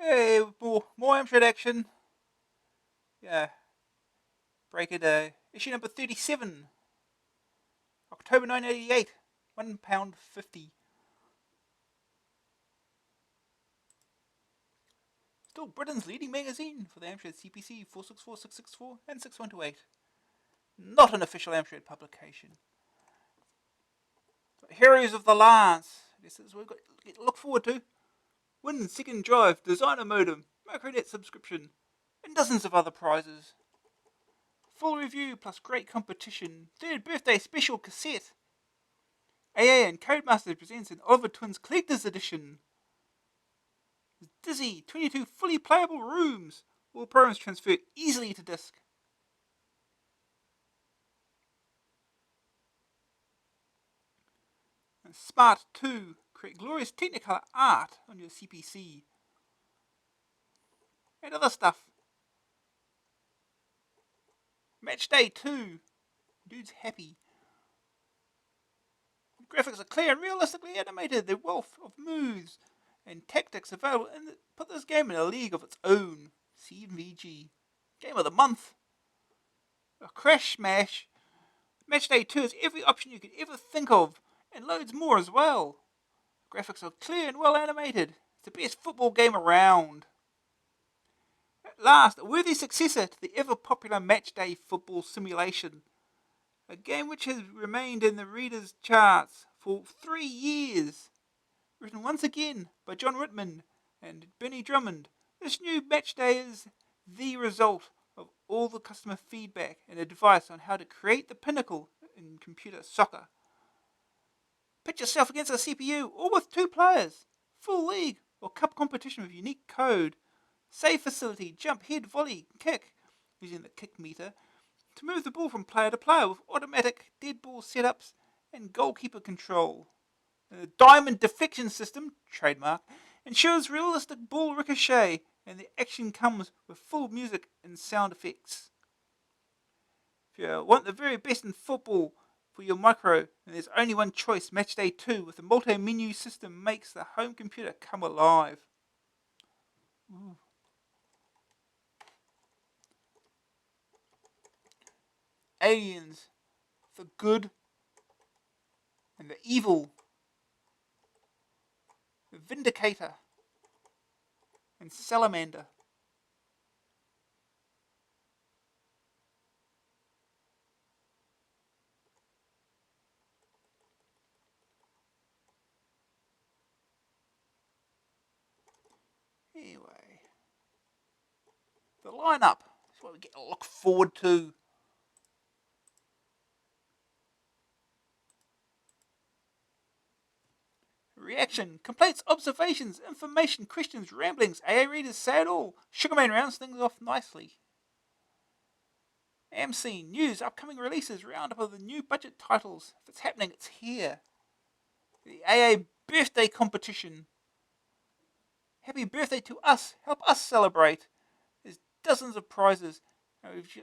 Hey, more Amstrad Action. Yeah, break it. Issue number 37, October 1988. £1.50. Still Britain's leading magazine for the Amstrad CPC 464, 664, and 6128. Not an official Amstrad publication. Heroes of the Lance. This is what we've got to look forward to. Win second drive, designer modem, micronet subscription, and dozens of other prizes. Full review plus great competition. Third birthday special cassette. AA and Codemasters presents an Oliver Twins Collector's Edition. Dizzy, 22 fully playable rooms. All programs transfer easily to disk. And Smart 2, create glorious Technicolor art on your CPC. And other stuff. Match Day 2, dude's happy. The graphics are clear and realistically animated. The wealth of moves and tactics available and put this game in a league of its own. CVG. Game of the month. A crash smash. Match Day 2 has every option you could ever think of, and loads more as well. The graphics are clear and well animated. It's the best football game around. At last, a worthy successor to the ever-popular Match Day football simulation. A game which has remained in the reader's charts for 3 years. Written once again by John Whitman and Benny Drummond, this new Match Day is the result of all the customer feedback and advice on how to create the pinnacle in computer soccer. Pitch yourself against a CPU or with 2 players, full league or cup competition with unique code, save facility, jump, head, volley, kick, using the kick meter, to move the ball from player to player with automatic dead ball setups and goalkeeper control. The diamond deflection system, trademark, ensures realistic ball ricochet, and the action comes with full music and sound effects. If you want the very best in football for your micro, and there's only one choice, Matchday 2 with the multi-menu system makes the home computer come alive. Ooh. Aliens, the good and the evil, the Vindicator and Salamander. Anyway, the lineup is what we get to look forward to. Reaction, complaints, observations, information, questions, ramblings. AA readers say it all. Sugarman rounds things off nicely. AMScene, news, upcoming releases, roundup of the new budget titles. If it's happening, it's here. The AA birthday competition. Happy birthday to us. Help us celebrate. There's dozens of prizes. And we've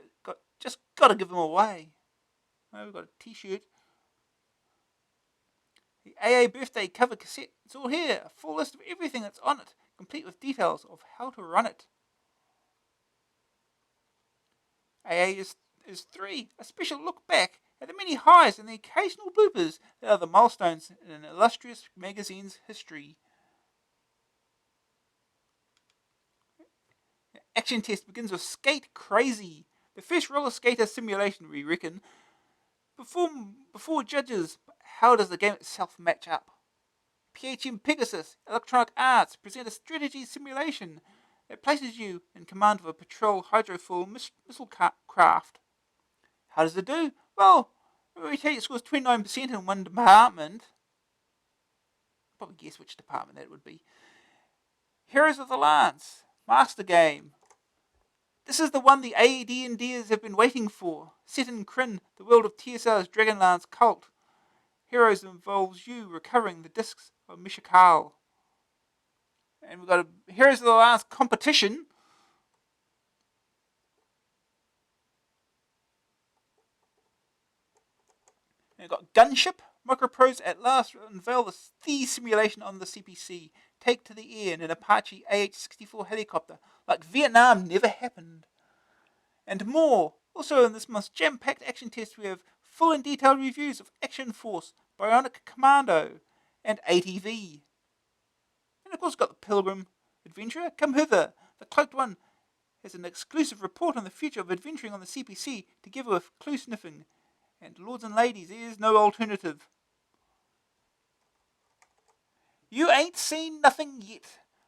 just got to give them away. We've got a t-shirt. The AA birthday cover cassette. It's all here. A full list of everything that's on it, complete with details of how to run it. AA is 3. A special look back at the many highs and the occasional bloopers that are the milestones in an illustrious magazine's history. The action test begins with Skate Crazy, the first roller skater simulation, we reckon. Before judges, how does the game itself match up? PHM Pegasus, Electronic Arts, present a strategy simulation that places you in command of a patrol hydrofoil missile craft. How does it do? Well, we tell you it scores 29% in one department. Probably guess which department that would be. Heroes of the Lance, Master Game. This is the one the AD&Ders have been waiting for. Set in Kryn, the world of TSR's Dragonlance cult. Heroes involves you recovering the discs of Mishakal. And we've got a Heroes of the Lance competition. And we've got Gunship. Microprose at last unveil the simulation on the CPC. take to the air in an Apache AH-64 helicopter like Vietnam never happened. And more. Also in this month's jam-packed action test we have full and detailed reviews of Action Force, Bionic Commando, and ATV. And of course got the Pilgrim Adventurer, Come Hither, the Cloaked One, has an exclusive report on the future of adventuring on the CPC together with clue sniffing. And lords and ladies, there is no alternative. You ain't seen nothing yet.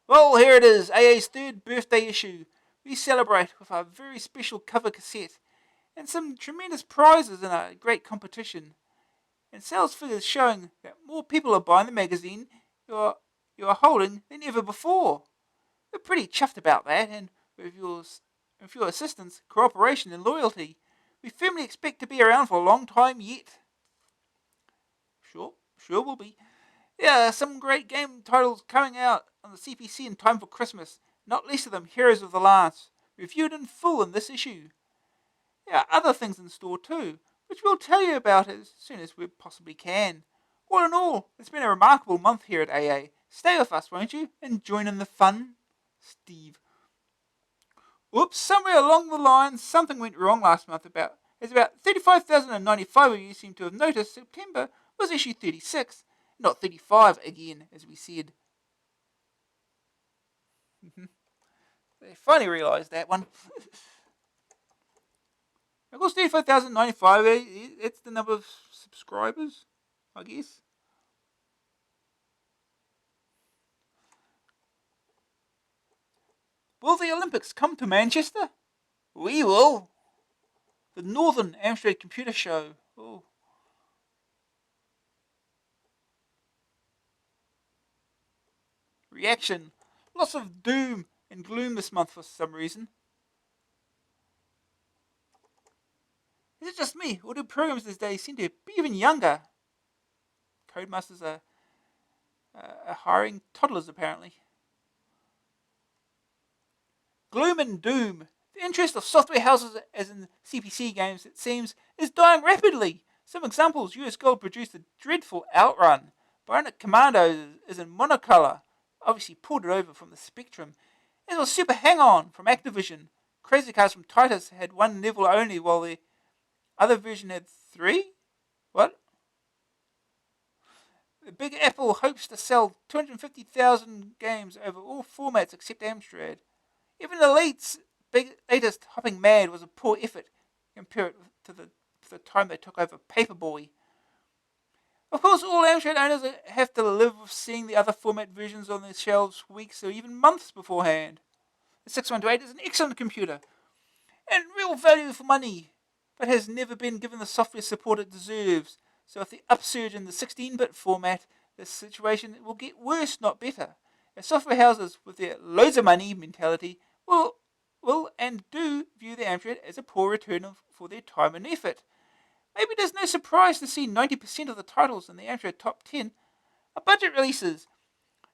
Well, here it is, AA's 3rd birthday issue. We celebrate with our very special cover cassette and some tremendous prizes in a great competition. And sales figures showing that more people are buying the magazine you are holding than ever before. We're pretty chuffed about that, and with your assistance, cooperation and loyalty, we firmly expect to be around for a long time yet. Sure we'll be. Yeah, some great game titles coming out on the CPC in time for Christmas, not least of them Heroes of the Lance, reviewed in full in this issue. There are other things in store too, which we'll tell you about as soon as we possibly can. All in all, it's been a remarkable month here at AA. Stay with us, won't you, and join in the fun? Steve. Oops, somewhere along the line something went wrong last month as about 35,095 of you seem to have noticed September was issue 36, not 35 again, as we said. They finally realised that one. Of course, 35,095, it's the number of subscribers, I guess. Will the Olympics come to Manchester? We will. The Northern Amstrad Computer Show. Oh. Reaction. Lots of doom and gloom this month for some reason. Is it just me, or do programs these days seem to be even younger? Codemasters are hiring toddlers, apparently. Gloom and doom. The interest of software houses as in CPC games, it seems, is dying rapidly. Some examples: US Gold produced a dreadful Outrun. Bionic Commando is in monocolor, obviously pulled it over from the Spectrum. It was Super Hang-On from Activision. Crazy Cars from Titus had 1 level only, while the other version had 3? What? The Big Apple hopes to sell 250,000 games over all formats except Amstrad. Even the latest Hopping Mad was a poor effort compared to the time they took over Paperboy. Of course, all Amstrad owners have to live with seeing the other format versions on their shelves weeks or even months beforehand. The 6128 is an excellent computer and real value for money, but has never been given the software support it deserves. So with the upsurge in the 16-bit format, the situation will get worse, not better. As software houses with their loads of money mentality will and do view the Amstrad as a poor return for their time and effort. Maybe it is no surprise to see 90% of the titles in the Amstrad top 10 are budget releases.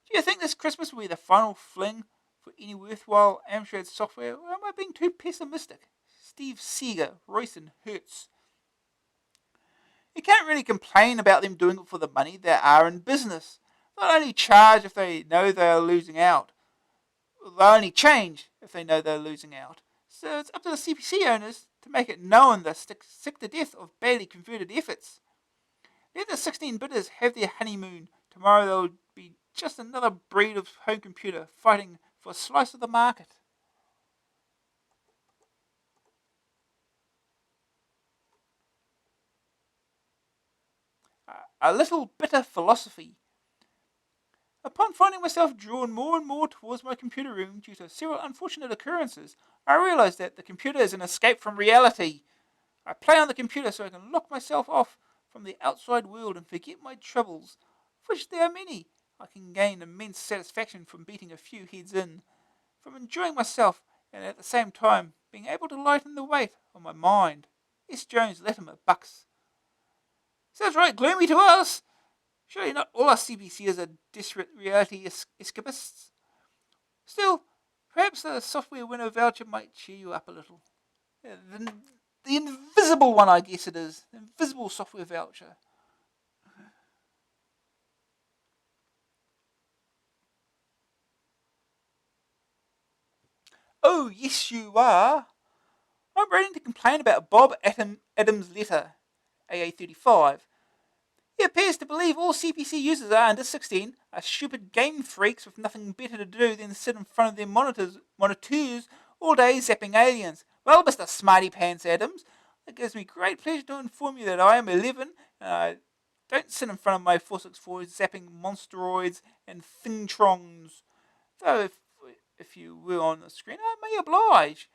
Do you think this Christmas will be the final fling for any worthwhile Amstrad software, or am I being too pessimistic? Steve Seeger, Royce & Hertz. You can't really complain about them doing it for the money. They are in business. They'll only charge if they know they are losing out. They'll only change if they know they're losing out. So it's up to the CPC owners to make it known they're sick to death of badly converted efforts. Let the 16-bitters have their honeymoon. Tomorrow they'll be just another breed of home computer fighting for a slice of the market. A little bitter philosophy. Upon finding myself drawn more and more towards my computer room due to several unfortunate occurrences, I realized that the computer is an escape from reality. I play on the computer so I can lock myself off from the outside world and forget my troubles, of which there are many. I can gain immense satisfaction from beating a few heads in, from enjoying myself, and at the same time being able to lighten the weight on my mind. S. Jones, Latimer, Bucks. Sounds right gloomy to us. Surely not all us CPCers are desperate reality escapists. Still, perhaps the software winner voucher might cheer you up a little. Yeah, the invisible one, I guess it is. The invisible software voucher. Oh, yes, you are. I'm writing to complain about Bob Adams' letter, AA35. He appears to believe all CPC users are under 16 are stupid game freaks with nothing better to do than sit in front of their monitors all day zapping aliens. Well, Mr. Smarty Pants Adams, it gives me great pleasure to inform you that I am 11 and I don't sit in front of my 464 zapping monsteroids and thingtrons. Though if you were on the screen, I may oblige.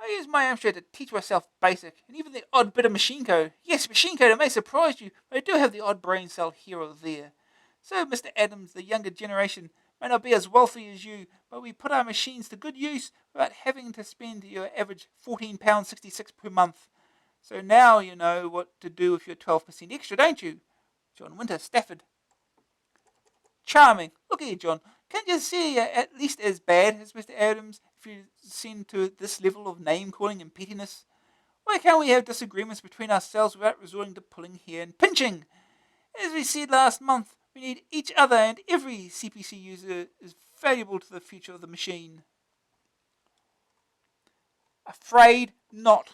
I use my Amstrad to teach myself basic, and even the odd bit of machine code. Yes, machine code, it may surprise you, but I do have the odd brain cell here or there. So, Mr. Adams, the younger generation may not be as wealthy as you, but we put our machines to good use without having to spend your average £14.66 per month. So now you know what to do with your 12% extra, don't you? John Winter, Stafford. Charming. Look here, John. Can't you see you're at least as bad as Mr. Adams if you send to this level of name-calling and pettiness? Why can't we have disagreements between ourselves without resorting to pulling hair and pinching? As we said last month, we need each other, and every CPC user is valuable to the future of the machine. Afraid not.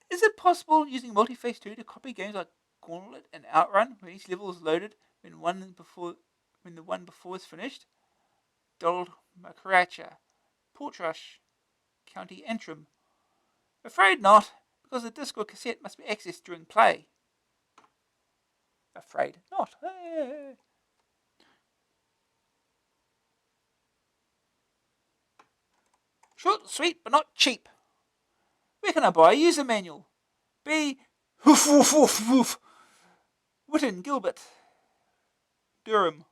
Is it possible using Multiface 2 to copy games like Gauntlet and Outrun, where each level is loaded when the one before is finished? Donald Macaracha, Portrush, County Antrim. Afraid not, because the disc or cassette must be accessed during play. Afraid not. Short, sweet, but not cheap. Where can I buy a user manual? B. Hoof, woof, woof, woof. Witten, Gilbert, Durham.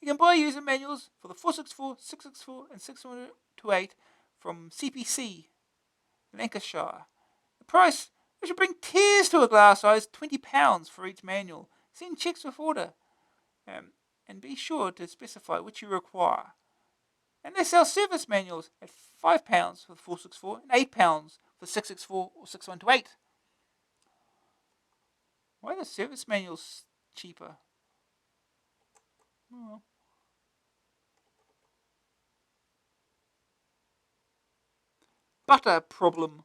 You can buy user manuals for the 464, 664, and 6128 from CPC, Lancashire. The price, which will bring tears to a glass eye, is £20 for each manual. Send checks with order. And be sure to specify which you require. And they sell service manuals at £5 for the 464 and £8 for 664 or 6128. Why are the service manuals cheaper? Oh. Butter problem.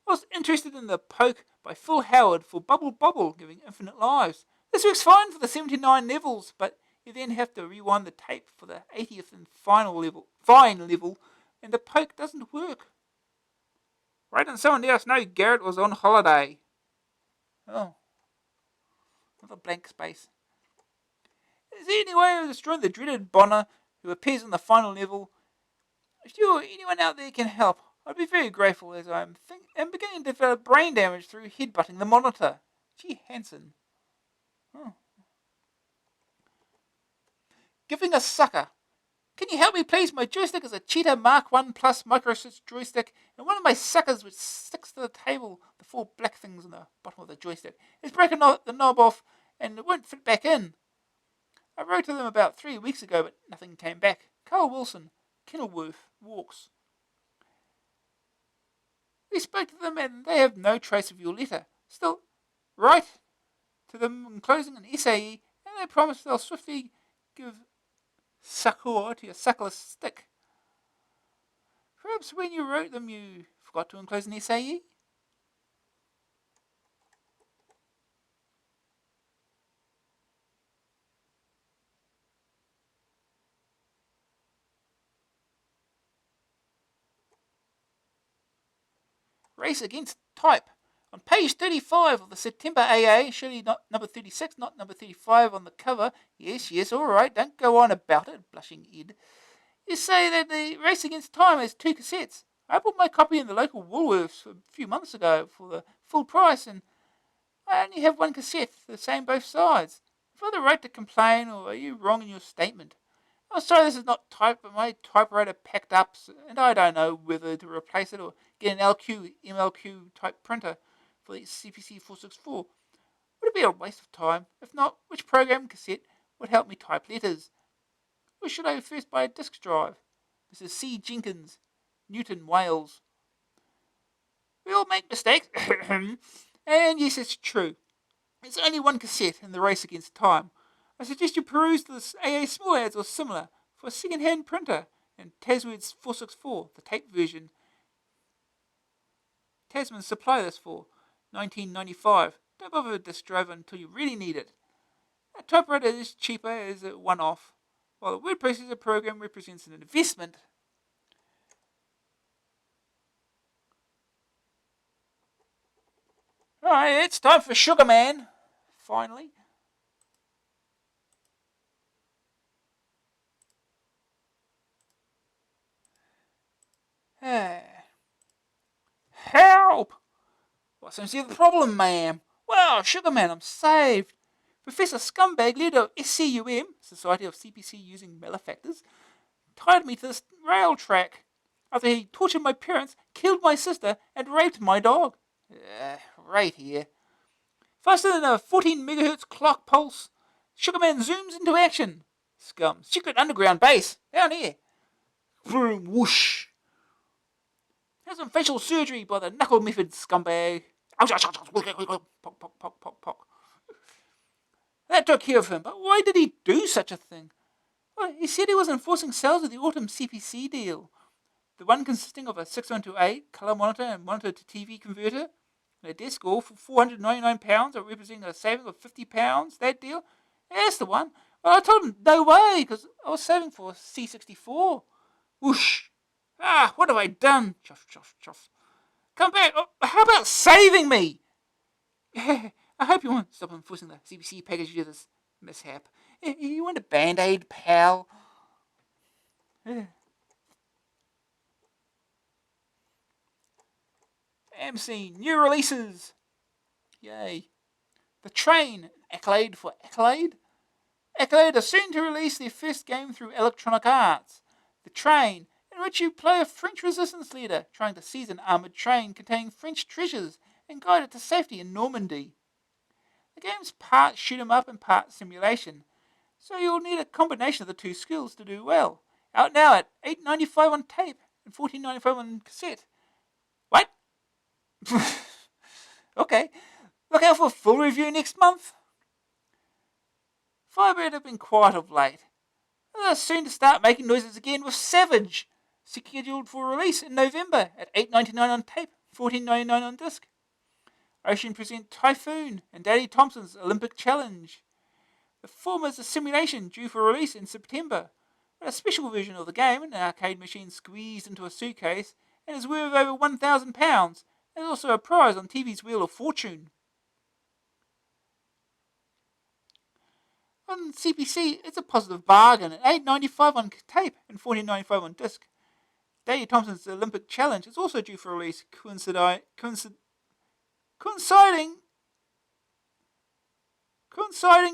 I was interested in the poke by Phil Howard for Bubble Bobble giving infinite lives. This works fine for the 79 levels, but you then have to rewind the tape for the 80th and fine level, and the poke doesn't work. Right, and someone else know Garrett was on holiday. Oh. Another blank space. Is there any way of destroying the dreaded Bonner who appears in the final level? If you or anyone out there can help, I'd be very grateful, as I'm beginning to develop brain damage through headbutting the monitor. Gee, Hansen. Oh. Giving a sucker. Can you help me, please? My joystick is a Cheetah Mark 1 Plus micro-switch joystick, and one of my suckers, which sticks to the table, the four black things on the bottom of the joystick, has broken the knob off, and it won't fit back in. I wrote to them about 3 weeks ago, but nothing came back. Carl Wilson, Kenilworth, Walks. We spoke to them, and they have no trace of your letter. Still, write to them enclosing an SAE, and they promise they'll swiftly give succor to your suckless stick. Perhaps when you wrote them you forgot to enclose an SAE? Race against type. On page 35 of the September AA, surely not number 36, not number 35 on the cover. Yes, all right, don't go on about it, blushing Ed. You say that the Race Against Time has 2 cassettes. I bought my copy in the local Woolworths a few months ago for the full price, and I only have 1 cassette, the same both sides. Have I the right to complain, or are you wrong in your statement? I'm sorry this is not typed, but my typewriter packed up, and I don't know whether to replace it or get an LQ, MLQ type printer for the CPC 464. Would it be a waste of time? If not, which program cassette would help me type letters? Or should I first buy a disk drive? Mrs. C. Jenkins, Newton, Wales. We all make mistakes, and yes, it's true. There's only 1 cassette in the Race Against Time. I suggest you peruse the AA small ads or similar for a second-hand printer, and Tasman's 464, the tape version. Tasman supply this for $19.95. Don't bother with this drive until you really need it. A typewriter is cheaper as a one-off, while a word processor program represents an investment. Alright, it's time for Sugar Man. Finally. Help! What seems to be the problem, ma'am? Well, Sugar Man, I'm saved. Professor Scumbag, leader of SCUM, Society of CPC Using Malefactors, tied me to this rail track after he tortured my parents, killed my sister, and raped my dog. Right here. Faster than a 14 megahertz clock pulse, Sugarman zooms into action. Scum. Secret underground base. Down here. Boom, whoosh. Have some facial surgery by the knuckle method, scumbag. Pock, pock, pock, pock, pock. That took care of him, but why did he do such a thing? Well, he said he was enforcing sales of the autumn CPC deal. The one consisting of a 6128 colour monitor and monitor to TV converter, and a desk all for £499, or representing a saving of £50. That deal? Yeah, that's the one. Well, I told him no way, because I was saving for a C64. Whoosh. What have I done? Chuff, chuff, chuff. Come back. Oh, how about saving me? I hope you won't stop enforcing the CPC package due to this mishap. You want a Band-Aid, pal? MC, new releases. Yay. The Train, accolade for accolade. Accolade are soon to release their first game through Electronic Arts. The Train, in which you play a French resistance leader trying to seize an armoured train containing French treasures and guide it to safety in Normandy. The game's part shoot 'em up and part simulation, so you'll need a combination of the two skills to do well. Out now at $8.95 on tape and $14.95 on cassette. What? Okay, look out for a full review next month. Firebird have been quiet of late. They're soon to start making noises again with Savage, scheduled for release in November at $8.99 on tape, $14.99 on disc. Ocean present Typhoon and Daley Thompson's Olympic Challenge. The former is a simulation due for release in September, but a special version of the game, an arcade machine squeezed into a suitcase, and is worth over £1,000. There's also a prize on TV's Wheel of Fortune. On CPC, it's a positive bargain at $8.95 on tape and $14.95 on disc. Daley Thompson's Olympic Challenge is also due for release, coinciding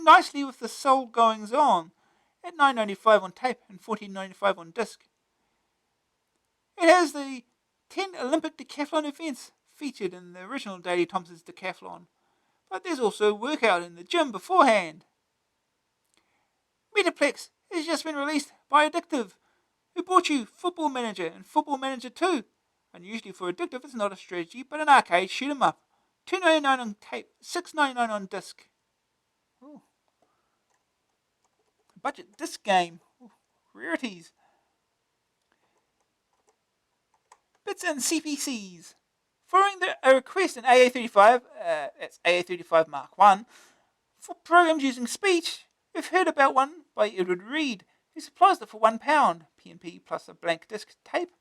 nicely with the Soul Goings On at $9.95 on tape and $14.95 on disc. It has the 10 Olympic decathlon events featured in the original Daley Thompson's decathlon, but there's also a workout in the gym beforehand. Metaplex has just been released by Addictive, who brought you Football Manager and Football Manager 2. Unusually for Addictive, it's not a strategy, but an arcade shoot 'em up. $2.99 on tape, $6.99 on disc. Ooh. Budget disc game. Ooh. Rarities. Bits and CPCs. Following a request in AA35, that's AA35 Mark 1, for programs using speech, we've heard about one by Edward Reed, who supplies it for £1, PNP plus a blank disc tape,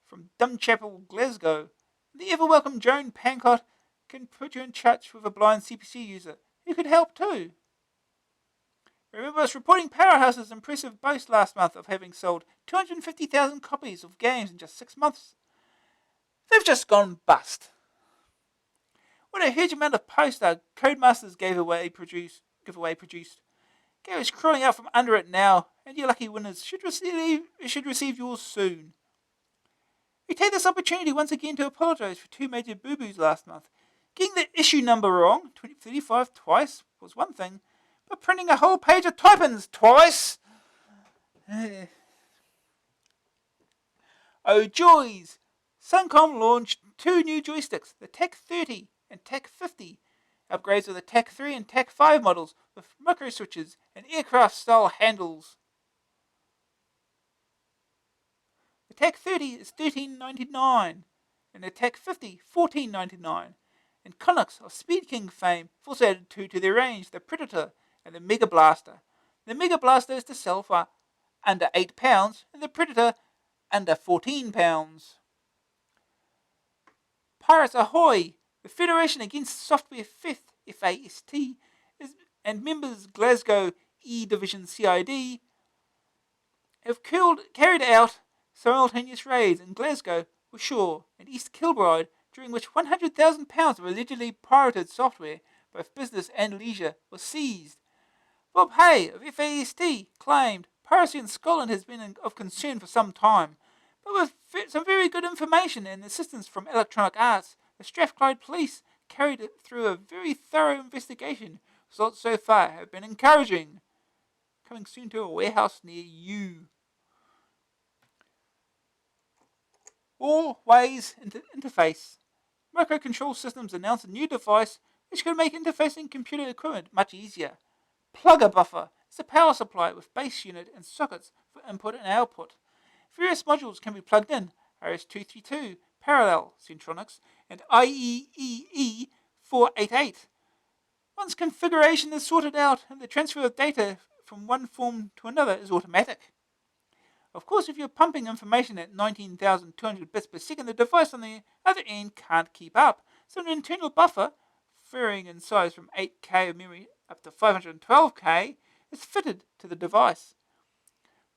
from Dumchapel, Glasgow. The ever-welcome Joan Pancott can put you in touch with a blind CPC user who could help too. Remember us reporting Powerhouse's impressive boast last month of having sold 250,000 copies of games in just 6 months? They've just gone bust. What a huge amount of post our Codemasters giveaway produced. Gary's crawling out from under it now, and your lucky winners should receive yours soon. We take this opportunity once again to apologise for 2 major boo-boos last month. Getting the issue number wrong, 2035 twice, was one thing, but printing a whole page of typins twice. Oh joys! Suncom launched 2 new joysticks, the Tech 30 and Tech 50. Upgrades of the Tech 3 and Tech 5 models with micro switches and aircraft-style handles. TAC 30 is $13.99, and the TAC 50 $14.99. And Connex of Speed King fame have also added two to their range, the Predator and the Mega Blaster. The Mega Blaster is to sell for under £8, and the Predator under £14. Pirates Ahoy! The Federation Against Software Theft, FAST, and members Glasgow E Division CID have carried out simultaneous raids in Glasgow, Wishaw, and East Kilbride, during which £100,000 of allegedly pirated software, both business and leisure, was seized. Bob Hay of FAST claimed piracy in Scotland has been of concern for some time, but with some very good information and assistance from Electronic Arts, the Strathclyde Police carried through a very thorough investigation. Results so far have been encouraging. Coming soon to a warehouse near you. Always interface. Microcontrol Systems announced a new device which could make interfacing computer equipment much easier. Plugger Buffer is a power supply with base unit and sockets for input and output. Various modules can be plugged in: RS-232, Parallel, Centronics, and IEEE 488. Once configuration is sorted out, and the transfer of data from one form to another is automatic. Of course, if you're pumping information at 19,200 bits per second, the device on the other end can't keep up. So an internal buffer, varying in size from 8K of memory up to 512K, is fitted to the device.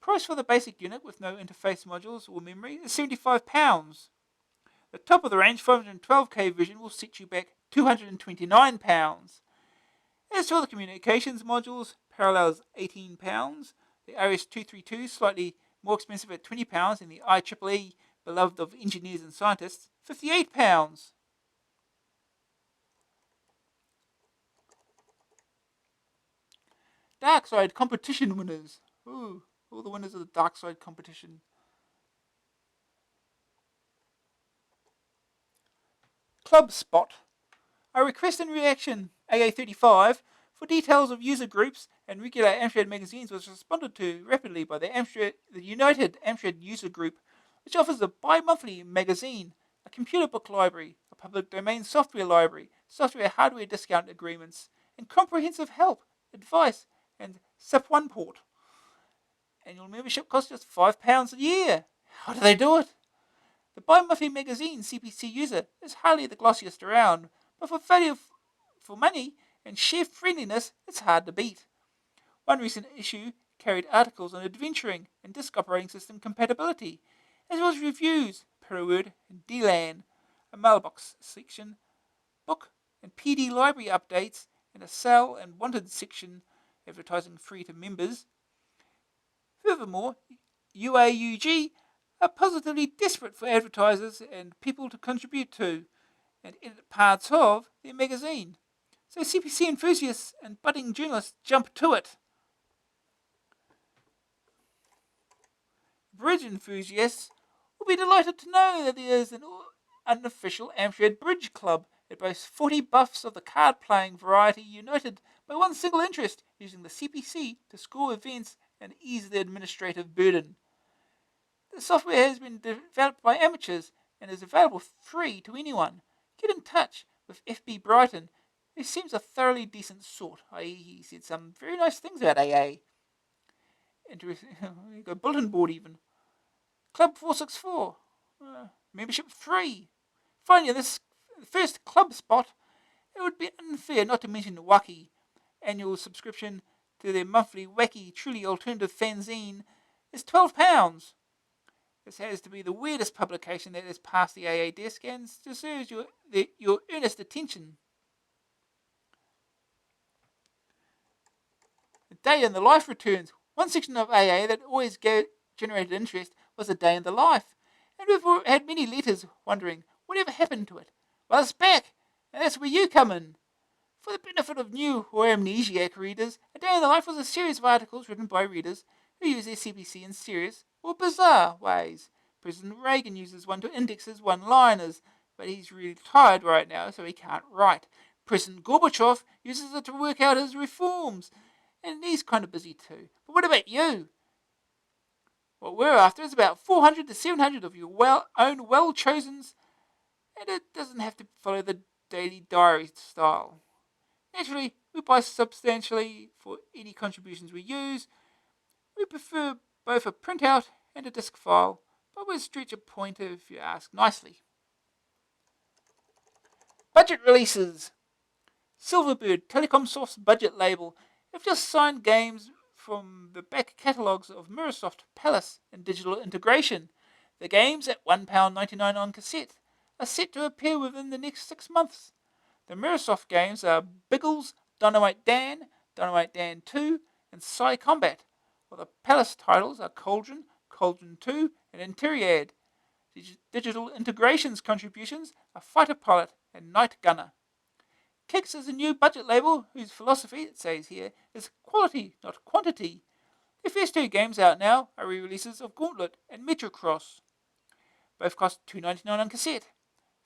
Price for the basic unit with no interface modules or memory is £75. The top of the range 512K version will set you back £229. As for the communications modules, Parallel is £18, the RS-232 slightly more expensive at £20, and the IEEE, beloved of engineers and scientists, £58. Dark Side competition winners. Ooh, all the winners of the Dark Side competition. Club Spot. A request and reaction, AA35, for details of user groups and regular Amstrad magazines was responded to rapidly by the United Amstrad User Group, which offers a bi-monthly magazine, a computer book library, a public domain software library, software hardware discount agreements, and comprehensive help, advice, and SIP1 port. Annual membership costs just £5 a year. How do they do it? The bi-monthly magazine CPC user is hardly the glossiest around, but for value for money and sheer friendliness, it's hard to beat. One recent issue carried articles on adventuring and disk operating system compatibility, as well as reviews, ParaWord and DLAN, a mailbox section, book and PD library updates, and a sell and wanted section advertising free to members. Furthermore, UAUG are positively desperate for advertisers and people to contribute to and edit parts of their magazine. So CPC enthusiasts and budding journalists jump to it. Bridge enthusiasts will be delighted to know that there is an unofficial Amstrad Bridge Club. It boasts 40 buffs of the card-playing variety united by one single interest, using the CPC to score events and ease the administrative burden. The software has been developed by amateurs and is available free to anyone. Get in touch with FB Brighton, who seems a thoroughly decent sort, i.e. he said some very nice things about AA. Interesting. You got a bulletin board even. Club 464. Membership free. Finally, this first club spot, it would be unfair not to mention Wacky. Annual subscription to their monthly wacky, truly alternative fanzine is £12. This has to be the weirdest publication that has passed the AA desk and deserves your earnest attention. A Day in the Life returns. One section of AA that always generated interest was A Day in the Life, and we've had many letters wondering whatever happened to it. Well, it's back, and that's where you come in. For the benefit of new or amnesiac readers, A Day in the Life was a series of articles written by readers who use their CPC in serious or bizarre ways. President Reagan uses one to index his one-liners, but he's really tired right now, so he can't write. President Gorbachev uses it to work out his reforms, and he's kind of busy too. But what about you? What we're after is about 400 to 700 of your own well-chosens, and it doesn't have to follow the daily diary style. Naturally, we buy substantially for any contributions we use. We prefer both a printout and a disk file, but we'll stretch a pointer if you ask nicely. Budget releases. Silverbird, Telecomsoft's budget label, have just signed games from the back catalogues of Microsoft, Palace, and Digital Integration. The games, at £1.99 on cassette, are set to appear within the next 6 months. The Microsoft games are Biggles, Dynamite Dan 2, and Psy Combat, while the Palace titles are Cauldron, Cauldron 2, and Interiad. Digital Integration's contributions are Fighter Pilot and Night Gunner. Kix is a new budget label whose philosophy, it says here, is quality, not quantity. The first 2 games out now are re-releases of Gauntlet and Metrocross. Both cost $2.99 on cassette.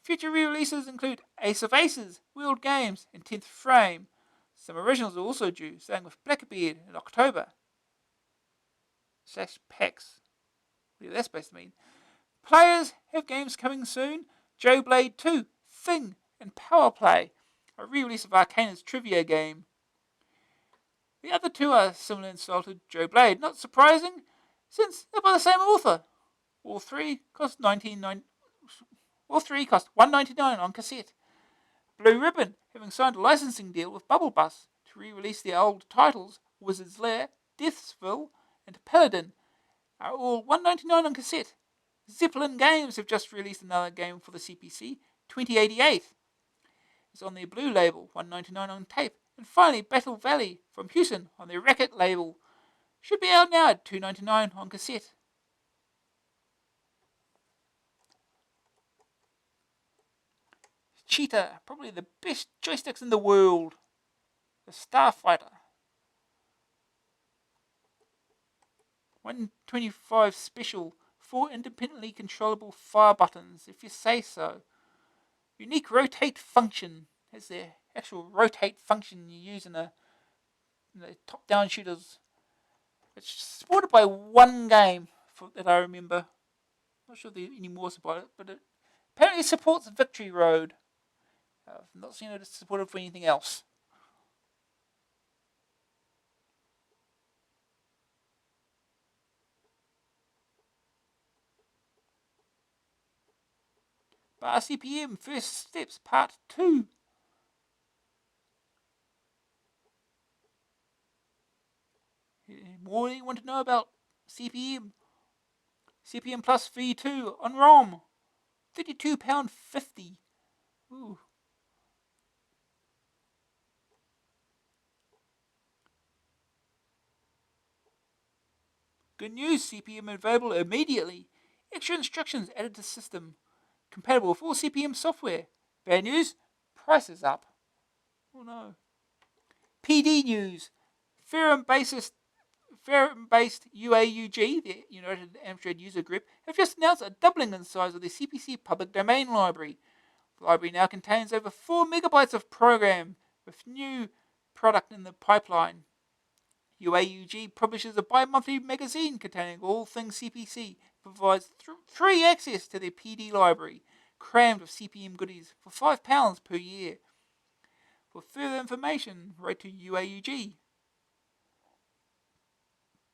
Future re-releases include Ace of Aces, Wheeled Games, and 10th Frame. Some originals are also due, starting with Blackbeard in October. /PAX. Whatever that's supposed to mean. Players have games coming soon. Joe Blade 2, Thing, and Power Play, a re-release of Arcana's trivia game. The other 2 are similar in style to Joe Blade, not surprising, since they're by the same author. All 3 cost $1.99 on cassette. Blue Ribbon, having signed a licensing deal with Bubble Bus to re-release their old titles, Wizard's Lair, Deathsville, and Paladin, are all $1.99 on cassette. Zeppelin Games have just released another game for the CPC, 2088. It's on their Blue label, $1.99 on tape. And finally, Battle Valley from Houston on their Racket label. Should be out now at $2.99 on cassette. Cheetah, probably the best joysticks in the world. The Starfighter. 125 special, 4 independently controllable fire buttons, if you say so. Unique rotate function. Has the actual rotate function you use in the top-down shooters. It's supported by 1 game that I remember. Not sure if there's any more about it, but it apparently supports Victory Road. I've not seen it supported for anything else. Bar CPM First Steps Part 2. More you want to know about CPM? CPM Plus V2 on ROM. £32.50. Ooh. Good news, CPM available immediately. Extra instructions added to system. Compatible with all CPM software. Bad news, price is up. Oh no. PD news. Ferrum-based UAUG, the United Amstrad User Group, have just announced a doubling in the size of the CPC public domain library. The library now contains over 4 megabytes of program, with new product in the pipeline. UAUG publishes a bi-monthly magazine containing all things CPC, provides free access to their PD library, crammed with CPM goodies for £5 per year. For further information, write to UAUG.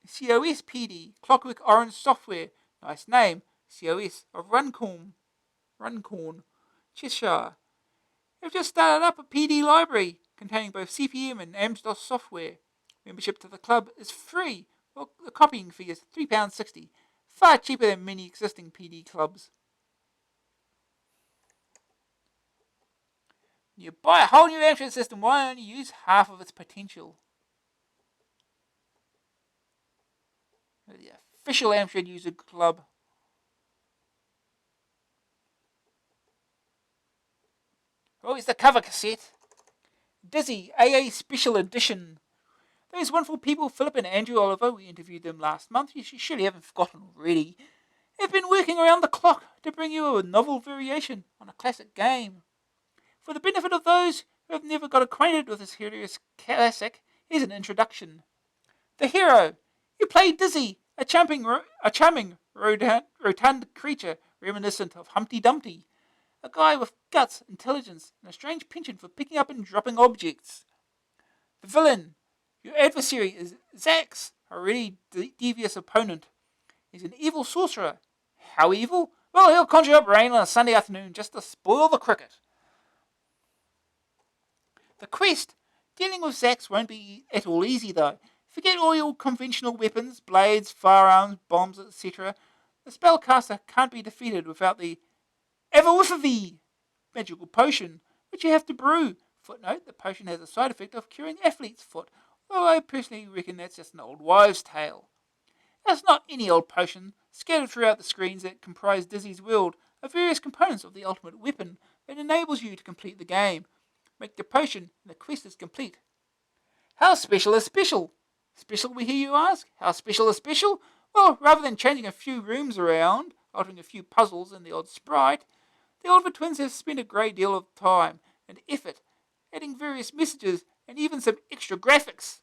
COS PD, Clockwork Orange Software, nice name, COS of Runcorn, Cheshire. They've just started up a PD library containing both CPM and Amstrad software. Membership to the club is free, while the copying fee is £3.60, far cheaper than many existing PD clubs. You buy a whole new Amstrad system, why only use half of its potential? The official Amstrad User Club. Oh, it's the cover cassette. Dizzy AA Special Edition. Those wonderful people, Philip and Andrew Oliver, we interviewed them last month, you surely haven't forgotten already, have been working around the clock to bring you a novel variation on a classic game. For the benefit of those who have never got acquainted with this hilarious classic, here's an introduction. The hero. You play Dizzy, a charming rotund creature reminiscent of Humpty Dumpty. A guy with guts, intelligence, and a strange penchant for picking up and dropping objects. The villain, your adversary, is Zax, a really devious opponent. He's an evil sorcerer. How evil? Well, he'll conjure up rain on a Sunday afternoon just to spoil the cricket. The quest. Dealing with Zax won't be at all easy, though. Forget all your conventional weapons, blades, firearms, bombs, etc. The spellcaster can't be defeated without the Avawifavee magical potion, which you have to brew. Footnote, the potion has a side effect of curing athlete's foot, although I personally reckon that's just an old wives' tale. That's not any old potion. Scattered throughout the screens that comprise Dizzy's world are various components of the ultimate weapon that enables you to complete the game. Make the potion and the quest is complete. How special is special? Special, we hear you ask? How special is special? Well, rather than changing a few rooms around, altering a few puzzles and the odd sprite, the Oliver twins have spent a great deal of time and effort adding various messages and even some extra graphics.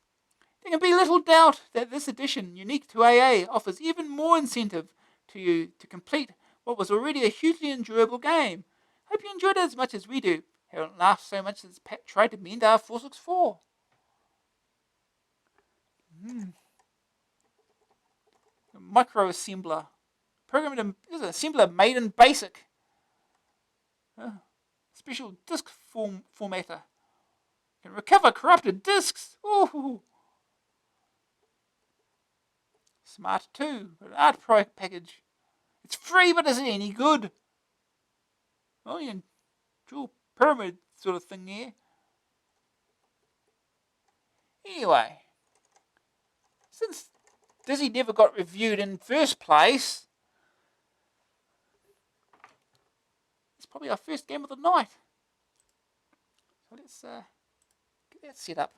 There can be little doubt that this edition, unique to AA, offers even more incentive to you to complete what was already a hugely enjoyable game. Hope you enjoyed it as much as we do. Haven't laughed so much since Pat tried to mend our 464. A micro-assembler. Programmed is an assembler made in BASIC. Special disk formatter. Can recover corrupted disks. Ooh. Smart 2, an art package. It's free, but is it any good? Oh, you can draw pyramid sort of thing there. Anyway, since Dizzy never got reviewed in first place, it's probably our first game of the night. So let's get that set up.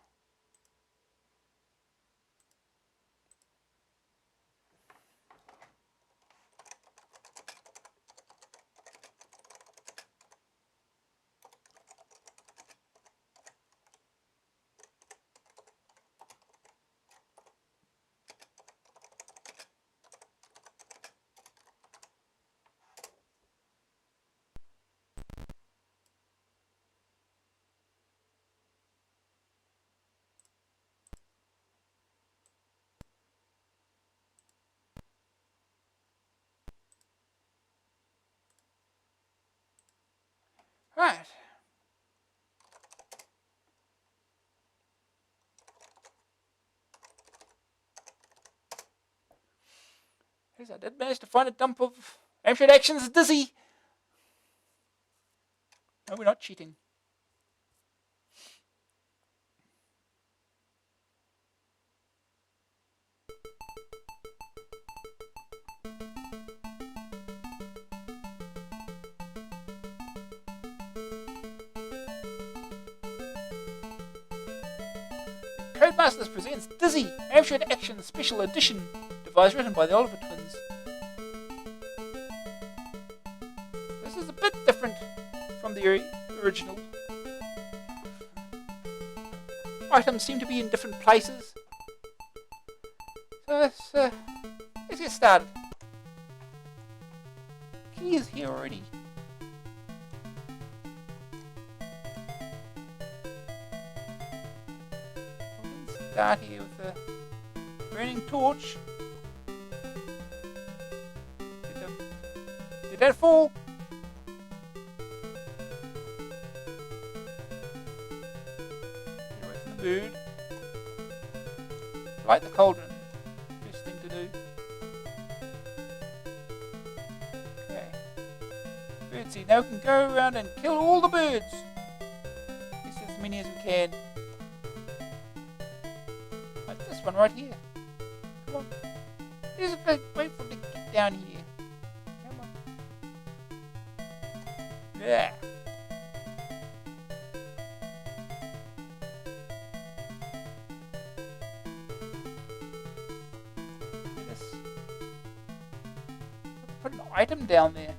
Right. Yes, I did manage to find a dump of Amstrad Action's Dizzy. No, we're not cheating. Codemasters presents Dizzy, Amstrad Action Special Edition, device written by the Oliver twins. This is a bit different from the original. Items seem to be in different places. So let's get started. Key is here already. Start here with a burning torch. Did that fall? Get away from the bird. Light the cauldron. Best thing to do. Okay. Birdseed. Now we can go around and kill all the birds. At least as many as we can. This one right here. Come on. Just wait for them to get down here. Come on. Yeah. Let's put an item down there.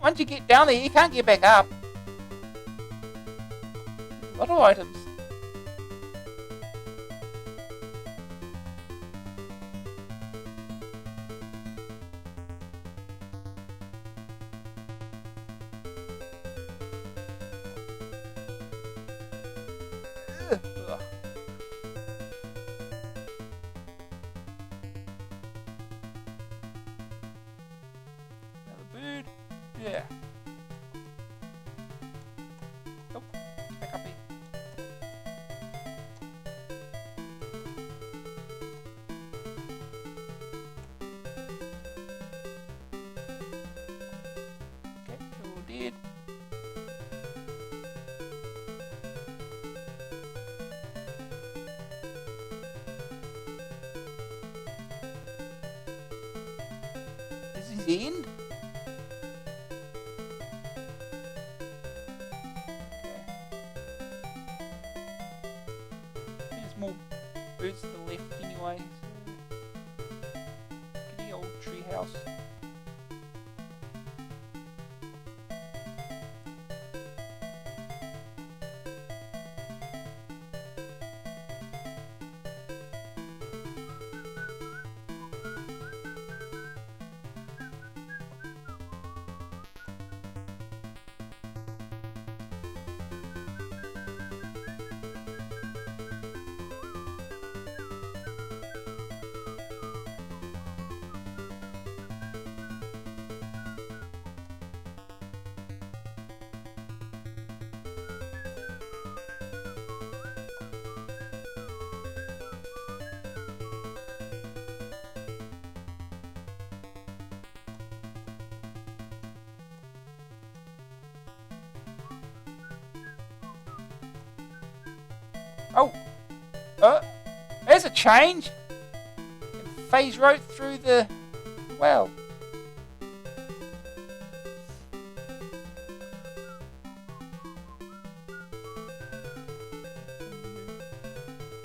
Once you get down there, you can't get back up. A lot of items. Yeah. Oh, back up here. Okay, all dead. This is the end. More birds to the left anyway. Getting old tree house. Oh! There's a change! It phase right through the well.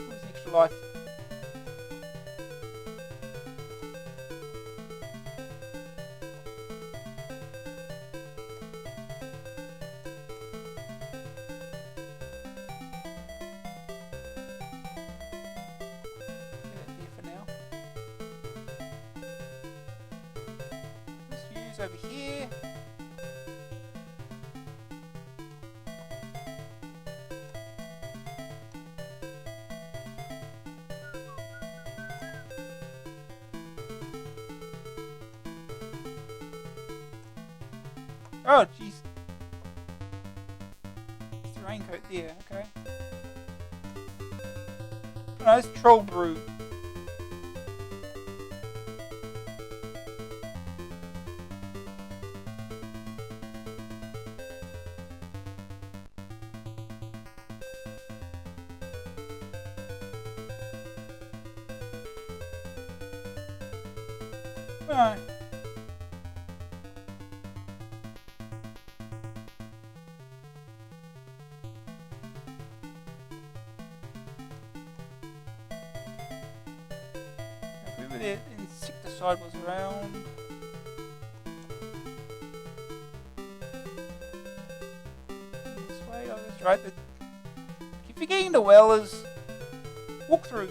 Where's the extra life? Over here. Oh jeez. It's the raincoat there, okay. Oh, no, it's troll brew. No. Remember the insecticide was around. This way, oh that's right. Keep forgetting the well is walk through.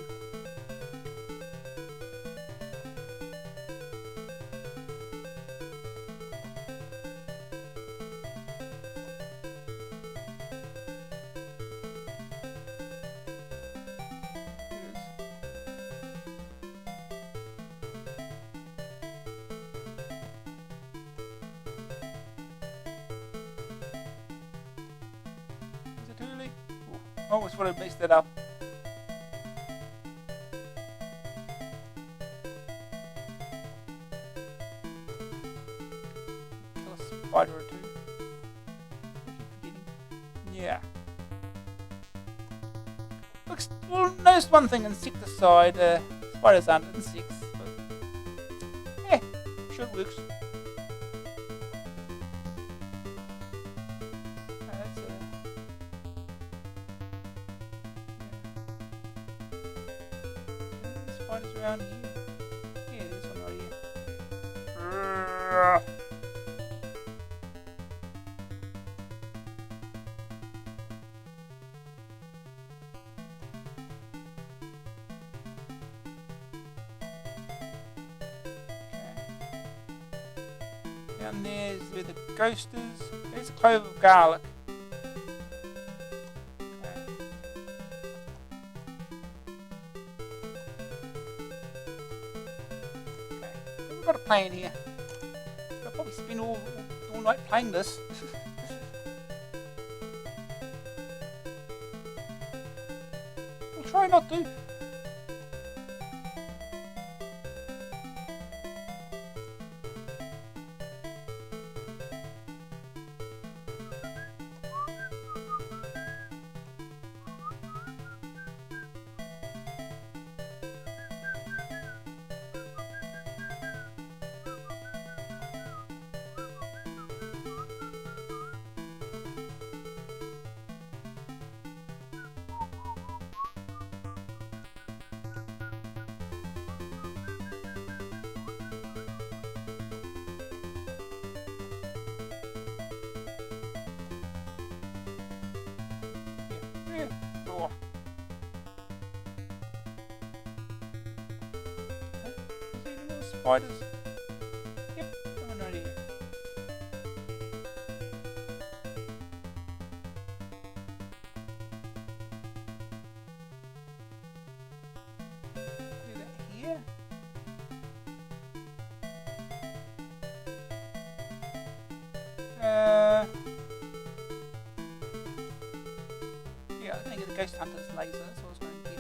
Oh, it's what I mixed it up. Kill a spider or two. I keep forgetting. Yeah. Looks, well, notice one thing, insecticide. Spiders aren't insects, but yeah, sure works. Spiders around here. Yeah, there's one right here. Down there's where the ghost is. There's a clove of garlic. Got a plan here. I'll probably spend all all night playing this. I'll try not to. Yeah. Oh. Okay. Is there any more spiders? Yep, coming right here. Is that here? Yeah, I think it's the Ghost Hunter's laser, that's what I was going to get.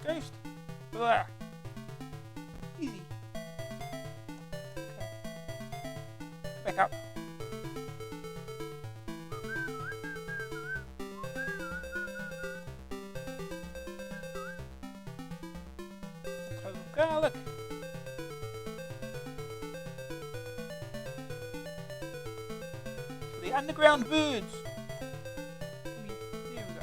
Ghost. Blah. Easy. Okay. Back up. Clove of garlic. For the underground birds. Come here. There we go.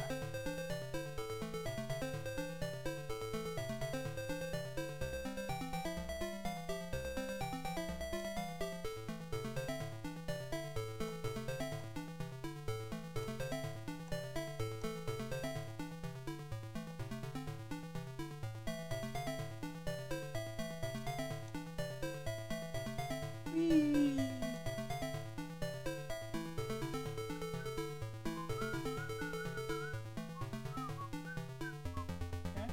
Whee! Okay.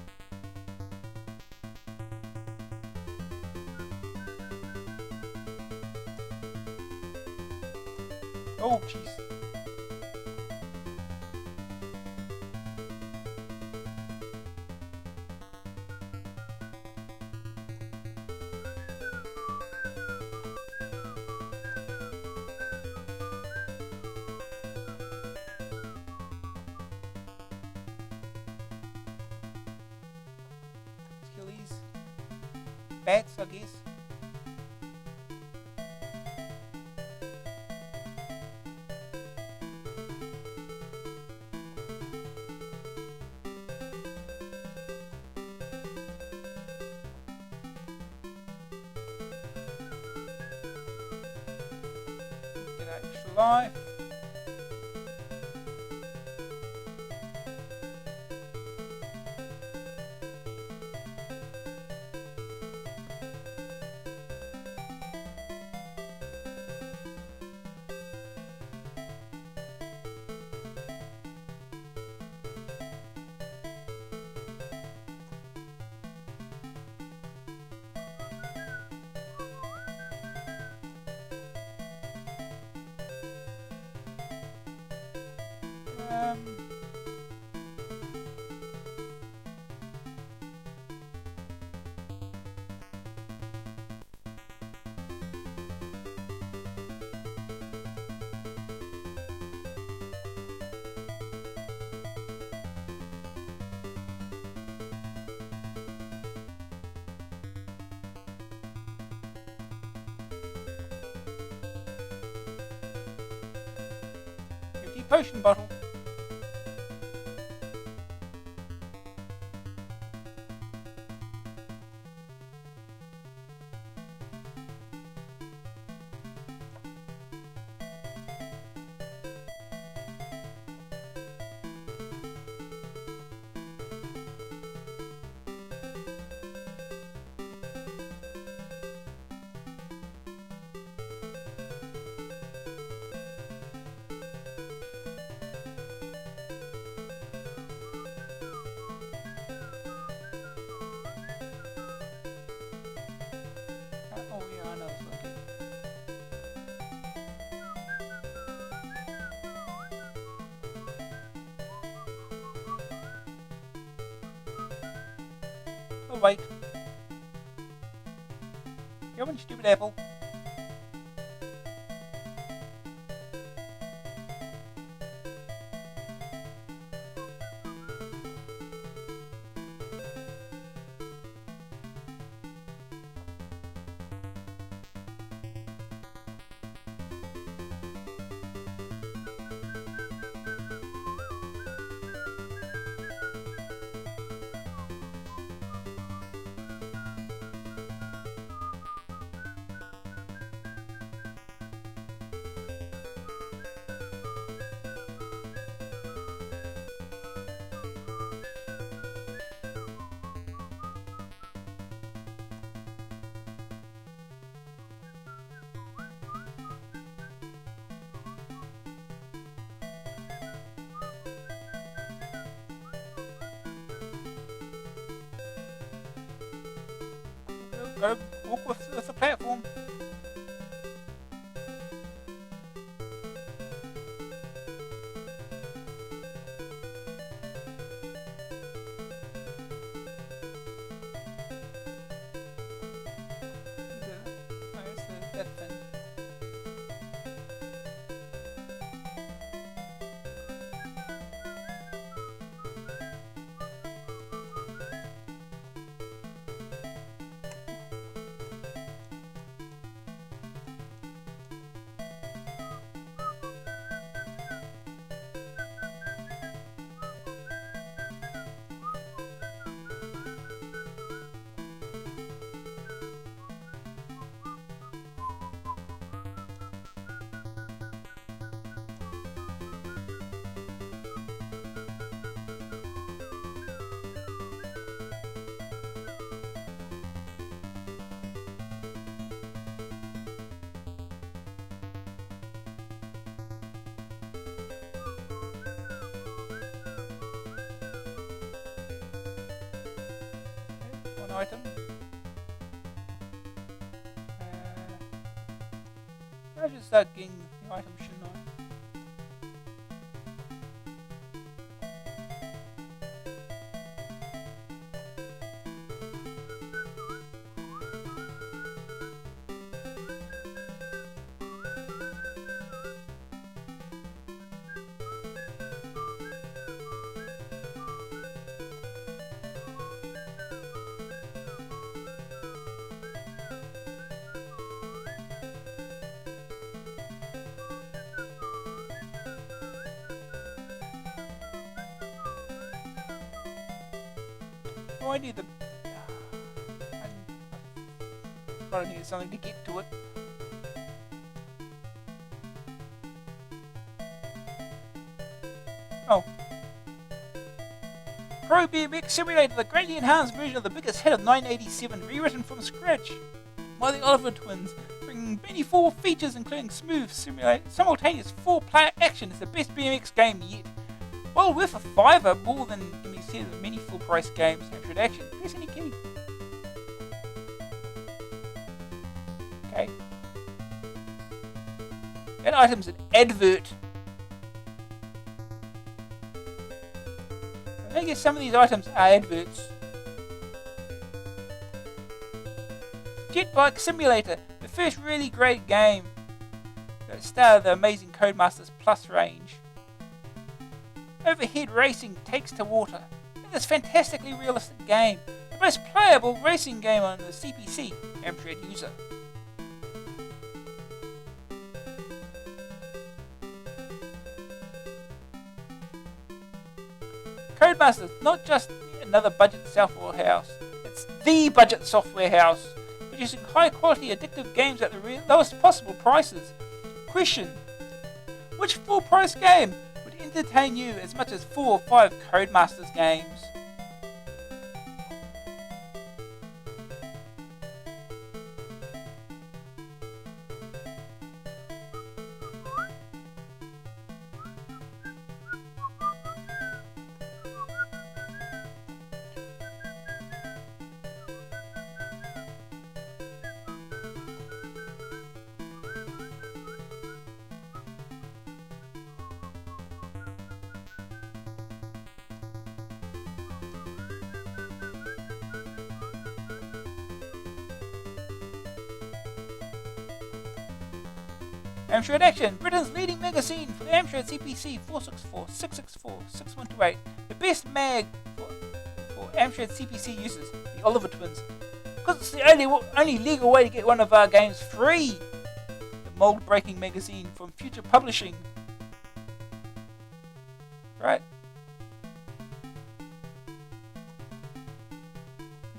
Oh, jeez. Let's kill these bats, I guess. Get that extra life. Empty potion bottle. Oh yeah, I know this one. Oh wait. Come on, stupid apple. Gotta walk with the platform. That thing. One item. I should start getting the items, shouldn't I? Oh, I need the... I probably need something to get to it. Oh. Pro BMX Simulator, the greatly enhanced version of the biggest hit of 1987, rewritten from scratch by the Oliver twins, bringing many full features including smooth, simultaneous 4-player action. It's the best BMX game yet. Well worth a $5, more than can be said of many full-price games. Amstrad Action. Press any key. Okay. That item's an advert. guess some of these items are adverts. Jet Bike Simulator, the first really great game that started the amazing Codemasters Plus range. Overhead racing takes to water in this fantastically realistic game, the most playable racing game on the CPC Amstrad user. Codemasters, not just another budget software house, it's the budget software house, producing high quality addictive games at the lowest possible prices. Question: which full price game would entertain you as much as 4 or 5 Codemasters games? Amstrad Action, Britain's leading magazine for the Amstrad CPC 464, 664, 6128. The best mag for Amstrad CPC users, the Oliver Twins. Because it's the only legal way to get one of our games free. The mold-breaking magazine from Future Publishing. Right?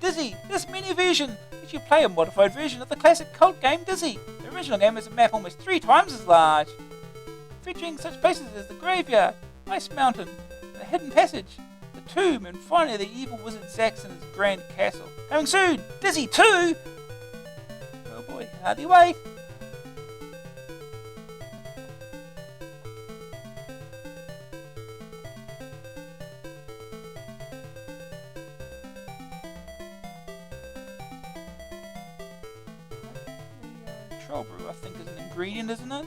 Dizzy, this mini version lets you play a modified version of the classic cult game Dizzy. The original game is a map almost 3 times as large, featuring such places as the graveyard, Ice Mountain, the hidden passage, the tomb, and finally the evil wizard Zaxxon's grand castle. Coming soon, Dizzy 2! Oh boy, hardly wait. Troll brew, I think, is an ingredient, isn't it?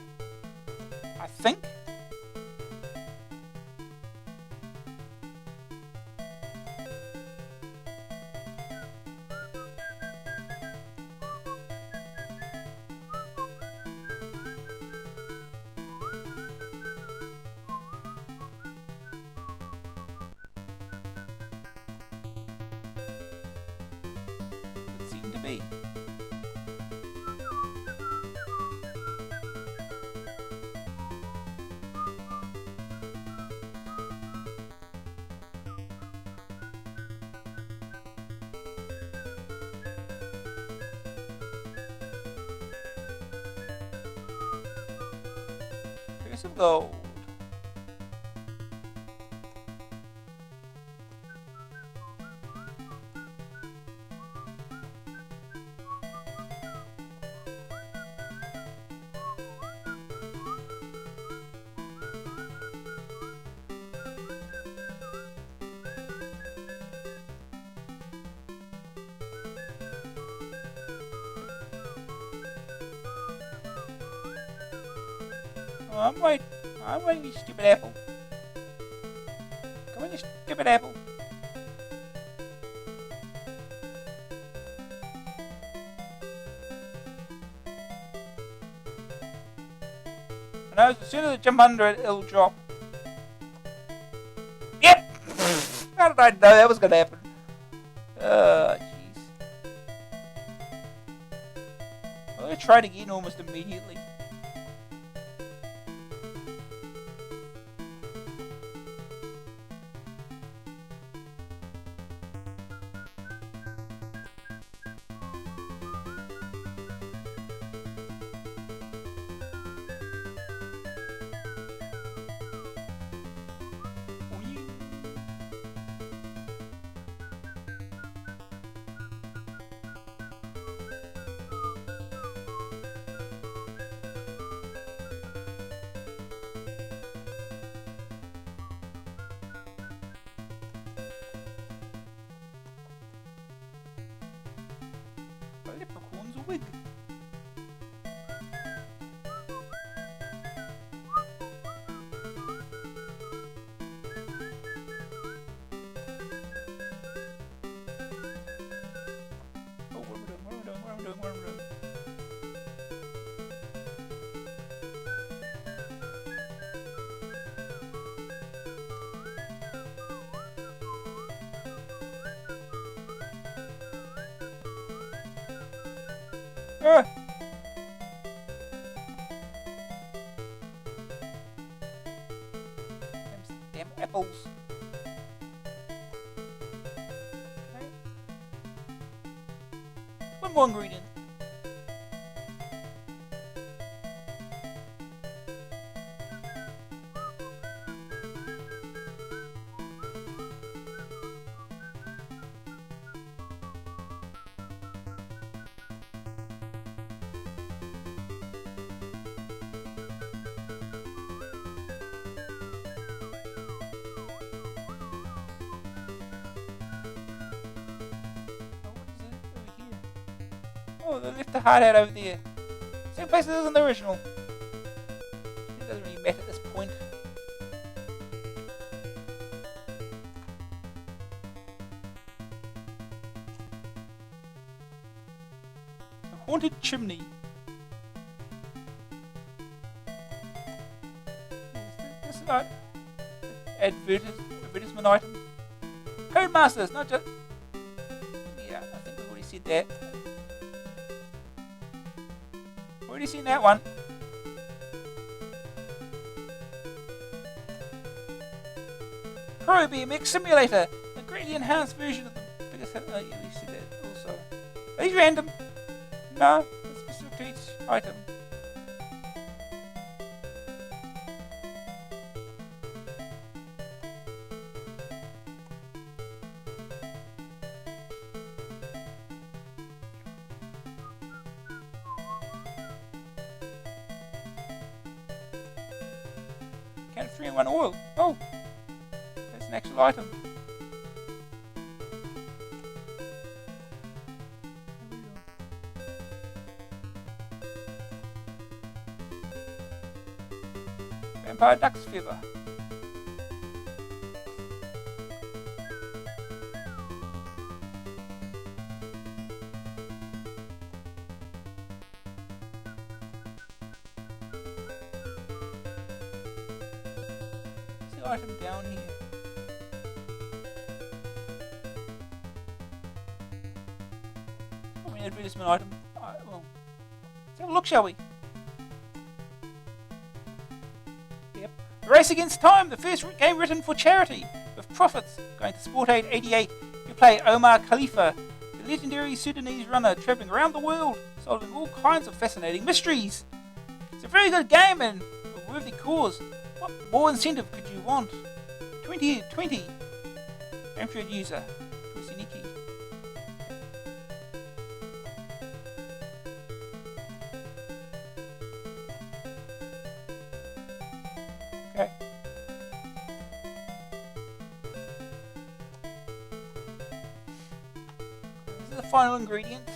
I think. It seemed to be. Of gold. Oh, I'm waiting, you stupid apple. Come on, you stupid apple. I know, as soon as I jump under it, it'll drop. Yep! How did I know that was going to happen? Oh, jeez. I'm going to try it again almost immediately. Leprechaun's wig. Ah. Damn apples. Okay. One more ingredient. Oh, they left the hard hat over there. Same place as in the original. It doesn't really matter at this point. A haunted chimney. This is not advertisement item. Codemasters, not just. Yeah, I think we've already said that. Already seen that one. Pro BMX Simulator, a greatly enhanced version of the biggest hit. Oh, yeah, we said that also. Are these random? No, it's specific to each item. Can 3-in-1 oil. Oh, that's an actual item. Vampire duck's feather. Item down here. Probably an advertisement item. Well, let's have a look, shall we? Yep. Race Against Time, the first game written for charity, with profits going to Sport Aid 88. You play Omar Khalifa, the legendary Sudanese runner travelling around the world, solving all kinds of fascinating mysteries. It's a very good game and a worthy cause. What more incentive could you want? 20. Amstrad user. Press any key. Okay. This is the final ingredient.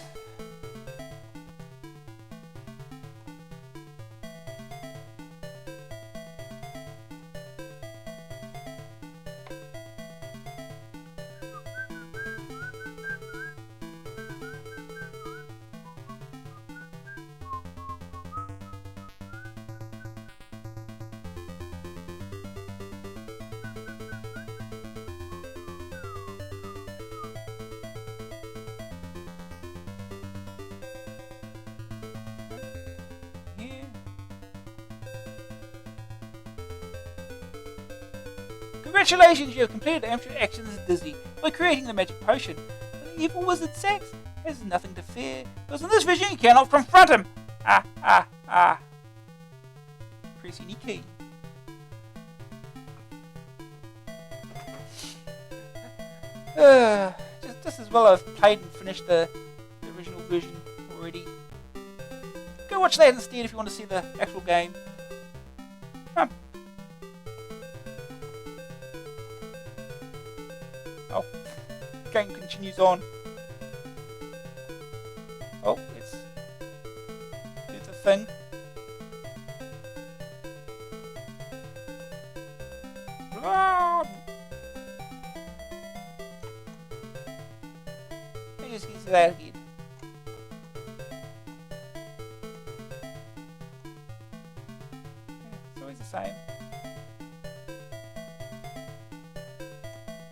Congratulations, you have completed Amstrad Action as Disney by creating the magic potion. But the evil wizard Sax has nothing to fear, because in this vision you cannot confront him. Press any key. Just as well I've played and finished the original version already. Go watch that instead if you want to see the actual game. Oh, the game continues on. Oh, it's a thing. Let me just get to that again. Yeah, it's always the same.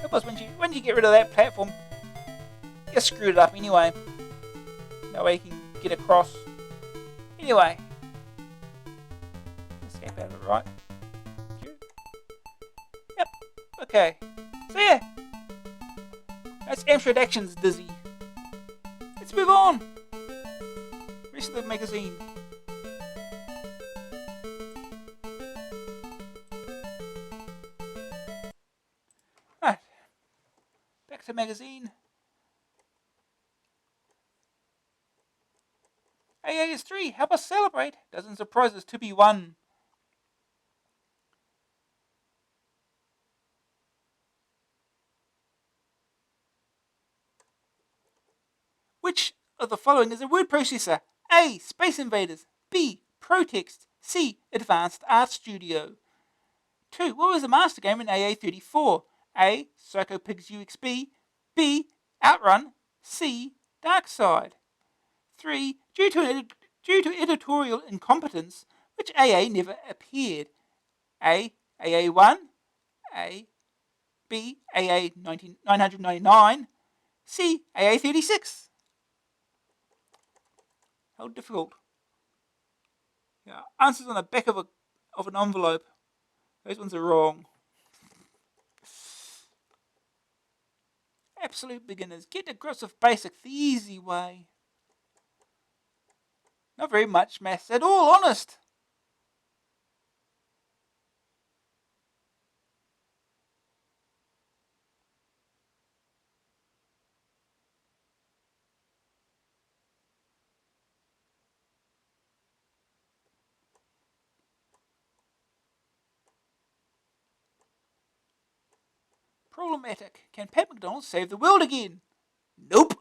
Of course, once you get rid of that platform, you screwed it up anyway. No way you can get across. Anyway, escape out of it, right? Yep. Okay. So yeah, that's Amstrad Action's Dizzy. Let's move on. Rest of the magazine. Right. Back to magazine. AAS3, help us celebrate. Dozens of prizes to be won. Which of the following is a word processor? A. Space Invaders. B. ProText. C. Advanced Art Studio. 2. What was the master game in AA34? A. Psycho Pigs UXB. B. Outrun. C. Darkside. 3. Due to editorial incompetence, which AA never appeared? A. AA1. A. B. AA 999. C. AA36. How difficult. Yeah, answers on the back of an envelope. Those ones are wrong. Absolute beginners. Get to grips with basics the easy way. Not very much maths at all, honest. Problematic. Can Pat McDonald save the world again? Nope.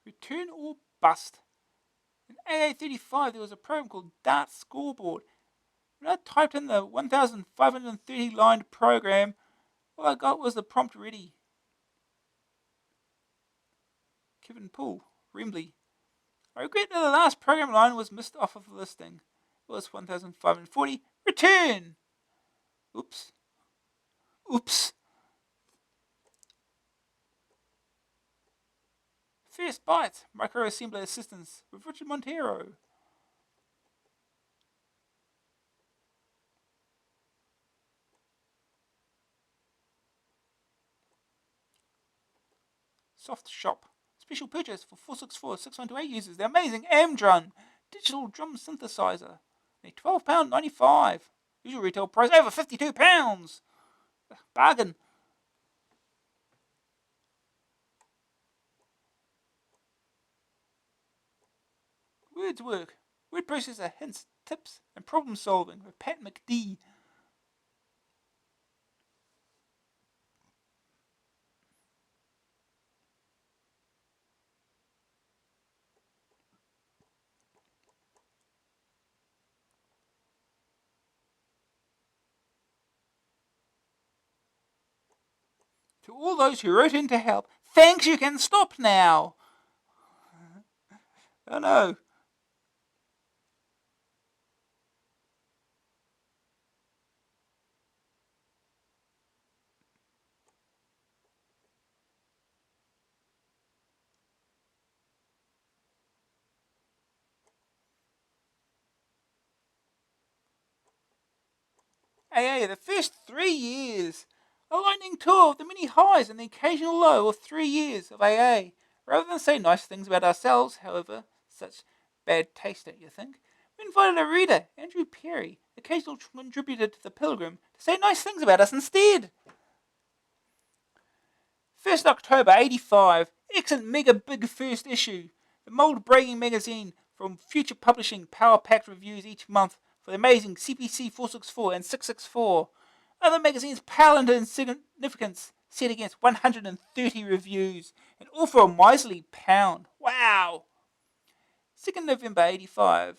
Return or bust. In AA35 there was a program called Dart Scoreboard. When I typed in the 1,530 line program, all I got was the prompt ready. Kevin Poole, Rembley. I regret that the last program line was missed off of the listing. It was 1,540. Return! Oops. Oops. First Byte, Microassembly Assistance with Richard Montero. Soft Shop. Special purchase for 464 6128 users. The amazing Amdrum digital drum synthesizer. A £12.95. Usual retail price over £52. Bargain. Words work. Word processor hints, tips, and problem solving with Pat McD. To all those who wrote in to help, thanks, you can stop now. Oh no. AA, the first 3 years. A lightning tour of the many highs and the occasional low of 3 years of AA. Rather than say nice things about ourselves, however, such bad taste, don't you think? We invited a reader, Andrew Perry, occasional contributor to The Pilgrim, to say nice things about us instead. 1st October 85, excellent mega big first issue. The mold breaking magazine from Future Publishing, power packed reviews each month for the amazing CPC 464 and 664. Other magazines pale into insignificance, set against 130 reviews, and all for a miserly £1. Wow! 2nd November 85.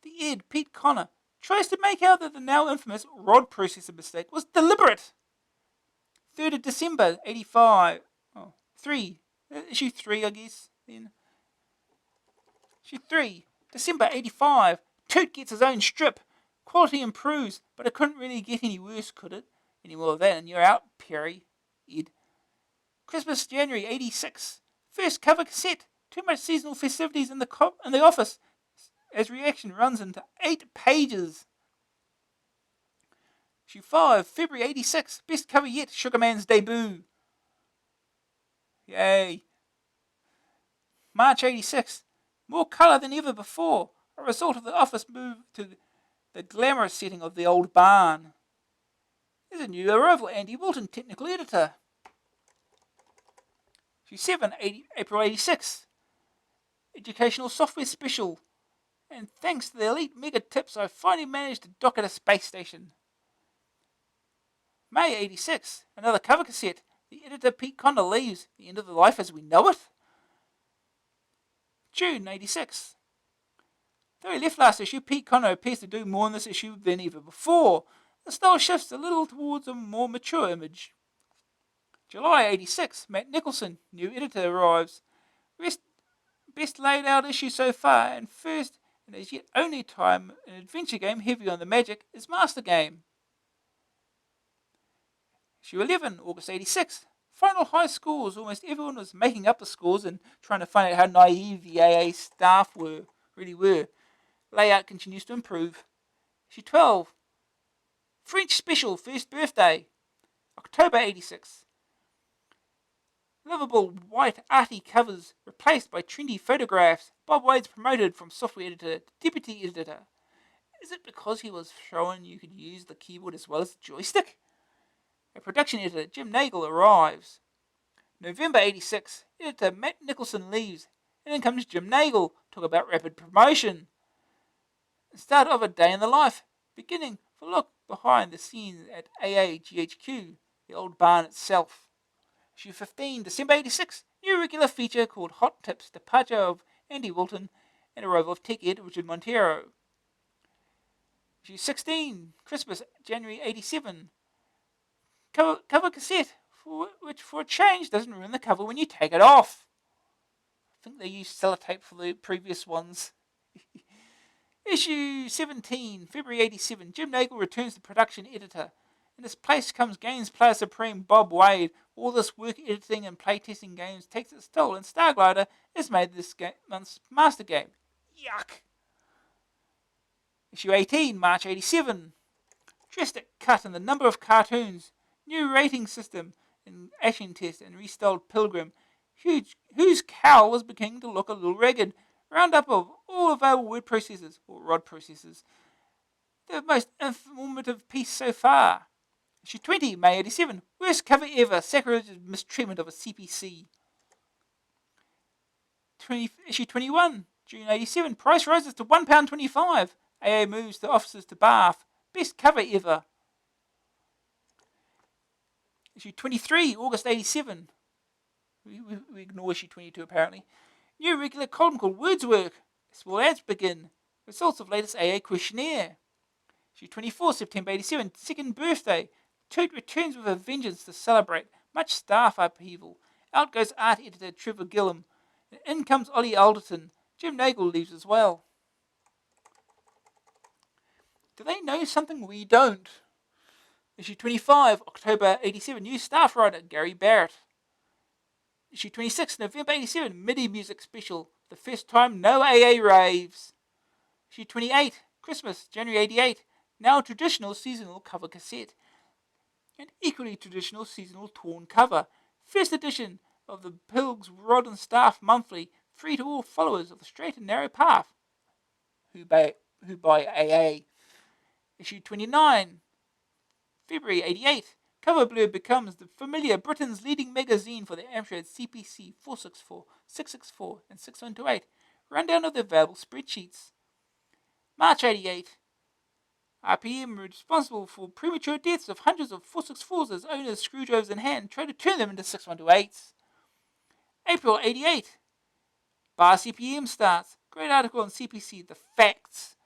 The Ed, Pete Connor, tries to make out that the now infamous rod processor mistake was deliberate. 3rd of December 85. Oh, 3. Issue 3, I guess, then. Issue 3. December 85. Toot gets his own strip. Quality improves, but it couldn't really get any worse, could it? Any more of that and you're out, Perry. Ed. Christmas, January 86. First cover cassette. Too much seasonal festivities in the office, as reaction runs into 8 pages. Issue 5, February 86. Best cover yet, Sugarman's debut. Yay. March 86. More colour than ever before, a result of the office move to the glamorous setting of the old barn. There's a new arrival, Andy Wilton, technical editor. Issue 7, April 86. Educational software special. And thanks to the elite mega tips, I finally managed to dock at a space station. May 86. Another cover cassette. The editor Pete Connor leaves. The end of the life as we know it. June 86. Though he left last issue, Pete Connor appears to do more in this issue than ever before. The style shifts a little towards a more mature image. July 86. Matt Nicholson, new editor, arrives. Best laid out issue so far, and first and as yet only time an adventure game heavy on the magic is Master Game. Issue 11, August 86. Final high scores. Almost everyone was making up the scores and trying to find out how naive the AA staff really were. Layout continues to improve. Issue 12, French Special, First Birthday, October 86. Livable white arty covers replaced by trendy photographs. Bob Wade's promoted from software editor to deputy editor. Is it because he was showing you could use the keyboard as well as the joystick? A production editor, Jim Nagel, arrives. November 86. Editor Matt Nicholson leaves, and in comes Jim Nagel. Talk about rapid promotion. The start of a day in the life, beginning with a look behind the scenes at AAGHQ, the old barn itself. Issue 15, December 86. New regular feature called Hot Tips, departure of Andy Wilton and arrival of tech ed Richard Montero. Issue 16, Christmas, January 87. Cover cassette, which for a change doesn't ruin the cover when you take it off. I think they used sellotape for the previous ones. Issue 17, February 87. Jim Nagel returns to production editor. In his place comes games player supreme Bob Wade. All this work editing and playtesting games takes its toll, and Starglider is made this month's master game. Yuck! Issue 18, March 87. Drastic cut in the number of cartoons. New rating system in Action Test and restyled Pilgrim. Whose cowl was beginning to look a little ragged. Roundup of all available word processors, or rod processors. The most informative piece so far. Issue 20, May 87. Worst cover ever. Sacrilegious mistreatment of a CPC. Issue 21, June 87. Price rises to £1.25. AA moves the offices to Bath. Best cover ever. Issue 23, August 87. We ignore issue 22 apparently. New regular column called Wordswork. Small ads begin. Results of latest AA questionnaire. Issue 24, September 87. Second birthday. Toot returns with a vengeance to celebrate. Much staff upheaval. Out goes art editor Trevor Gillum. And in comes Ollie Alderton. Jim Nagel leaves as well. Do they know something we don't? Issue 25, October 87. New staff writer Gary Barrett. Issue 26, November 87. MIDI music special. The first time no AA raves. Issue 28, Christmas, January 88. Now traditional seasonal cover cassette. And equally traditional seasonal torn cover. First edition of the Pilg's Rod and Staff Monthly, free to all followers of the straight and narrow path who buy AA. Issue 29, February 88. Cover blurb becomes the familiar Britain's leading magazine for the Amstrad CPC 464, 664 and 6128. Rundown of the available spreadsheets. March 88. RPM responsible for premature deaths of hundreds of 464s as owners, screwdrivers in hand, try to turn them into 6128s. April 88. Bar CPM starts. Great article on CPC, The Facts.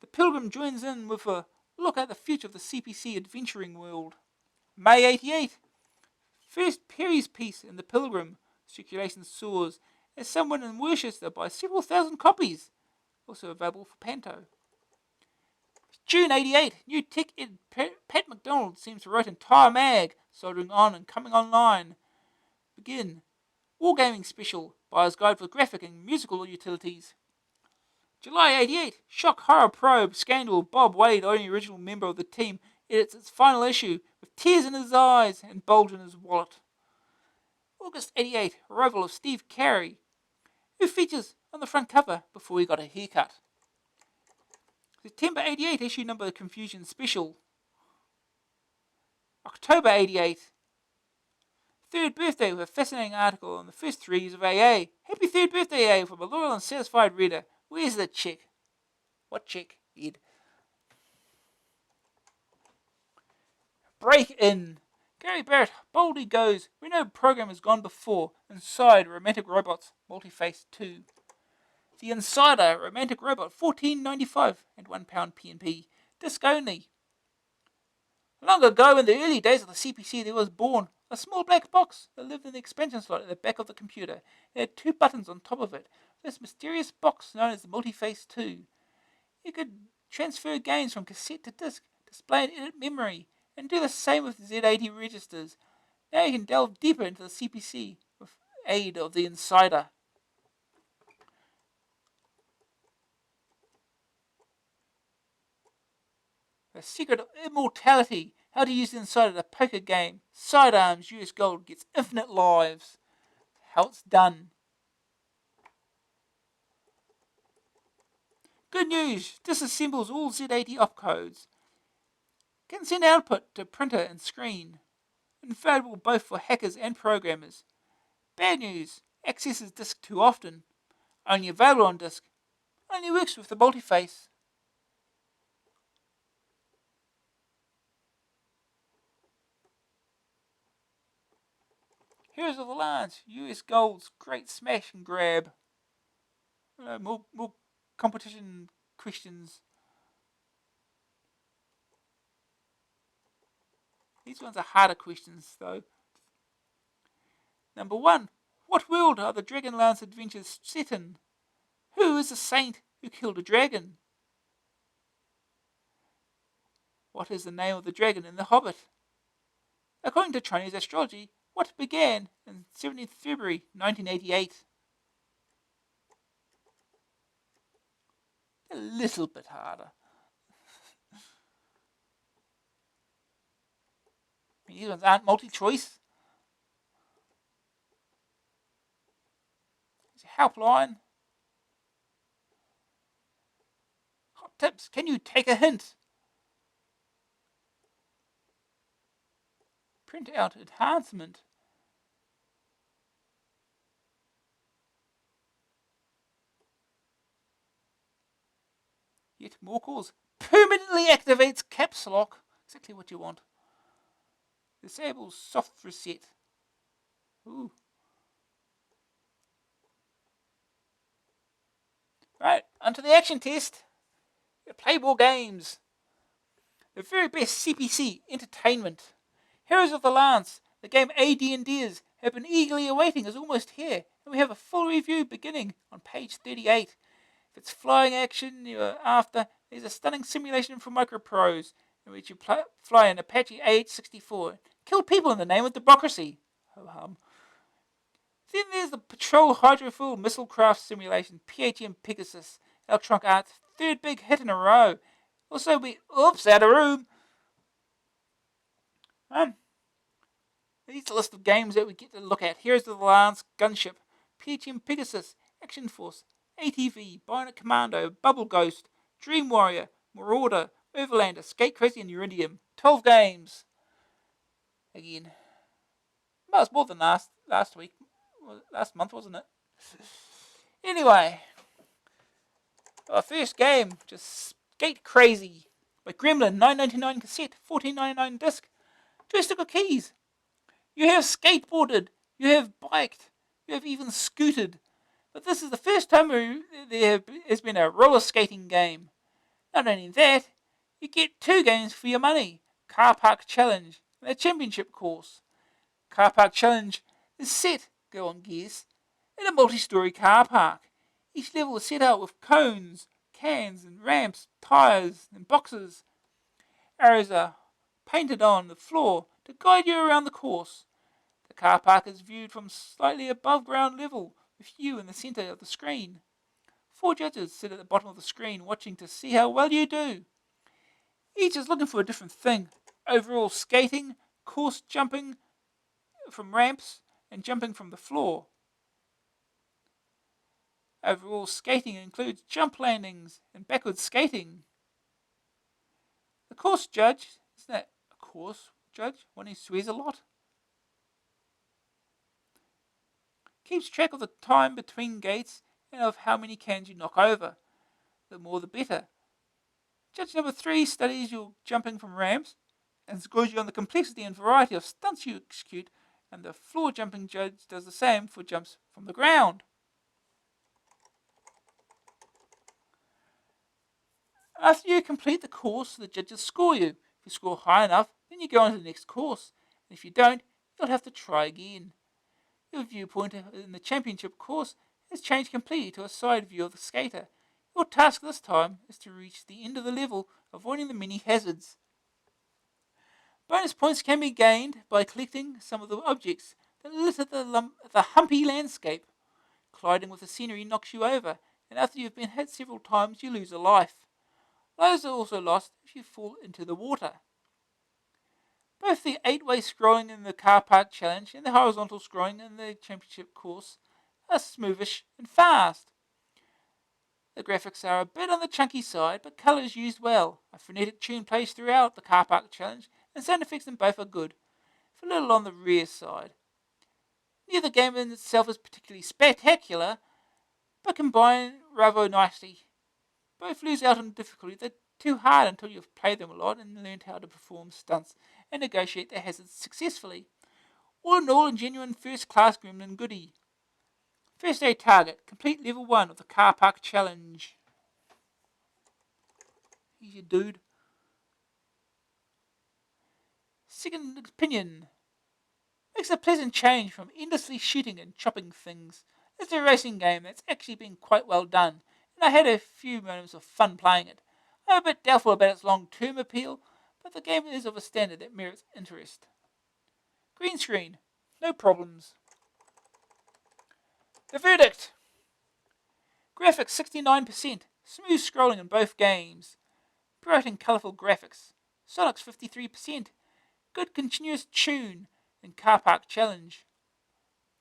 The Pilgrim joins in with a look at the future of the CPC adventuring world. May 88. First Perry's piece in The Pilgrim. Circulation soars as someone in Worcester buys several thousand copies. Also available for Panto. June 88. New tech ed Pat McDonald seems to write entire mag, soldering on and coming online. Begin. Wargaming Special. Buyer's Guide for Graphic and Musical Utilities. July 88. Shock Horror Probe. Scandal. Bob Wade, only original member of the team, edits its final issue with tears in his eyes and bulge in his wallet. August 88. Arrival of Steve Carey, who features on the front cover before he got a haircut. September 88. Issue number Confusion Special. October 88. Third birthday with a fascinating article on the first 3 years of AA. Happy third birthday, AA, from a loyal and satisfied reader. Where's the chick? What chick, Ed? Break in. Gary Barrett boldly goes where no program has gone before. Inside Romantic Robots Multiface 2. The Insider Romantic Robot $14.95 and £1 PNP. Disc only. Long ago, in the early days of the CPC, there was born a small black box that lived in the expansion slot at the back of the computer. It had 2 buttons on top of it. This mysterious box known as the Multiface 2. You could transfer games from cassette to disc, display and edit memory, and do the same with Z80 registers. Now you can delve deeper into the CPC with aid of the Insider. The Secret of Immortality. How to use the Insider to poker game. Sidearms. US Gold gets infinite lives. How it's done. Good news. Disassembles all Z80 opcodes. Can send output to printer and screen. Invaluable both for hackers and programmers. Bad news. Accesses disk too often. Only available on disk. Only works with the multiface. Heroes of the Lance, US Gold's great smash and grab. More competition questions. These ones are harder questions, though. Number 1. What world are the Dragonlance adventures set in? Who is the saint who killed a dragon? What is the name of the dragon in The Hobbit? According to Chinese astrology, what began on 17th February 1988? A little bit harder. These ones aren't multi-choice. There's a helpline. Hot tips. Can you take a hint? Print out enhancement. Yet more calls. Permanently activates caps lock. Exactly what you want. Disables soft reset. Ooh. Right, onto the action test. Play more games. The very best CPC entertainment. Heroes of the Lance, the game AD&Ders have been eagerly awaiting, is almost here, and we have a full review beginning on page 38. If it's flying action you're after, there's a stunning simulation from Micropros, in which you fly an Apache AH-64, kill people in the name of democracy. Ho-hum. Then there's the Patrol Hydrofoil Missile Craft Simulation, PHM Pegasus, Electronic Arts' third big hit in a row. Also, out of room. Here's a list of games that we get to look at. Heroes of the Lance, Gunship, PHM Pegasus, Action Force, ATV, Bionic Commando, Bubble Ghost, Dream Warrior, Marauder, Overlander, Skate Crazy, and Uridium. 12 games. Again. Well, it's more than last week. Last month, wasn't it? Anyway. Our first game, just Skate Crazy. by Gremlin, $9.99 cassette, $14.99 disc, joystick or keys. You have skateboarded, you have biked, you have even scooted. But this is the first time there has been a roller skating game. Not only that, you get 2 games for your money. Car Park Challenge and a championship course. Car Park Challenge is set, go on guess, in a multi-story car park. Each level is set out with cones, cans and ramps, tyres and boxes. Arrows are painted on the floor to guide you around the course. The car park is viewed from slightly above ground level, with you in the centre of the screen. 4 judges sit at the bottom of the screen watching to see how well you do. Each is looking for a different thing. Overall skating, course jumping from ramps, and jumping from the floor. Overall skating includes jump landings and backward skating. The course judge, isn't that a course judge? One who swears a lot. Keeps track of the time between gates and of how many cans you knock over. The more the better. Judge number 3 studies your jumping from ramps and scores you on the complexity and variety of stunts you execute, and the floor jumping judge does the same for jumps from the ground. After you complete the course, the judges score you. If you score high enough, then you go on to the next course. And if you don't, you'll have to try again. Your viewpoint in the championship course has changed completely to a side view of the skater. Your task this time is to reach the end of the level, avoiding the many hazards. Bonus points can be gained by collecting some of the objects that litter the humpy landscape. Colliding with the scenery knocks you over, and after you've been hit several times, you lose a life. Lives are also lost if you fall into the water. Both the 8-way scrolling in the Car Park Challenge and the horizontal scrolling in the championship course are smoothish and fast. The graphics are a bit on the chunky side, but colours used well. A frenetic tune plays throughout the Car Park Challenge, and sound effects in both are good, if a little on the rare side. Neither game in itself is particularly spectacular, but combine rather nicely. Both lose out on difficulty. They're too hard until you've played them a lot and learned how to perform stunts and negotiate the hazards successfully. All in all, a genuine first-class Gremlin goodie. First day target, complete level 1 of the Car Park Challenge. Here's your dude. Second opinion. Makes a pleasant change from endlessly shooting and chopping things. It's a racing game that's actually been quite well done, and I had a few moments of fun playing it. I'm a bit doubtful about its long-term appeal, but the game is of a standard that merits interest. Green screen. No problems. The verdict. Graphics 69%. Smooth scrolling in both games. Bright and colourful graphics. Sonic's 53%. Good continuous tune in Car Park Challenge.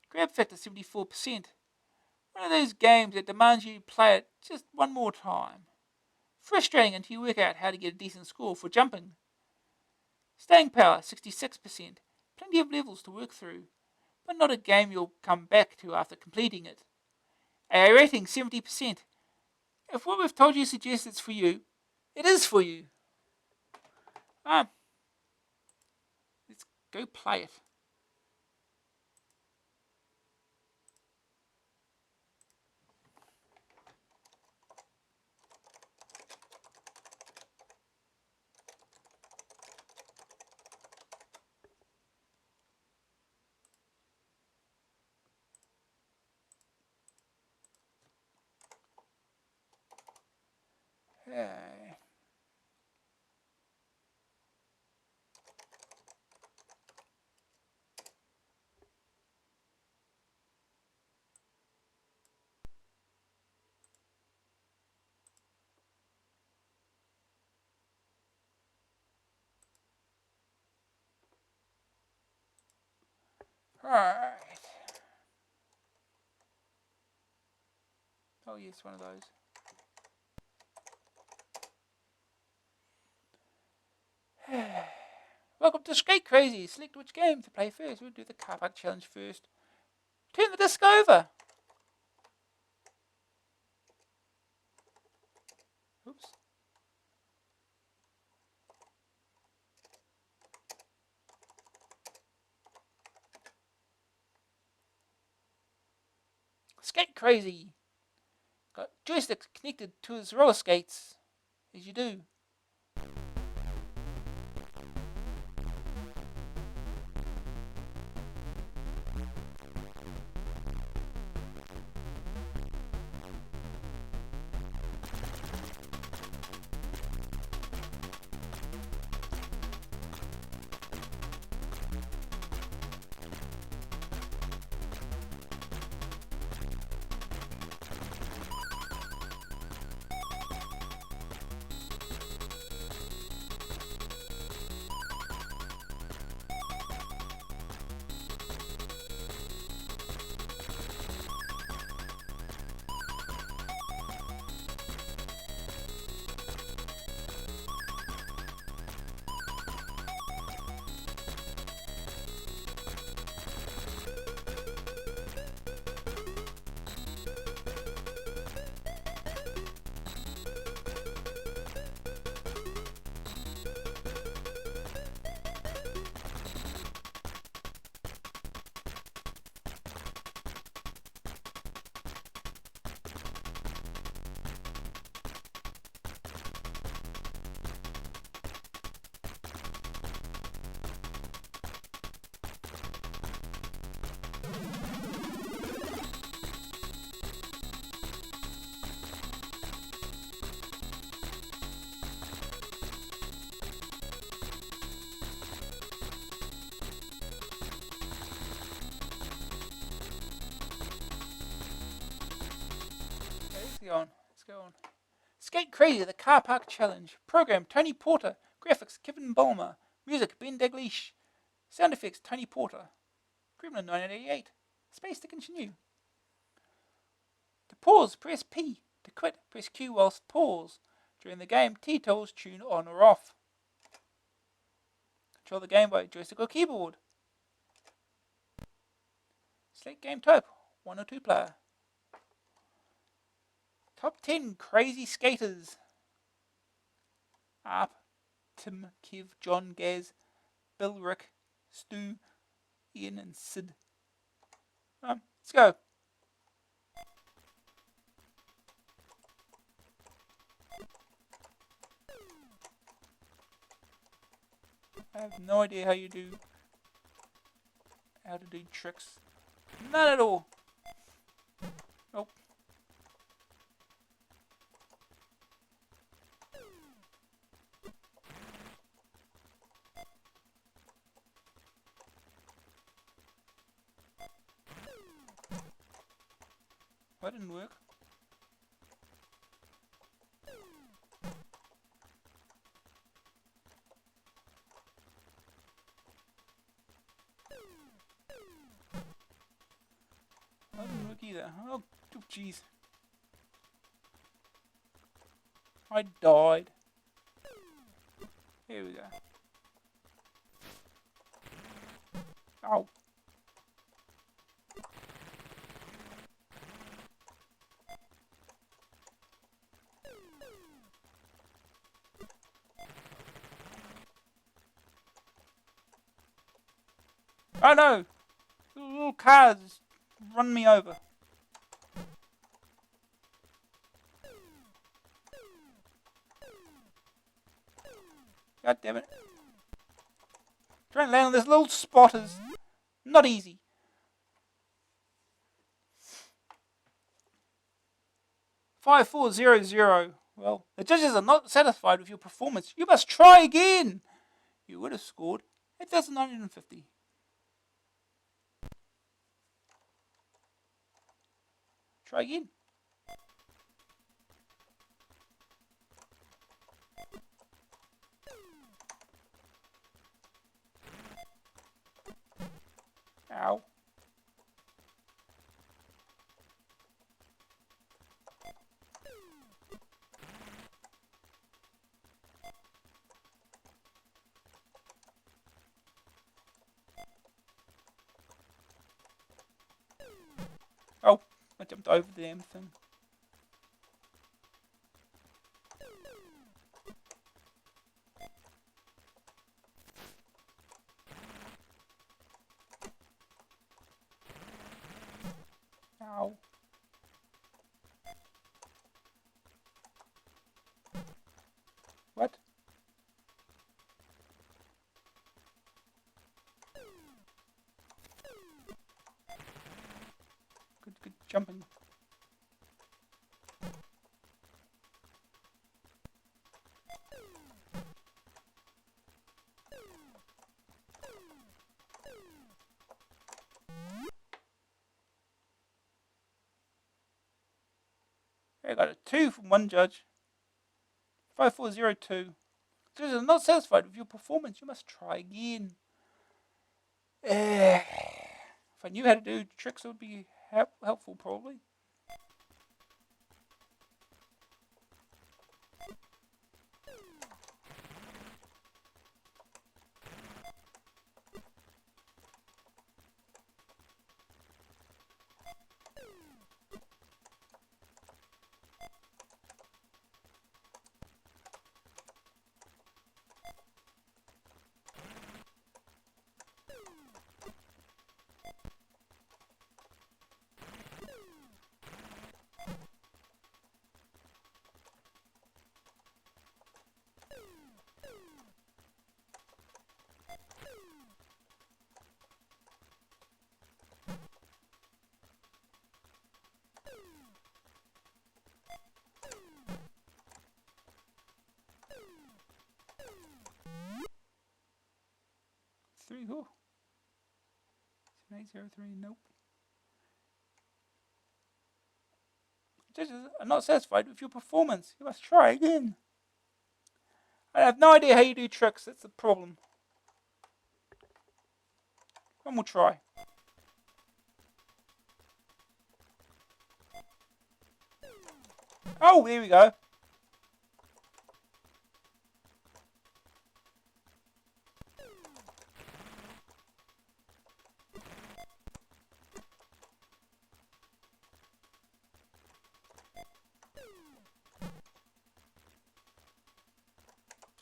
Grab factor 74%. One of those games that demands you play it just one more time. Frustrating until you work out how to get a decent score for jumping. Staying power 66%. Plenty of levels to work through, but not a game you'll come back to after completing it. AA rating 70%. If what we've told you suggests it's for you, it is for you. Let's go play it. Hey. Alright. Oh yes, one of those. Welcome to Skate Crazy. Select which game to play first. We'll do the Car Park Challenge first. Turn the disc over. Oops. Skate crazy. Got joysticks connected to his roller skates, as you do. Let's go on. Skate Crazy, the Car Park Challenge. Program, Tony Porter. Graphics, Kevin Bulmer. Music, Ben Daglish. Sound effects, Tony Porter. Gremlin 1988. Space to continue. To pause, press P. To quit, press Q whilst pause. During the game, T tells tune on or off. Control the game by joystick or keyboard. Select game type, 1 or 2 player. Top 10 crazy skaters. Arp, Tim, Kev, John, Gaz, Bill, Rick, Stu, Ian and Sid. Let's go. I have no idea how to do tricks. None at all. Nope. That didn't work. That didn't work either. Oh, jeez. I died. Here we go. Ow. Oh no! Little cars run me over. God damn it. Trying to land on this little spot is not easy. $5400. Well, the judges are not satisfied with your performance. You must try again. You would have scored 8,950. Try again. Ow. Oh, I jumped over the damn thing. Ow. jumping. I got a 2 from one judge. 5402. Judges are not satisfied with your performance. You must try again. If I knew how to do tricks, it would be helpful, probably. Three, oh. 7803, nope. Judges are not satisfied with your performance. You must try again. I have no idea how you do tricks. That's the problem. One more try. Oh, there we go.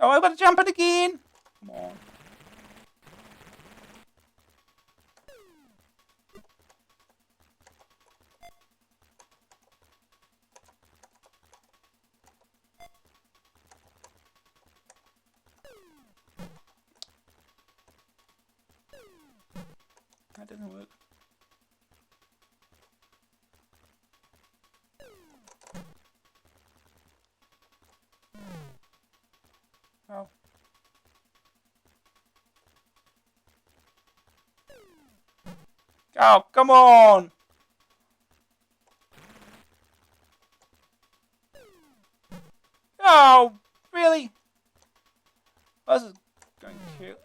Oh, I've got to jump it again. Come on. That doesn't work. Oh. Oh, come on! Oh, really? This is going to...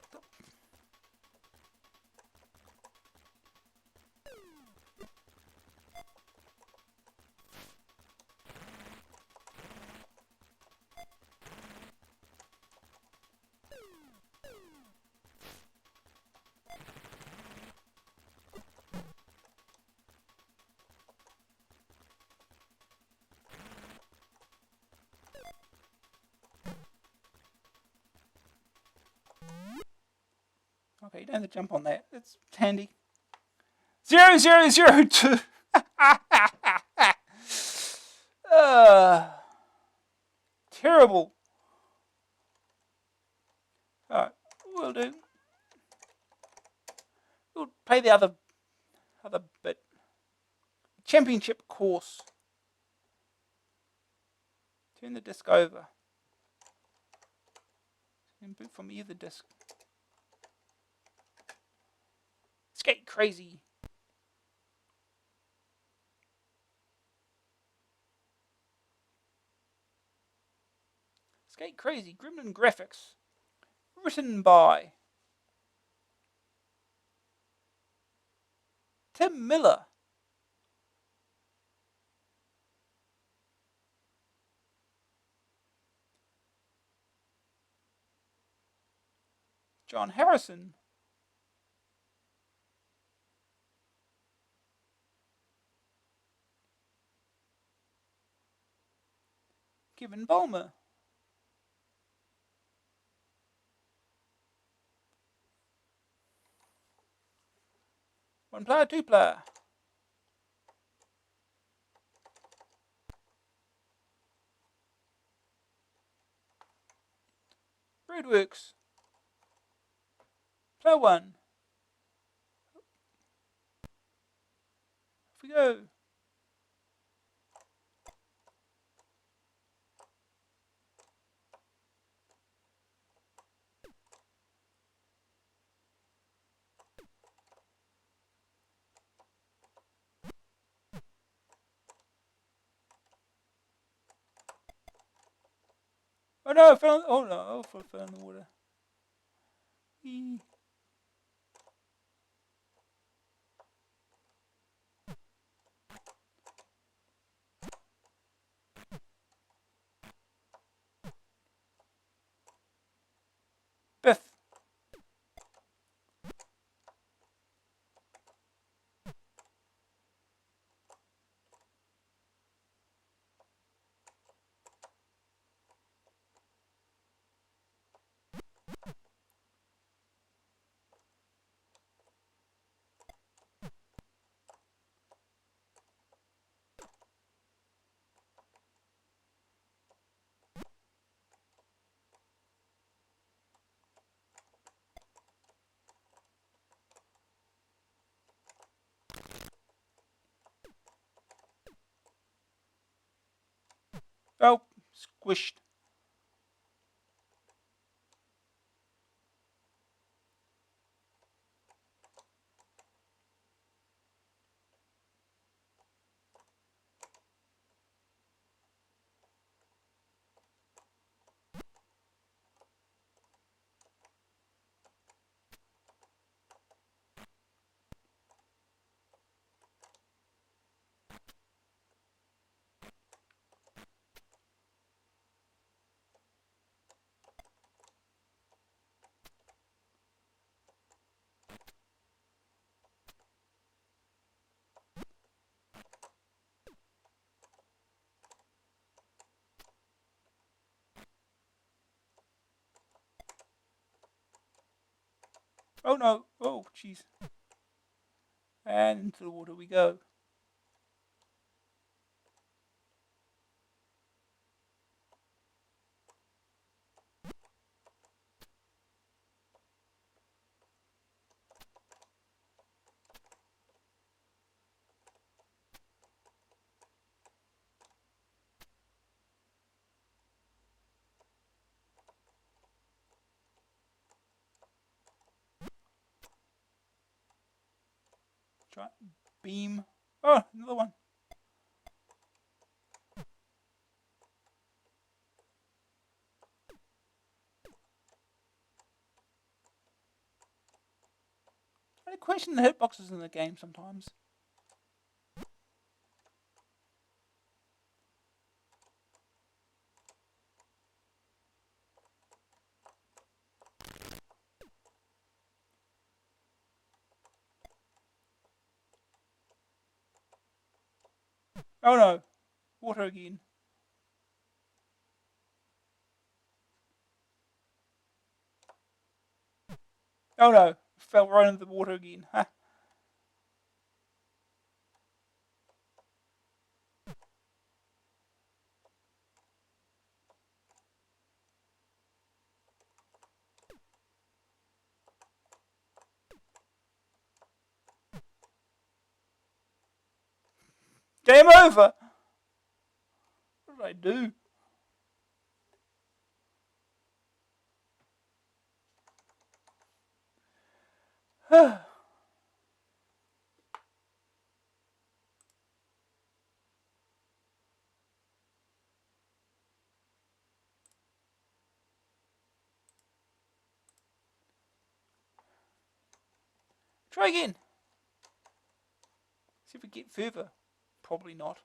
Okay, you don't have to jump on that. It's handy. 0002. Terrible. Alright, we'll do. We'll play the other bit. Championship course. Turn the disc over. And boot from either disc. Skate crazy. Skate crazy. Gremlin graphics. Written by Tim Miller. John Harrison. Kevin Bulmer. One player, two player. Roadworks. Player one. Off we go. no, I fell. Oh no, I fell in the water. Eee. Biff. Oh, squished. Oh no. Oh, jeez. And into the water we go. Try beam. Oh, another one. I question the hitboxes in the game sometimes. Oh no. Water again. Oh no. Fell right into the water again. Ha. Game over. What did I do? Try again. See if we get further. Probably not.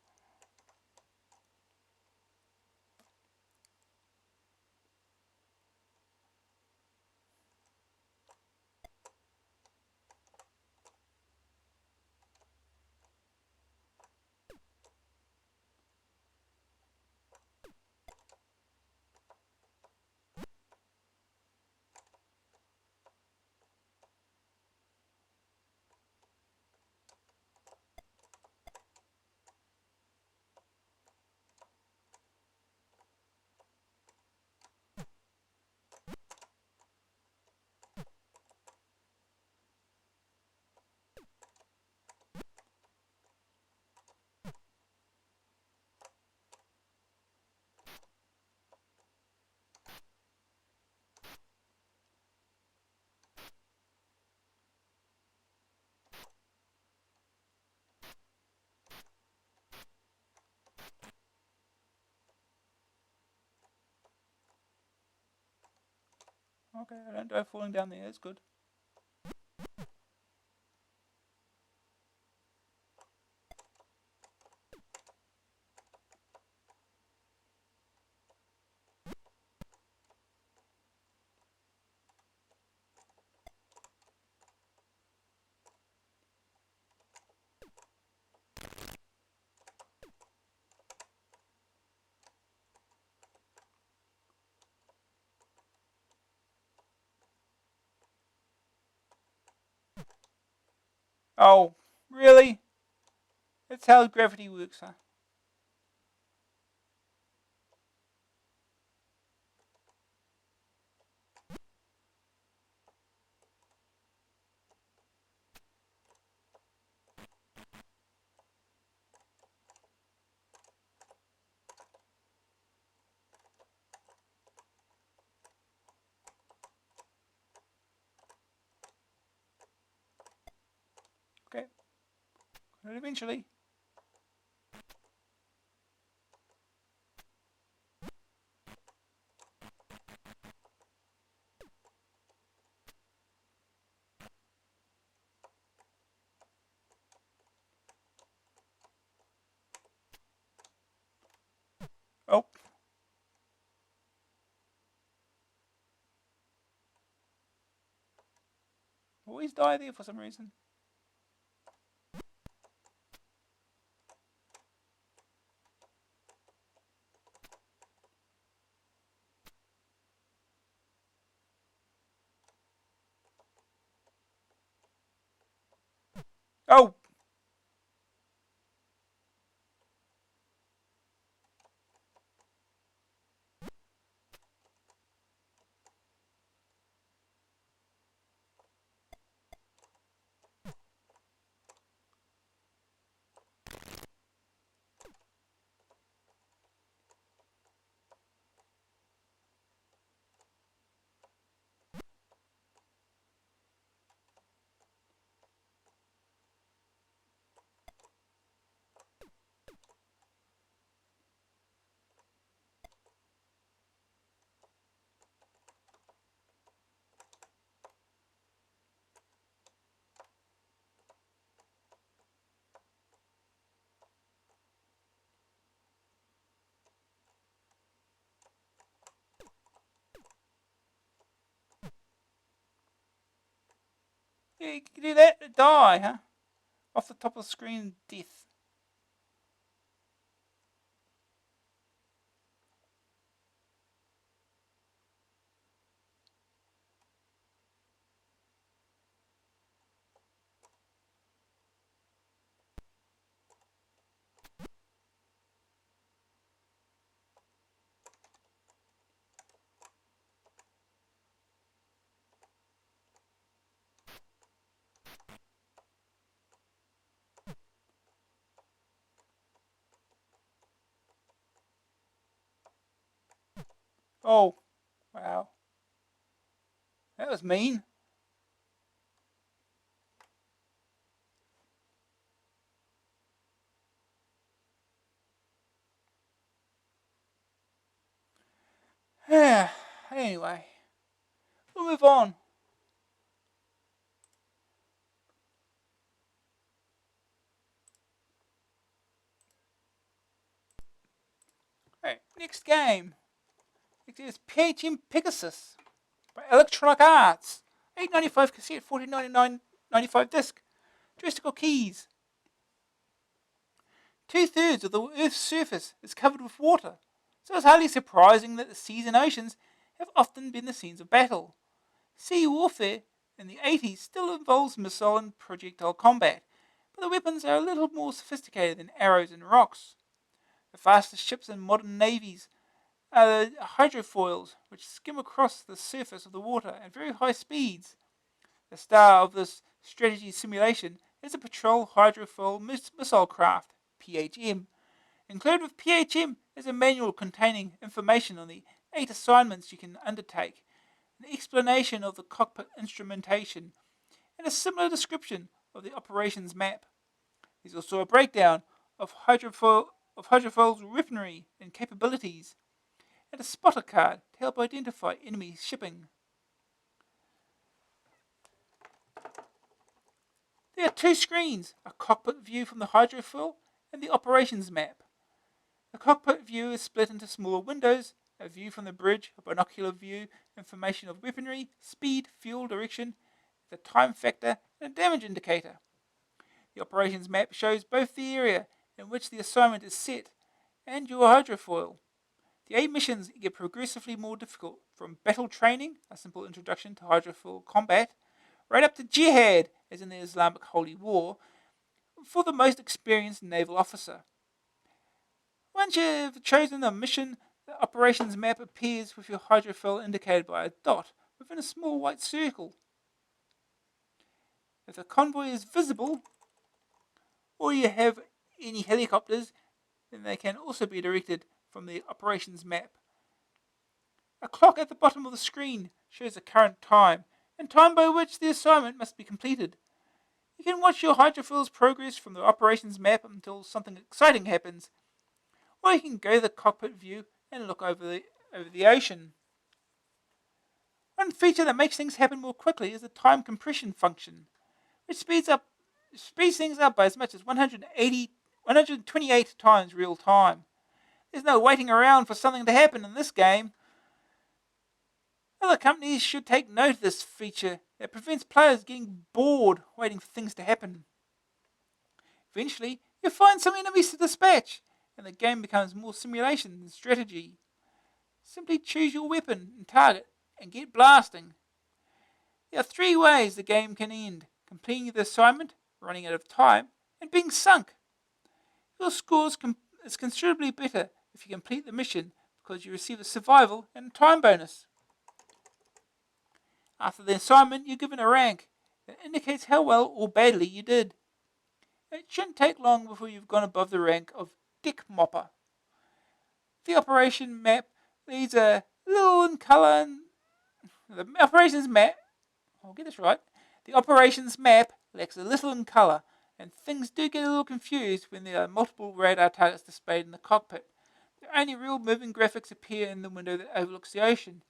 Okay, I don't die falling down there. That's good. Oh, really? That's how gravity works, huh? Okay. But eventually. Oh. Always die there for some reason. Oh. Yeah, you can do that. Die, huh? Off the top of the screen, death. Oh. Wow. That was mean. Anyway, we'll move on. Alright, next game. It is PHM Pegasus by Electronic Arts. 8.95 cassette, 14.99.95 disc. Joystick keys. 2/3 of the Earth's surface is covered with water, so it's hardly surprising that the seas and oceans have often been the scenes of battle. Sea warfare in the 80s still involves missile and projectile combat, but the weapons are a little more sophisticated than arrows and rocks. The fastest ships in modern navies are the hydrofoils, which skim across the surface of the water at very high speeds. The star of this strategy simulation is a patrol hydrofoil missile craft, PHM. Included with PHM is a manual containing information on the 8 assignments you can undertake, an explanation of the cockpit instrumentation, and a similar description of the operations map. There's also a breakdown of hydrofoil's weaponry and capabilities, and a spotter card to help identify enemy shipping. There are two screens, a cockpit view from the hydrofoil and the operations map. The cockpit view is split into smaller windows, a view from the bridge, a binocular view, information of weaponry, speed, fuel, direction, the time factor, and a damage indicator. The operations map shows both the area in which the assignment is set and your hydrofoil. The 8 missions get progressively more difficult, from battle training, a simple introduction to hydrofoil combat, right up to jihad, as in the Islamic Holy War, for the most experienced naval officer. Once you've chosen a mission, the operations map appears with your hydrofoil indicated by a dot within a small white circle. If a convoy is visible, or you have any helicopters, then they can also be directed from the operations map. A clock at the bottom of the screen shows the current time, and time by which the assignment must be completed. You can watch your hydrofoil's progress from the operations map until something exciting happens, or you can go to the cockpit view and look over the ocean. One feature that makes things happen more quickly is the time compression function, which speeds things up by as much as 128 times real time. There's no waiting around for something to happen in this game. Other companies should take note of this feature that prevents players getting bored waiting for things to happen. Eventually, you'll find some enemies to dispatch, and the game becomes more simulation than strategy. Simply choose your weapon and target, and get blasting. There are 3 ways the game can end: completing the assignment, running out of time, and being sunk. Your score is considerably better if you complete the mission, because you receive a survival and a time bonus. After the assignment, you're given a rank that indicates how well or badly you did. It shouldn't take long before you've gone above the rank of Deck Mopper. The operation map leads a little in colour. The operations map, I'll get this right. The operations map lacks a little in colour, and things do get a little confused when there are multiple radar targets displayed in the cockpit. The only real moving graphics appear in the window that overlooks the ocean.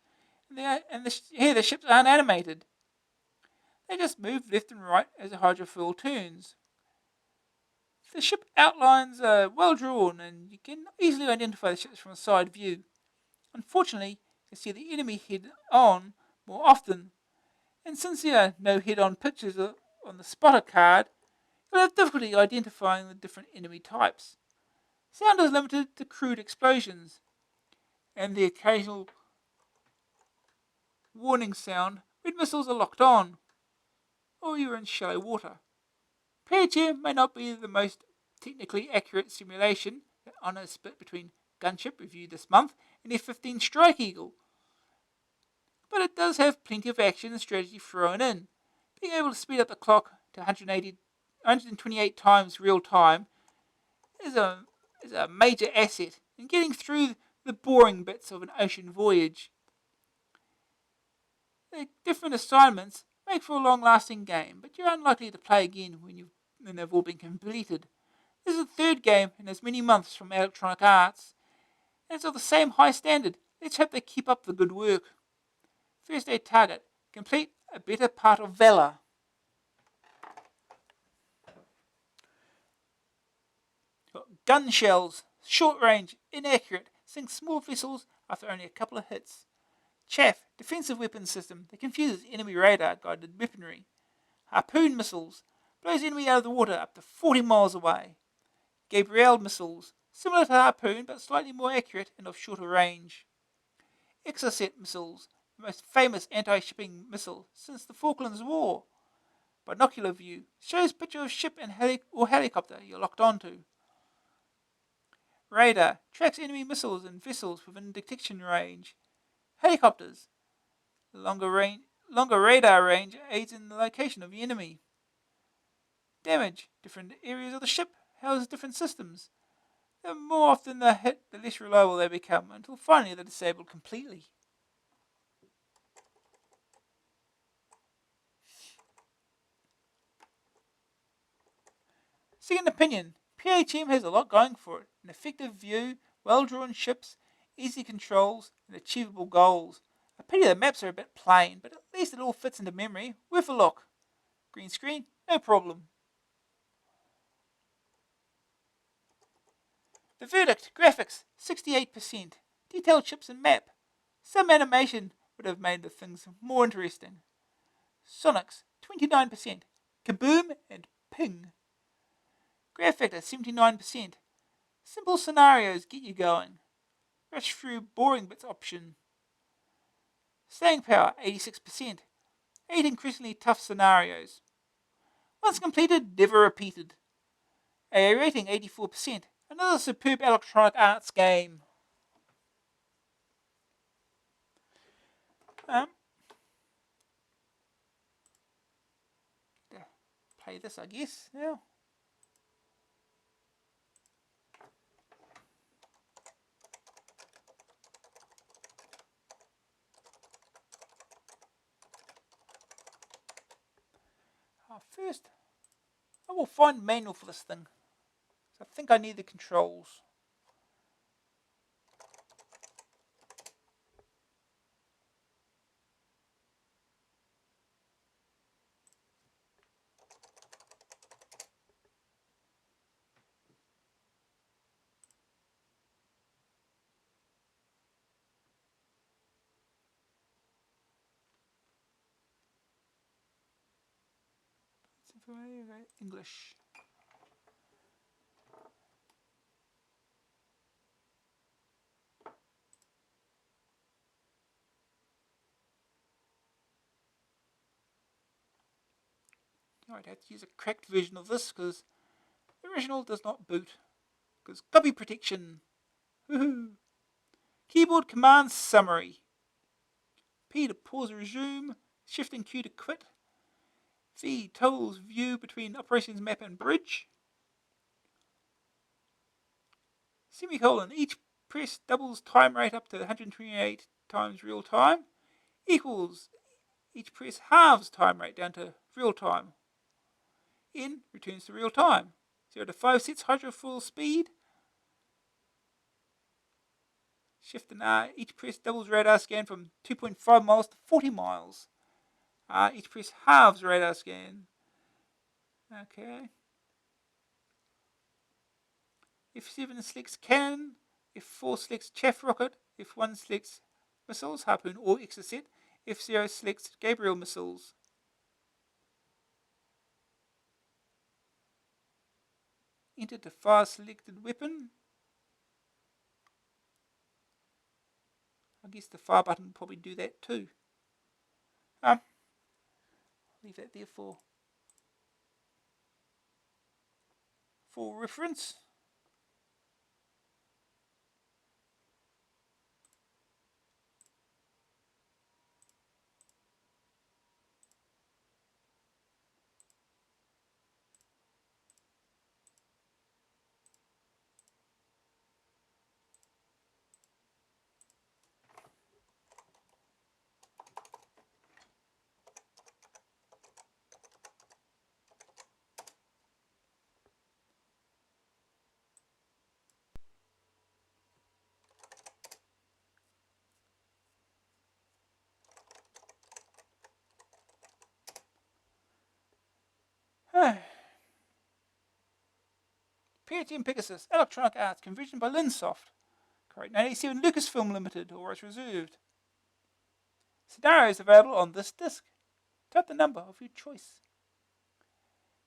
Here the ships aren't animated. They just move left and right as the hydrofoil turns. The ship outlines are well drawn, and you can easily identify the ships from a side view. Unfortunately, you see the enemy head on more often, and since there are no head-on pictures on the spotter card, you'll have difficulty identifying the different enemy types. Sound is limited to crude explosions, and the occasional warning sound when missiles are locked on, or you're in shallow water. PHM may not be the most technically accurate simulation. The honour is split between Gunship, reviewed this month, and F-15 Strike Eagle, but it does have plenty of action and strategy thrown in. Being able to speed up the clock to 128 times real time is a major asset in getting through the boring bits of an ocean voyage. The different assignments make for a long-lasting game, but you're unlikely to play again when they've all been completed. This is the 3rd game in as many months from Electronic Arts, and it's of the same high standard. Let's hope they keep up the good work. First aid target: complete a better part of Valor. Gun shells: short range, inaccurate, sink small vessels after only a couple of hits. Chaff: defensive weapons system that confuses enemy radar guided weaponry. Harpoon missiles: blows enemy out of the water up to 40 miles away. Gabriel missiles: similar to Harpoon but slightly more accurate and of shorter range. Exocet missiles: the most famous anti-shipping missile since the Falklands War. Binocular view: shows picture of ship and helicopter you're locked onto. Radar: tracks enemy missiles and vessels within detection range. Helicopters: longer radar range aids in the location of the enemy. Damage: different areas of the ship house different systems. The more often they're hit, the less reliable they become, until finally they're disabled completely. Second opinion: PHM has a lot going for it. An effective view, well-drawn ships, easy controls, and achievable goals. A pity the maps are a bit plain, but at least it all fits into memory. Worth a look. Green screen? No problem. The verdict: graphics 68%, detailed chips and map. Some animation would have made the things more interesting. Sonics 29%, kaboom and ping. Graph factor 79%. Simple scenarios get you going. Rush through boring bits option. Staying power 86%. 8 increasingly tough scenarios. Once completed, never repeated. AA rating 84%. Another superb electronic arts game. Play this, I guess, now. First, I will find manual for this thing. So I think I need the controls. English. I'd have to use a cracked version of this because the original does not boot. Because copy protection. Woohoo! Keyboard command summary. P to pause and resume. Shift and Q to quit. V toggles view between operations map and bridge. Semicolon. Each press doubles time rate up to 128 times real time. Equals. Each press halves time rate down to real time. N returns to real time. 0 to 5 sets hydro full speed. Shift and R. Each press doubles radar scan from 2.5 miles to 40 miles. Each press halves radar scan. Okay. F7 selects cannon. F4 selects chaff rocket. F1 selects missiles, harpoon or exocet. F0 selects Gabriel missiles. Enter to fire selected weapon. I guess the fire button will probably do that too. Leave that there for reference. PHM Pegasus, Electronic Arts, conversion by Linsoft. Correct 1987 Lucasfilm Limited, or as reserved. Scenarios available on this disc. Type the number of your choice.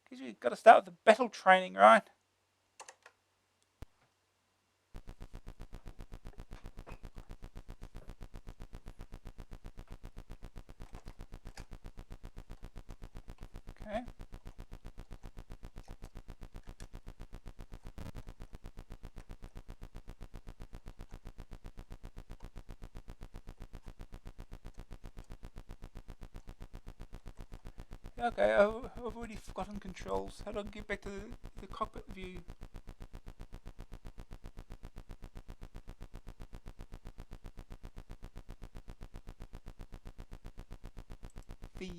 Because you've got to start with the battle training, right? Okay. Okay, I've already forgotten controls. How do I get back to the cockpit view? V.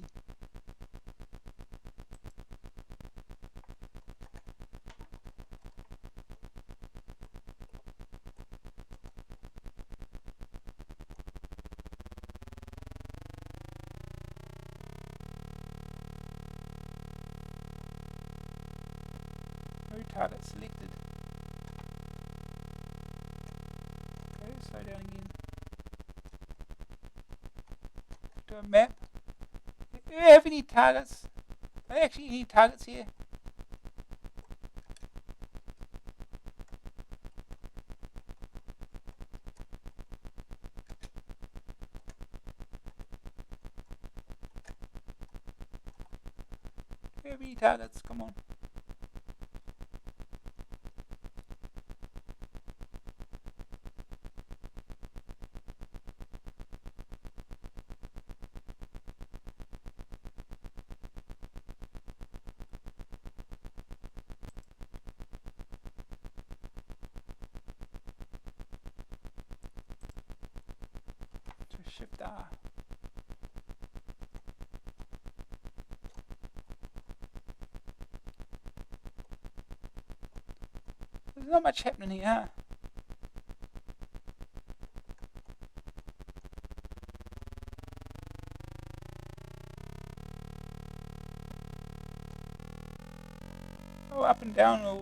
No target selected. Go down again. Do a map. Do we have any targets? Are there actually any targets here? Do we have any targets? Come on. Shift R. There's not much happening here, huh? Oh, up and down. Oh.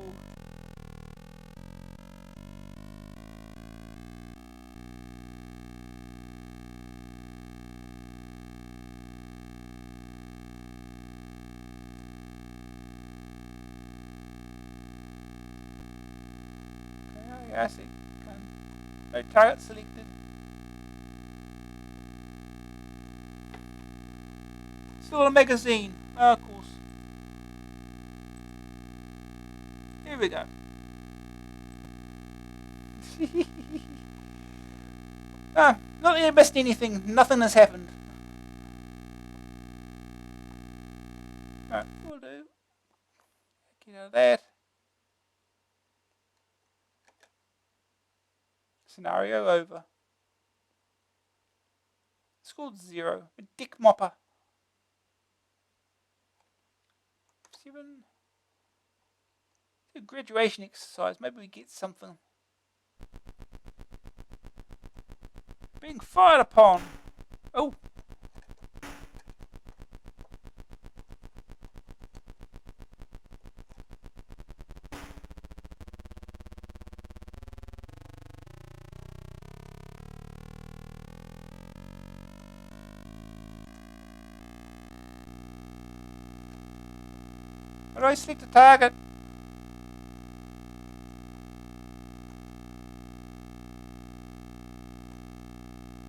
I see. No target selected. Still a magazine. Oh, of course. Here we go. Ah, not that you missed anything. Nothing has happened. Alright, we'll do. Get out of that. Scenario over. Scored 0. A dick mopper. 7. A graduation exercise. Maybe we get something. Being fired upon. Oh. How do I select the target?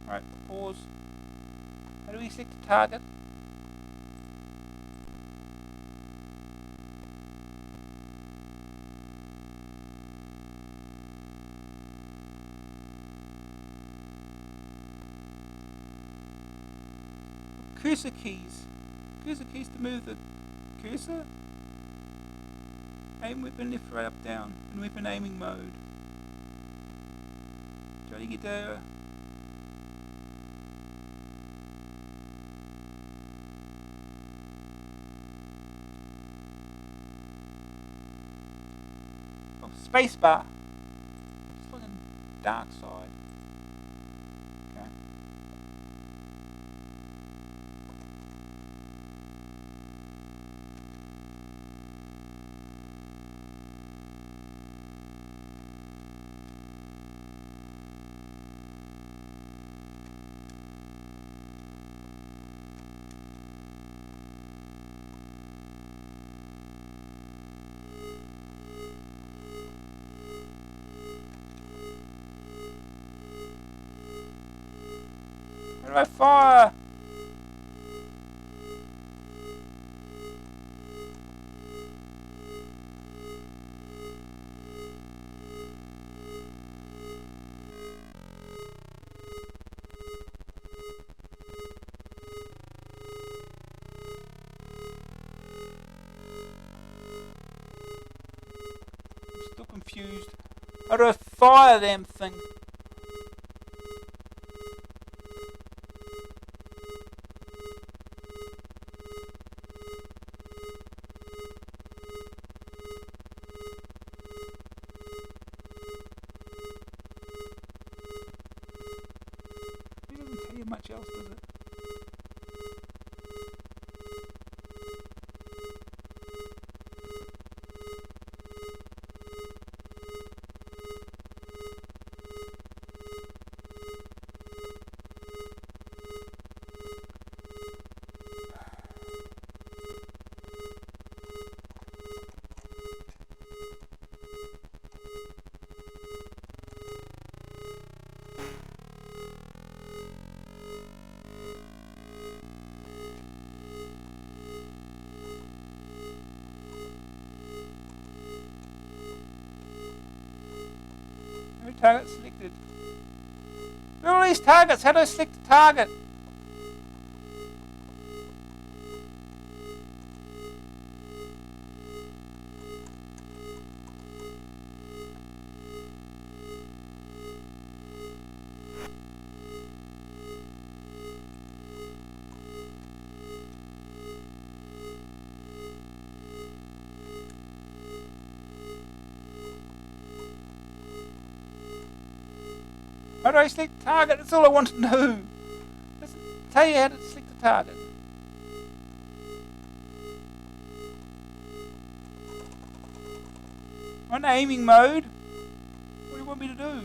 Alright, pause. How do we select the target? Cursor keys. Cursor keys to move the cursor. Aim weapon left, right, up, down. In weapon aiming mode. Try to get the... Oh, spacebar. Just looking dark side. Okay. How do I fire? I'm still confused. How do I fire them thing? It doesn't tell you much else, does it? target selected. Look at all these targets. How do I select a target? How do I select a target? That's all I want to know. Let's tell you how to select a target. On aiming mode. What do you want me to do?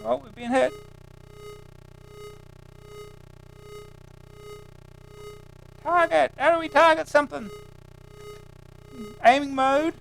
Oh, we've been hit. Target! How do we target something? Aiming mode.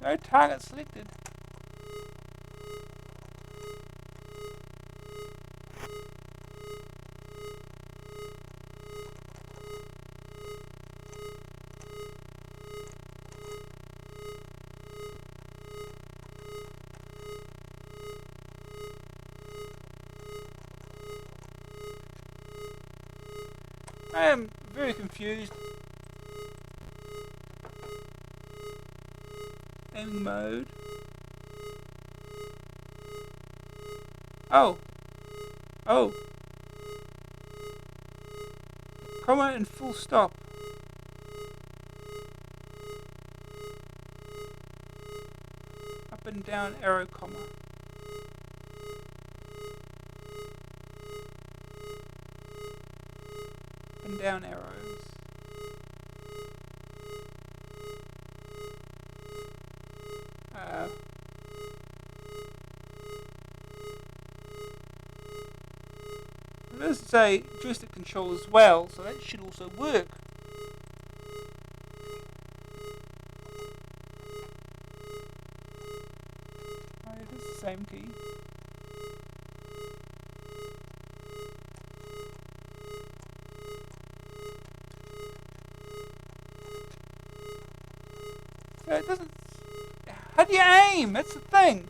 No target selected. I am very confused. Aiming mode. Oh. Oh. Comma and full stop. Up and down arrow comma. Up and down arrows. It does say joystick control as well, so that should also work. Oh, it is the same key. So it doesn't... How do you aim? That's the thing.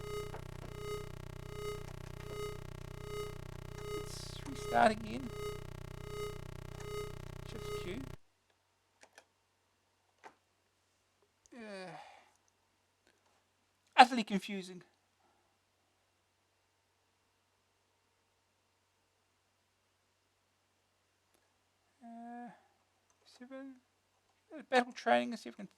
Let's restart again. Shift Q. Utterly confusing. Battle training, let's see if we can...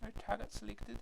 No target selected.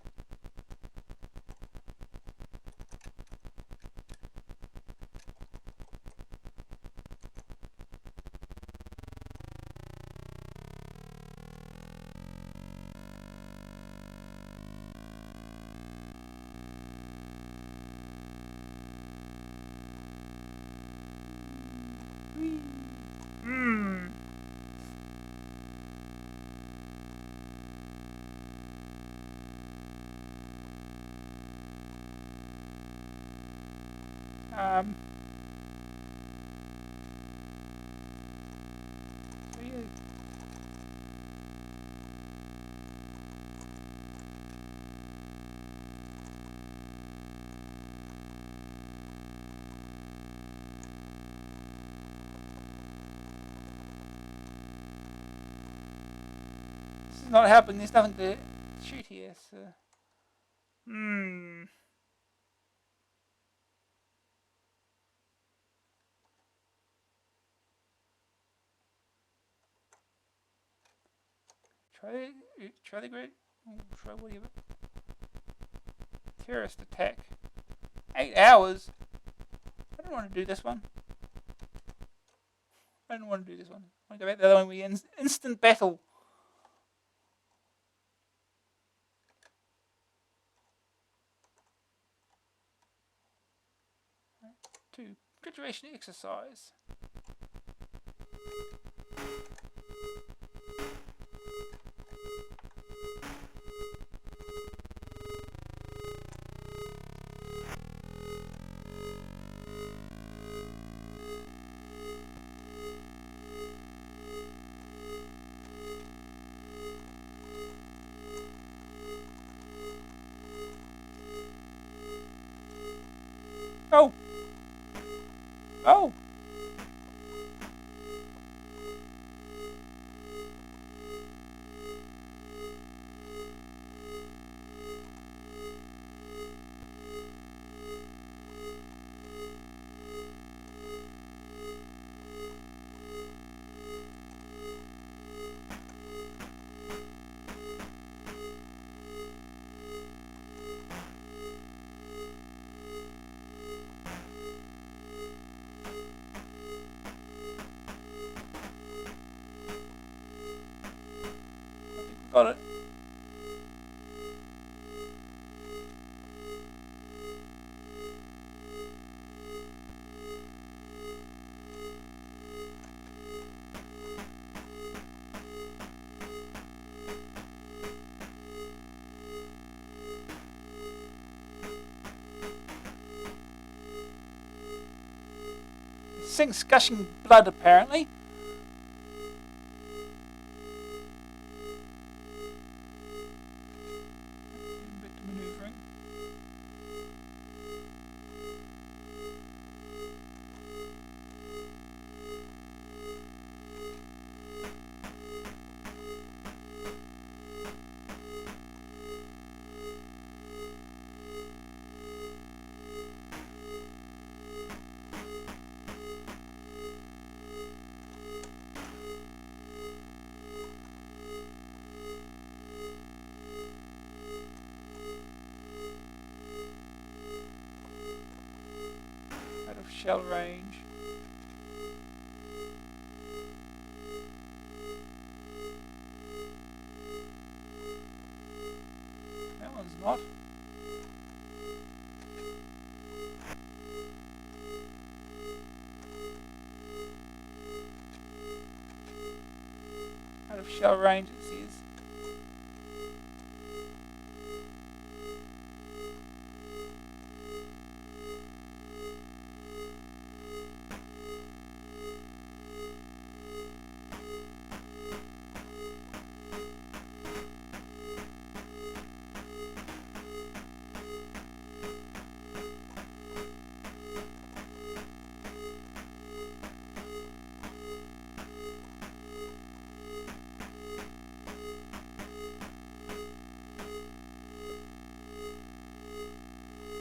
So yeah. This is not helping, there's nothing to shoot here, so... Try the great. Try whatever. Terrorist attack. 8 hours? I don't want to do this one. I don't want to do this one. I want to go back to the other one. We instant battle. Two. Graduation exercise. Oh! Oh! Got it. This thing's gushing blood, apparently. Out of shell range. That one's not. Out of shell range, it says.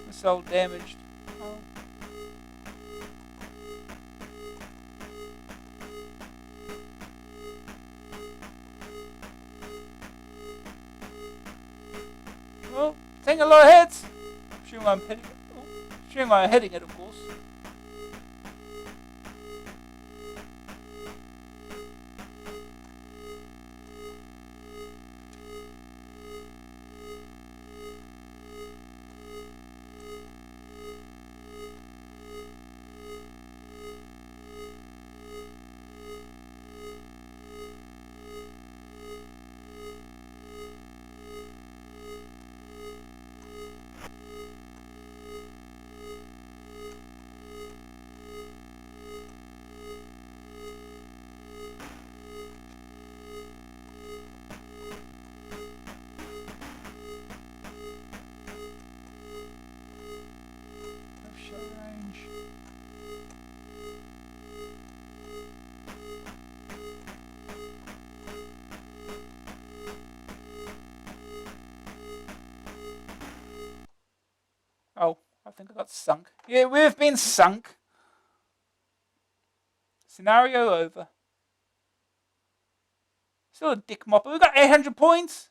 Missile damaged. Oh. Well, taking a lot of hits. Assuming I'm hitting it. Oh, assuming I'm hitting it, of course. Oh, I think I got sunk. Yeah, we've been sunk. Scenario over. Still a dick mopper. We got 800 points.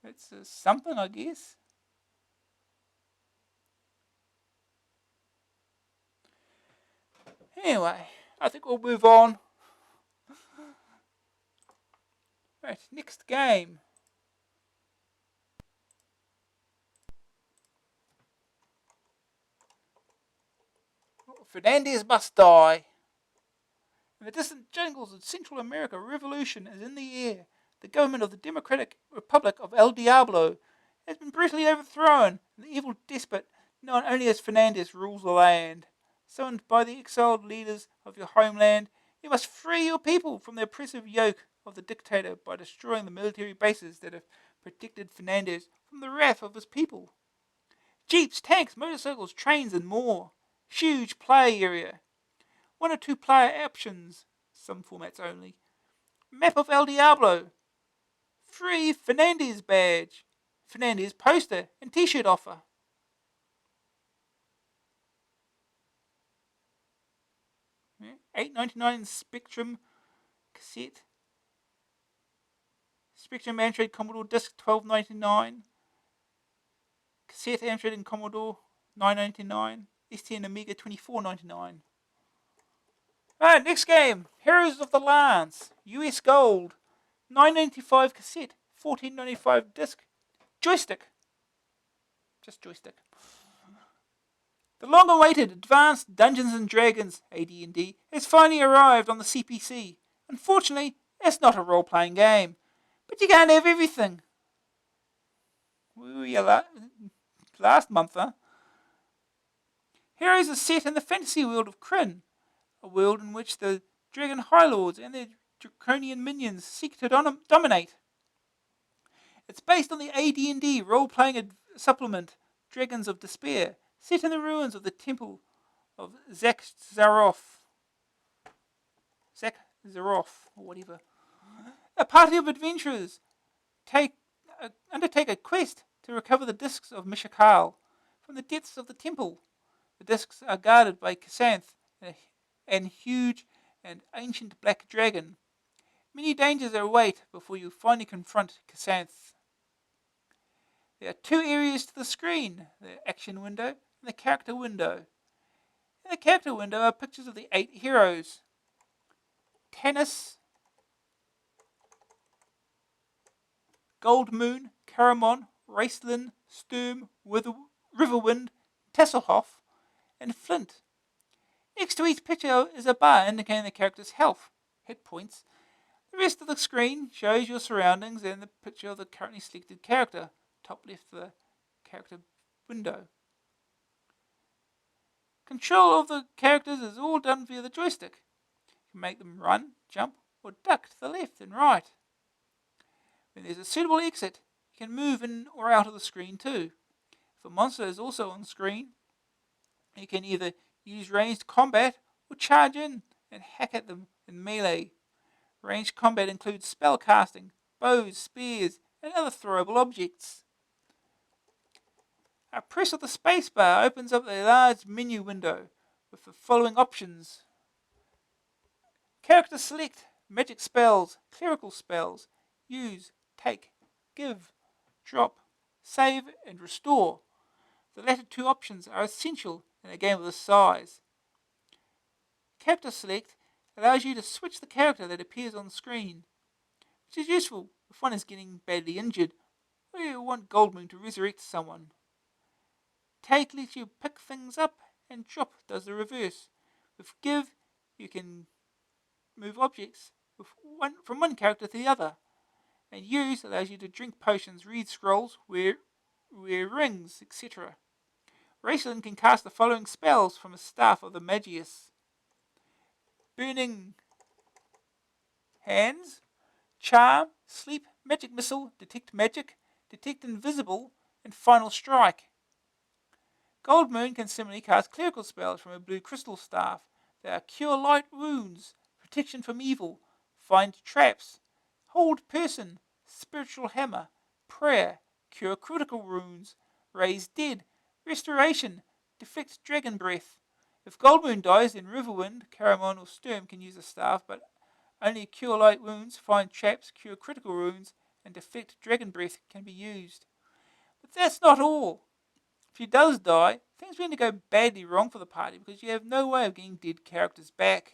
It's something, I guess. Anyway, I think we'll move on. Right, next game. Fernandez must die. In the distant jungles of Central America, revolution is in the air. The government of the Democratic Republic of El Diablo has been brutally overthrown, and the evil despot known only as Fernandez rules the land. Summoned by the exiled leaders of your homeland, you must free your people from the oppressive yoke of the dictator by destroying the military bases that have protected Fernandez from the wrath of his people. Jeeps, tanks, motorcycles, trains, and more. Huge play area. 1 or 2 player options, some formats only. Map of El Diablo. Free Fernandez badge. Fernandez poster and t-shirt offer. $8.99 Spectrum cassette. Spectrum Amstrad Commodore disc $12.99. Cassette Amstrad and Commodore $9.99. ST and Amiga $24.99. Alright, next game. Heroes of the Lance. US Gold. $9.95 cassette. $14.95 disc. Joystick. Just joystick. The long-awaited Advanced Dungeons & Dragons, AD&D, has finally arrived on the CPC. Unfortunately, it's not a role-playing game. But you can't have everything. We were last month, huh? Heroes are set in the fantasy world of Kryn, a world in which the Dragon High Lords and their draconian minions seek to dominate. It's based on the AD&D role-playing supplement Dragons of Despair, set in the ruins of the temple of Zakh-Zaroth, or whatever. A party of adventurers undertake a quest to recover the discs of Mishakal from the depths of the temple. The discs are guarded by Kasanth, an huge and ancient black dragon. Many dangers await before you finally confront Kasanth. There are 2 areas to the screen, the action window and the character window. In the character window are pictures of the 8 heroes. Tanis, Goldmoon, Caramon, Raistlin, Sturm, Riverwind, Tasselhoff, and Flint. Next to each picture is a bar indicating the character's health, hit points. The rest of the screen shows your surroundings and the picture of the currently selected character, top left of the character window. Control of the characters is all done via the joystick. You can make them run, jump, or duck to the left and right. When there's a suitable exit, you can move in or out of the screen too. If a monster is also on screen, you can either use ranged combat or charge in and hack at them in melee. Ranged combat includes spell casting, bows, spears, and other throwable objects. A press of the spacebar opens up a large menu window with the following options. Character select, magic spells, clerical spells, use, take, give, drop, save, and restore. The latter 2 options are essential in a game of this size. Character select allows you to switch the character that appears on screen, which is useful if one is getting badly injured or you want Goldmoon to resurrect someone. Take lets you pick things up, and drop does the reverse. With give, you can move objects from one character to the other, and use allows you to drink potions, read scrolls, wear rings, etc. Raistlin can cast the following spells from a staff of the Magius: Burning Hands, Charm, Sleep, Magic Missile, Detect Magic, Detect Invisible, and Final Strike. Goldmoon can similarly cast clerical spells from a blue crystal staff. They are Cure Light Wounds, Protection from Evil, Find Traps, Hold Person, Spiritual Hammer, Prayer, Cure Critical Wounds, Raise Dead, Restoration, Deflect Dragon Breath, If Goldmoon dies, then Riverwind, Caramon, or Sturm can use the staff, but only cure light wounds, find traps, cure critical wounds, and deflect dragon breath can be used. But that's not all. If he does die, things begin to go badly wrong for the party because you have no way of getting dead characters back.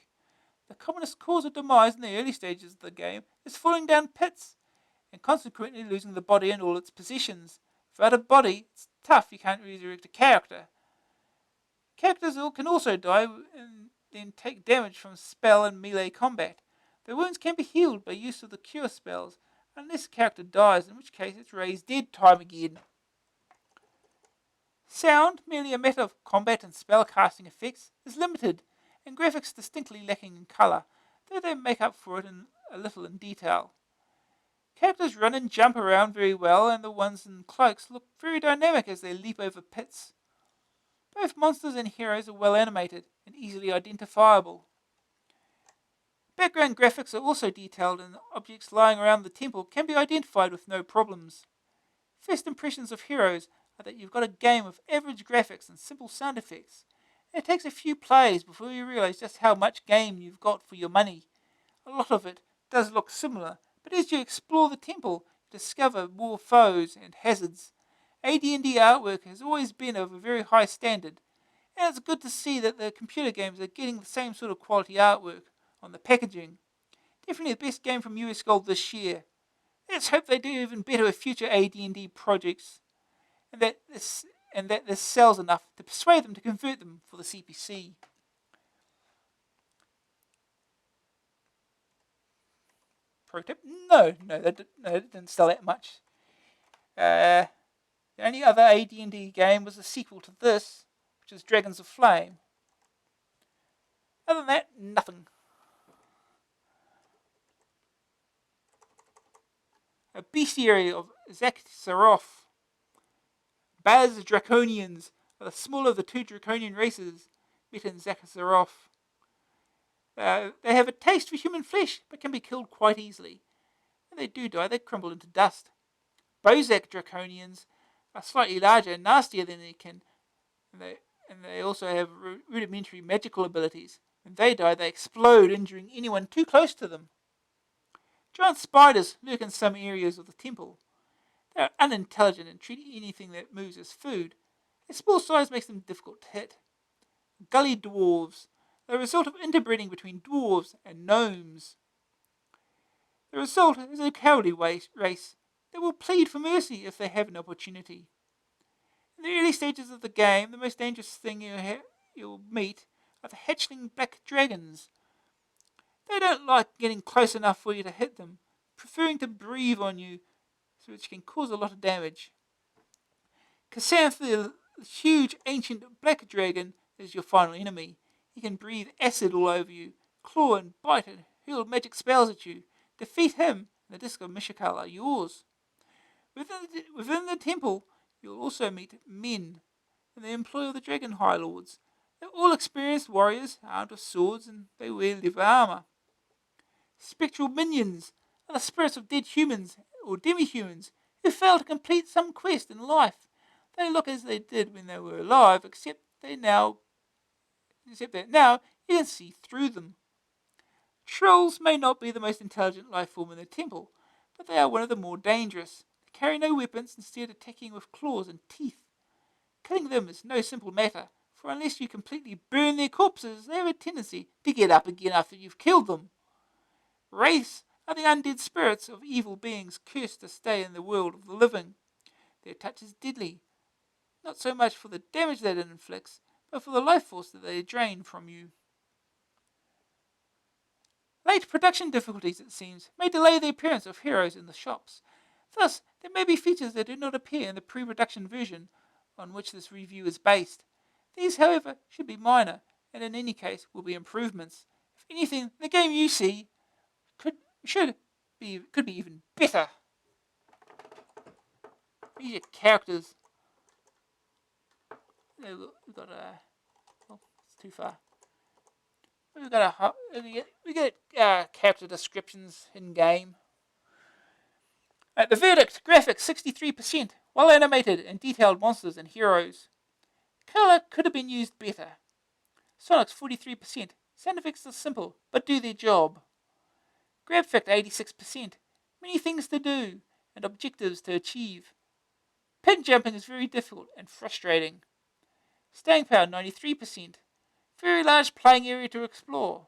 The commonest cause of demise in the early stages of the game is falling down pits, and consequently losing the body and all its possessions. Without a body, it's tough, you can't resurrect a character. Characters can also die and then take damage from spell and melee combat. The wounds can be healed by use of the cure spells, unless a character dies, in which case it's raised dead time again. Sound, merely a matter of combat and spell casting effects, is limited, and graphics distinctly lacking in colour, though they make up for it a little in detail. Characters run and jump around very well, and the ones in cloaks look very dynamic as they leap over pits. Both monsters and heroes are well animated and easily identifiable. Background graphics are also detailed, and objects lying around the temple can be identified with no problems. First impressions of heroes are that you've got a game with average graphics and simple sound effects. It takes a few plays before you realise just how much game you've got for your money. A lot of it does look similar, but as you explore the temple, you discover more foes and hazards. AD&D artwork has always been of a very high standard, and it's good to see that the computer games are getting the same sort of quality artwork on the packaging. Definitely the best game from US Gold this year. Let's hope they do even better with future AD&D projects, and that this sells enough to persuade them to convert them for the CPC. Pro tip? No, that didn't sell that much. The only other AD&D game was a sequel to this, which is Dragons of Flame. Other than that, nothing. A bestiary of Zaksaroth. Baz Draconians are the smaller of the two draconian races met in Zaksaroth. They have a taste for human flesh, but can be killed quite easily. When they do die, they crumble into dust. Bozak Draconians are slightly larger and nastier than they can, and they also have rudimentary magical abilities. When they die, they explode, injuring anyone too close to them. Giant spiders lurk in some areas of the temple. They are unintelligent and treat anything that moves as food. Their small size makes them difficult to hit. Gully dwarves, the result of interbreeding between dwarves and gnomes. The result is a cowardly race that will plead for mercy if they have an opportunity. In the early stages of the game, the most dangerous thing you'll meet are the hatchling black dragons. They don't like getting close enough for you to hit them, preferring to breathe on you, which can cause a lot of damage. Kasanth, the huge ancient black dragon, is your final enemy. He can breathe acid all over you, claw and bite and hurl magic spells at you. Defeat him, and the Disc of Mishakal are yours. Within the temple, you'll also meet men, and the employ of the Dragon High Lords. They're all experienced warriors, armed with swords, and they wear leather armour. Spectral minions are the spirits of dead humans or demi-humans who fail to complete some quest in life. They look as they did when they were alive, except that now you can see through them. Trolls may not be the most intelligent life form in the temple, but they are one of the more dangerous. They carry no weapons, instead attacking with claws and teeth. Killing them is no simple matter, for unless you completely burn their corpses, they have a tendency to get up again after you've killed them. Wraiths are the undead spirits of evil beings cursed to stay in the world of the living. Their touch is deadly, not so much for the damage that it inflicts, but for the life force that they drain from you. Late production difficulties, it seems, may delay the appearance of heroes in the shops. Thus, there may be features that do not appear in the pre-production version on which this review is based. These, however, should be minor, and in any case will be improvements. If anything, the game you see could be even better. These are characters. We've got it's too far. We get character descriptions in game. The verdict: graphics 63%, well animated and detailed monsters and heroes. Color could have been used better. Sonic's 43%. Sound effects are simple, but do their job. Grab factor 86%. Many things to do, and objectives to achieve. Pin jumping is very difficult and frustrating. Staying power 93%. Very large playing area to explore.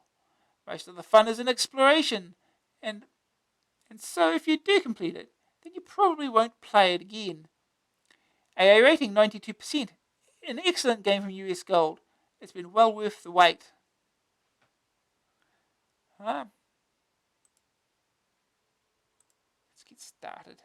Most of the fun is in exploration, and so if you do complete it, then you probably won't play it again. AA rating 92%. An excellent game from US Gold. It's been well worth the wait. Let's get started.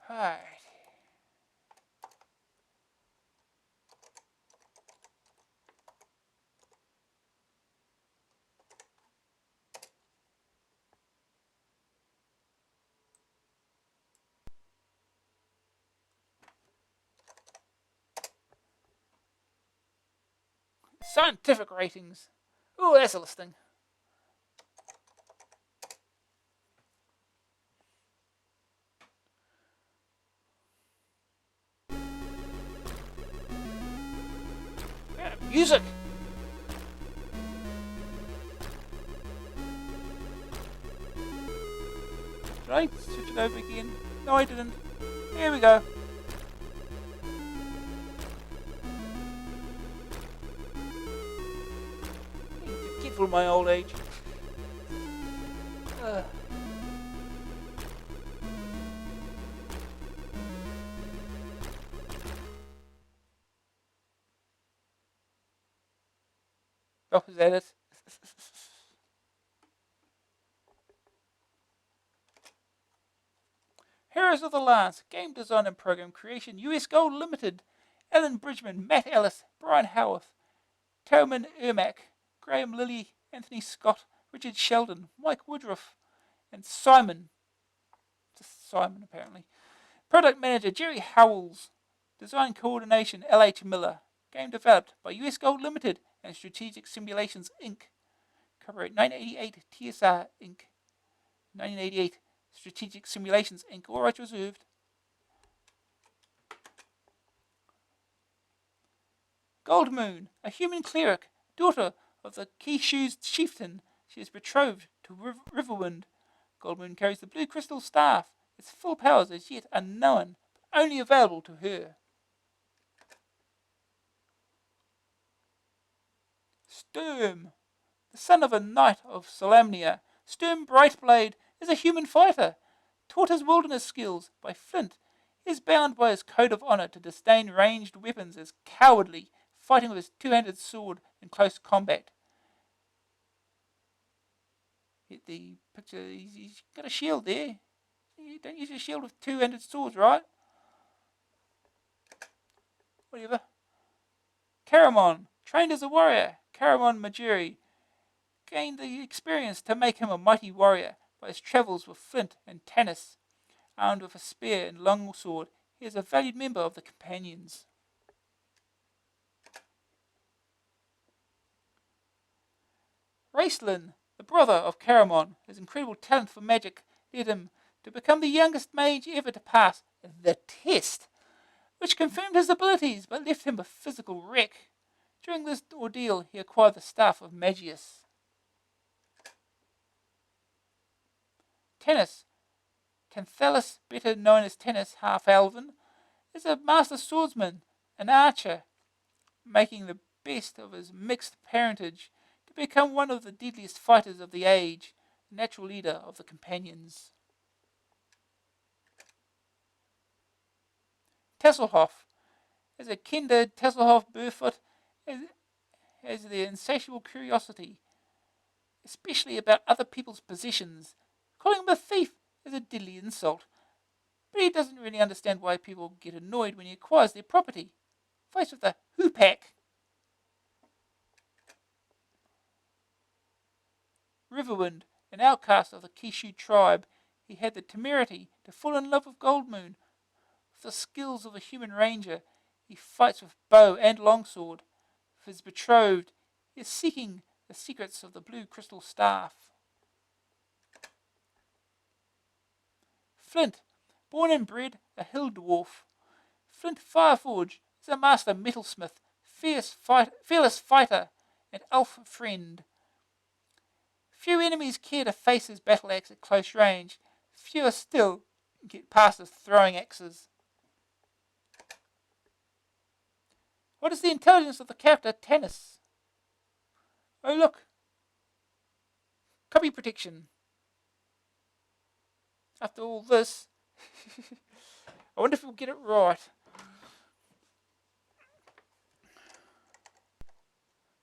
Alright. Scientific ratings. Oh, that's a listing. Yeah, music. Did I switch it over again? No, I didn't. Here we go. Forgetful of my old age. Oh, is that it? Heroes of the Lance, game design and program creation, US Gold Limited, Alan Bridgman, Matt Ellis, Brian Howarth, Toman Ermac, Graham Lilly, Anthony Scott, Richard Sheldon, Mike Woodruff, and Simon. Just Simon, apparently. Product manager, Jerry Howells. Design coordination, L.H. Miller. Game developed by US Gold Limited and Strategic Simulations, Inc. Copyright 1988, TSR, Inc. 1988, Strategic Simulations, Inc. All rights reserved. Gold Moon, a human cleric, daughter of the Kishu chieftain. She is betrothed to Riverwind. Gold Moon carries the blue crystal staff. Its full powers as yet unknown, but only available to her. Sturm, the son of a knight of Solamnia, Sturm Brightblade is a human fighter. Taught his wilderness skills by Flint, he is bound by his code of honor to disdain ranged weapons as cowardly, fighting with his two-handed sword in close combat. The picture, he's got a shield there. You don't use a shield with two-handed swords, right? Whatever. Caramon, trained as a warrior, Caramon Majuri gained the experience to make him a mighty warrior by his travels with Flint and Tanis. Armed with a spear and longsword, he is a valued member of the Companions. Raistlin, the brother of Caramon, his incredible talent for magic led him to become the youngest mage ever to pass the test, which confirmed his abilities but left him a physical wreck. During this ordeal, he acquired the staff of Magius. Tanis, Canthalus, better known as Tanis, half-elven, is a master swordsman, an archer, making the best of his mixed parentage to become one of the deadliest fighters of the age, the natural leader of the Companions. Tasselhoff, as a kinder, Tasselhoff Burfoot has the insatiable curiosity, especially about other people's possessions. Calling him a thief is a deadly insult, but he doesn't really understand why people get annoyed when he acquires their property. Faced with the Hoopak. Riverwind, an outcast of the Kishu tribe, he had the temerity to fall in love with Goldmoon. With the skills of a human ranger, He fights with bow and longsword. For his betrothed, he is seeking the secrets of the blue crystal staff. Flint, born and bred a hill dwarf. Flint Fireforge is a master metalsmith, fearless fighter, and elf friend. Few enemies care to face his battle axe at close range. Fewer still get past his throwing axes. What is the intelligence of the character Tanis? Oh look, copy protection. After all this, I wonder if we'll get it right.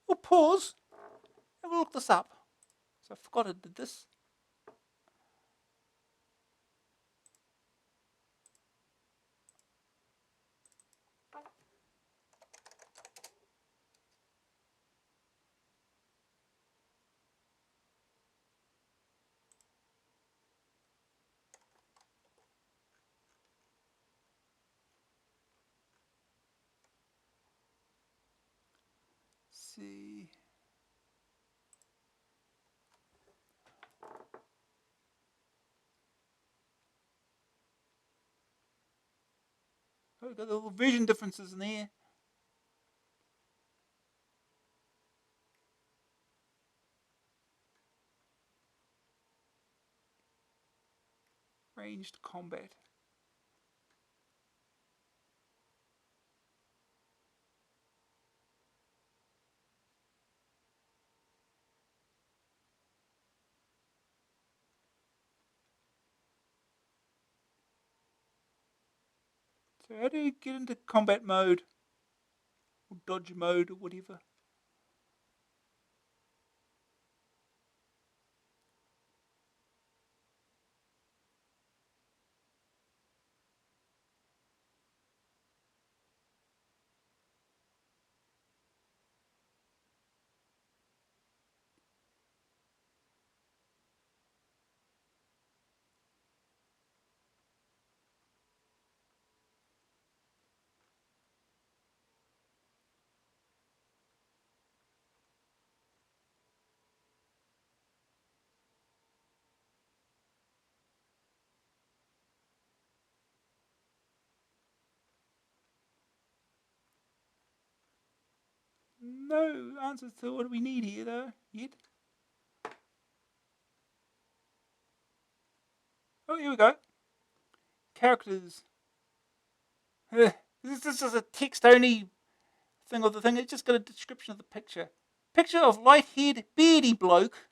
We'll pause and we'll look this up. So I forgot I did this. See. Oh, we've got the little vision differences in there. Ranged combat. So how do you get into combat mode? Or dodge mode or whatever? No answers to what we need here though, yet. Oh, here we go. Characters. This is just a text only thing of the thing. It's just got a description of the picture. Picture of light-haired, beardy bloke.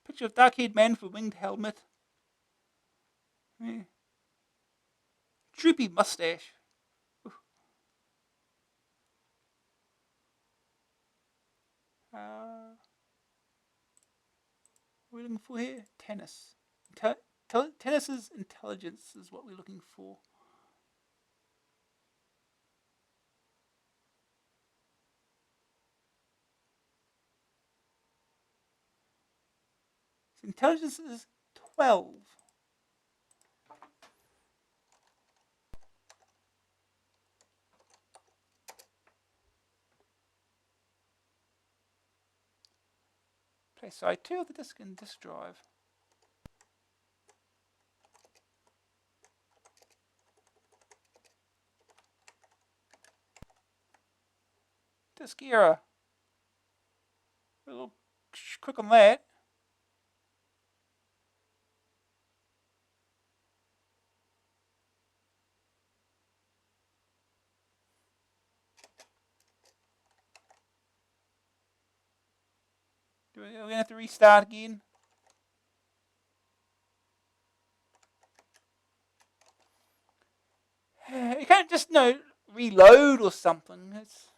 Picture of dark-haired man with a winged helmet. Yeah. Droopy mustache. What are we looking for here? Tennis. Tennis's intelligence is what we're looking for. His intelligence is 12. Place side 2 of the disk in disk drive. Disk error. A little quick on that. We're going to have to restart again. You can't just, reload or something. It's,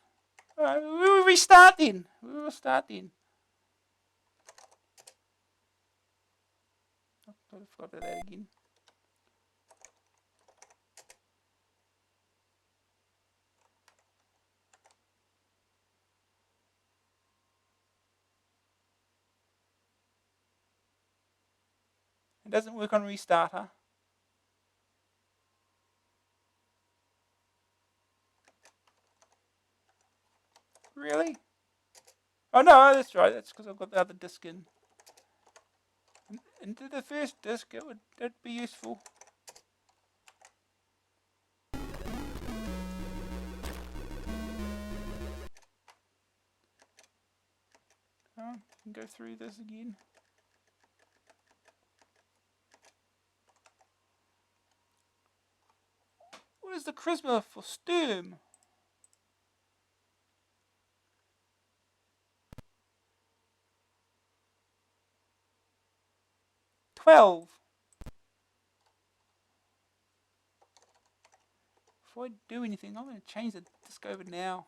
alright, we'll restart then. We'll start then. Oh, I forgot about that again. It doesn't work on restarter. Really? Oh no, that's right. That's because I've got the other disc in. Into the first disc, that'd be useful. Oh, can go through this again. What is the charisma for Sturm? 12. Before I do anything, I'm going to change the disc over now.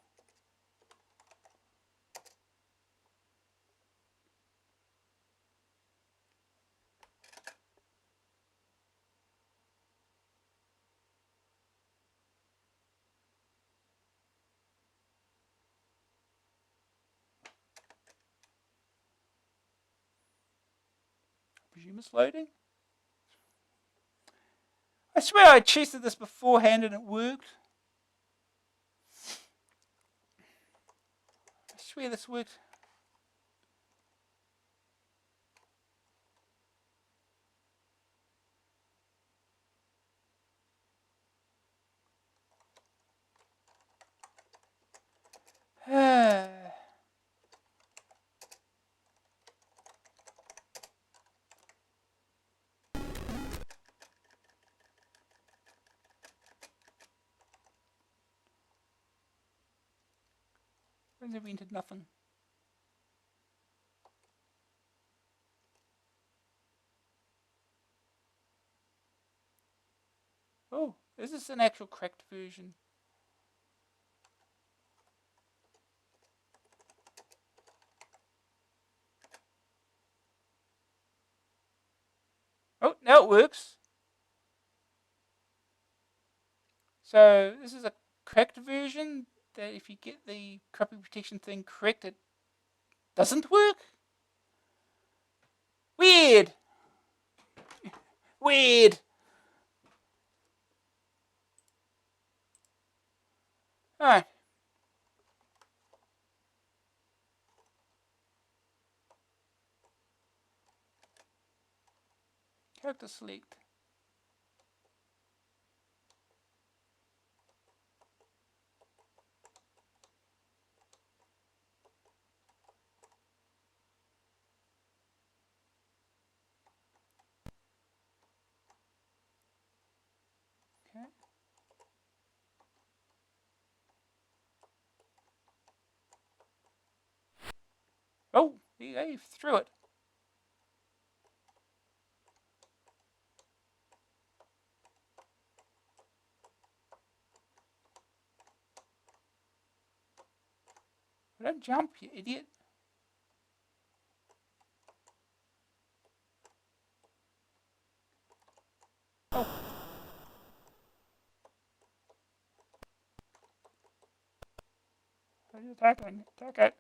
I presume it's loading. I swear I tested this beforehand and it worked. I swear this worked. When's have entered nothing? Oh, is this an actual cracked version? Oh, now it works. So this is a cracked version that if you get the copy protection thing correct, it doesn't work? Weird! Weird! Alright. Character select. Okay. Oh, there you go, you threw it. Don't jump, you idiot. Oh. What are you attacking? Attack it.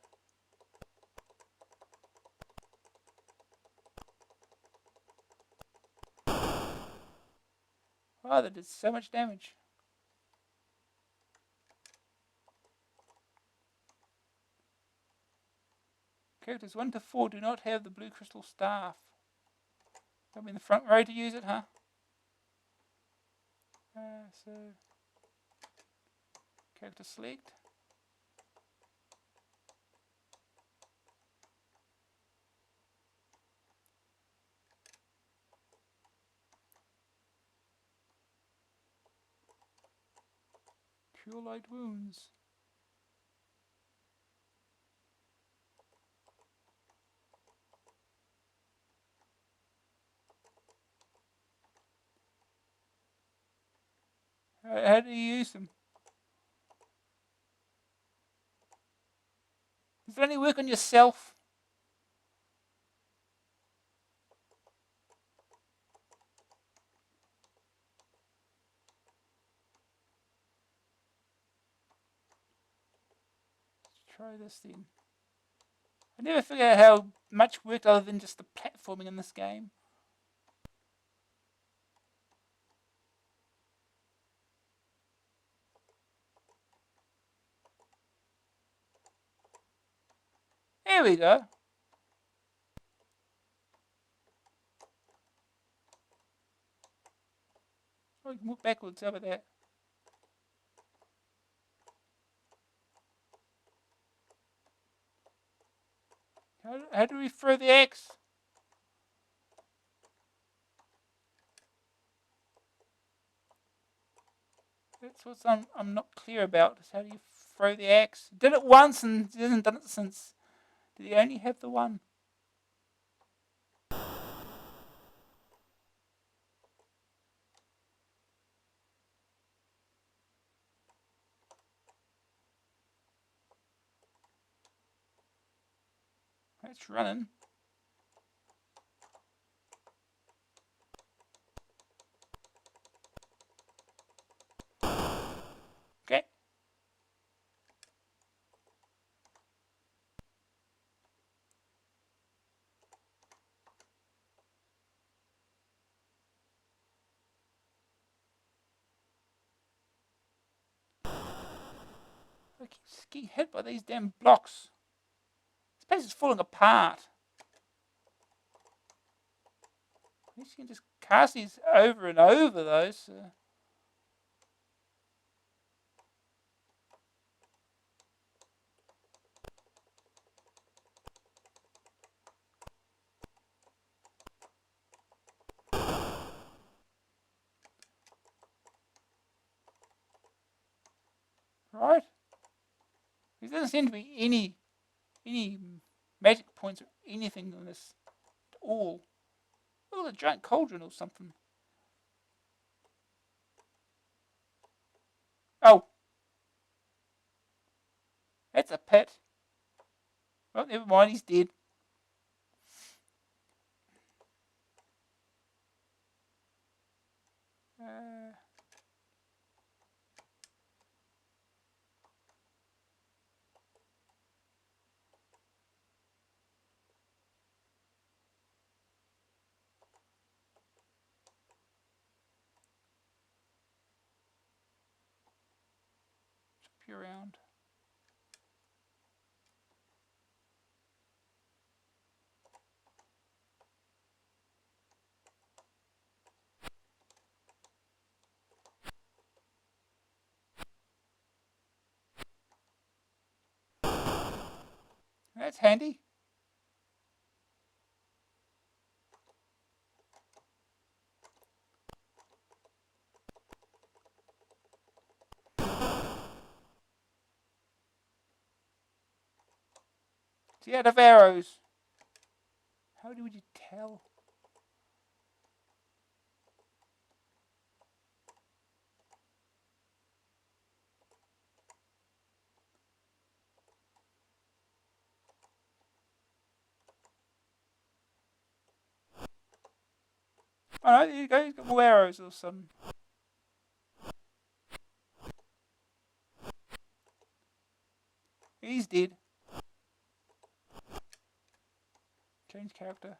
Oh, that did so much damage. Characters 1 to 4 do not have the blue crystal staff. Got me in the front row to use it, huh? So, character select. Cure light wounds. How do you use them? Does it only work on yourself? Let's try this then. I never figured out how much worked other than just the platforming in this game. There we go. Oh, you can move backwards over there. How do we throw the axe? That's what I'm not clear about. Is how do you throw the axe? Did it once and hasn't done it since. Did he only have the one? That's running. Okay. I keep getting hit by these damn blocks. This place is falling apart. At least you can just cast these over and over, though. So. Right? There doesn't seem to be any magic points or anything in this at all. Look at a giant cauldron or something. Oh, that's a pit. Oh, never mind, he's dead. Uh, Jump you around. That's handy. See out of arrows. How would you tell? Alright, there you go. He's got more arrows or something. He's dead. Change character.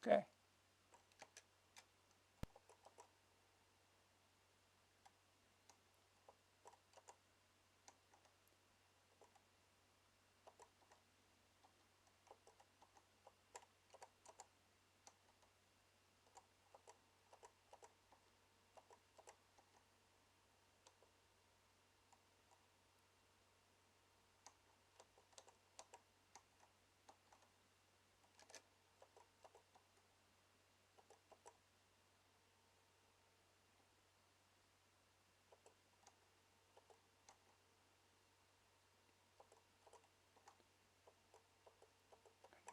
Okay.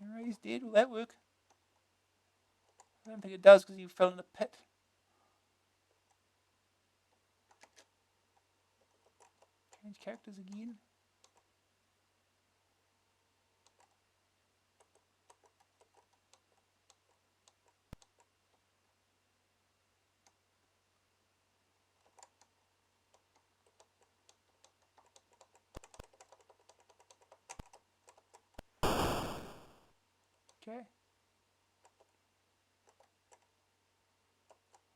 Alright, he's dead. Will that work? I don't think it does because he fell in the pit. Change characters again. Okay.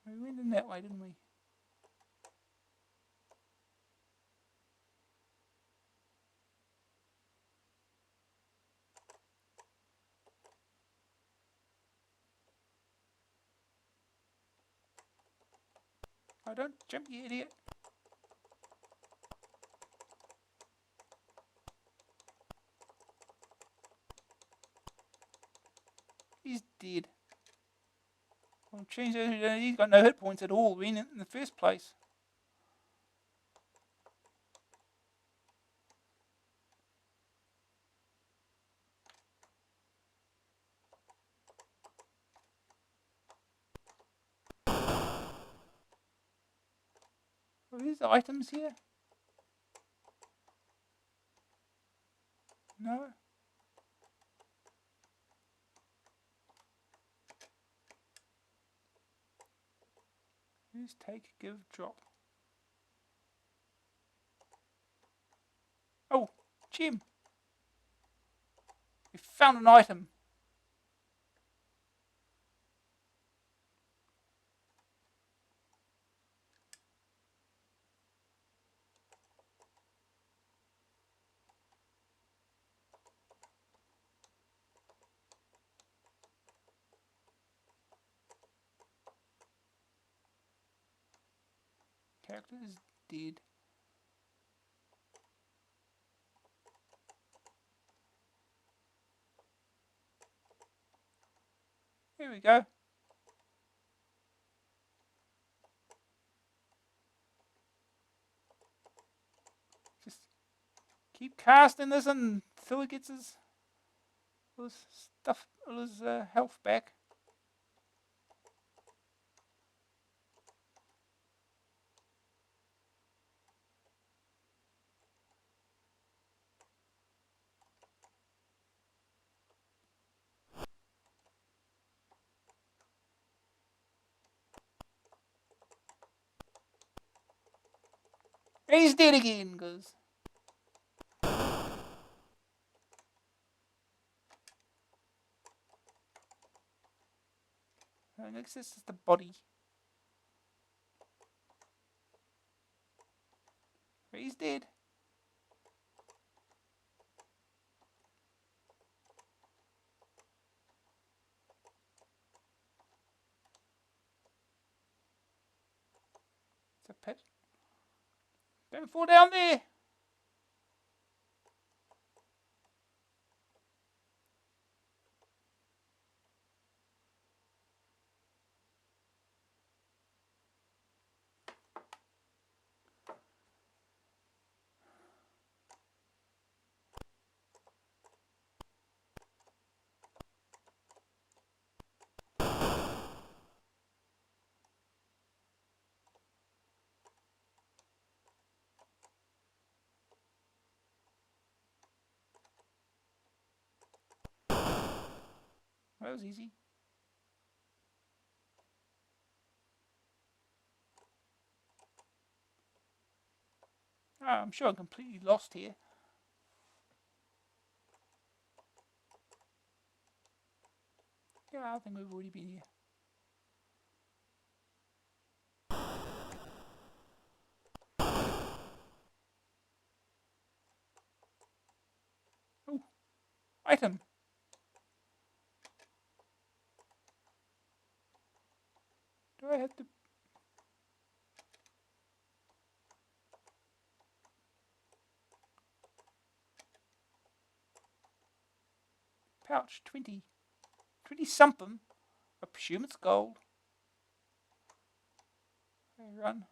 We went in that way, didn't we? Oh, don't jump, you idiot. He's dead. Well, change that. He's got no hit points at all in the first place. Well, there's items here. No. Use, take, give, drop. Oh, gem. We found an item. Character is dead. Here we go. Just keep casting this until he gets his stuff, all his health back. And he's dead again, because next this is the body. He's dead. It's a pit. Don't fall down there. That was easy. Oh, I'm sure I'm completely lost here. Yeah, I think we've already been here. Oh, item. Do I have to... Pouch, 20. 20 something. I presume it's gold. Okay, run.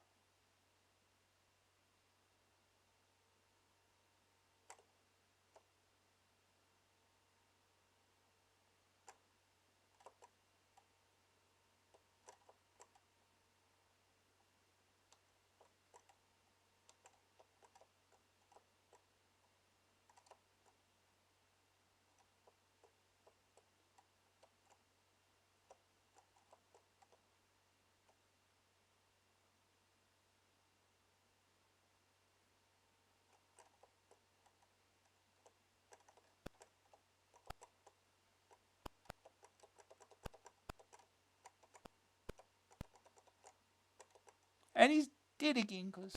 And he's dead again, because...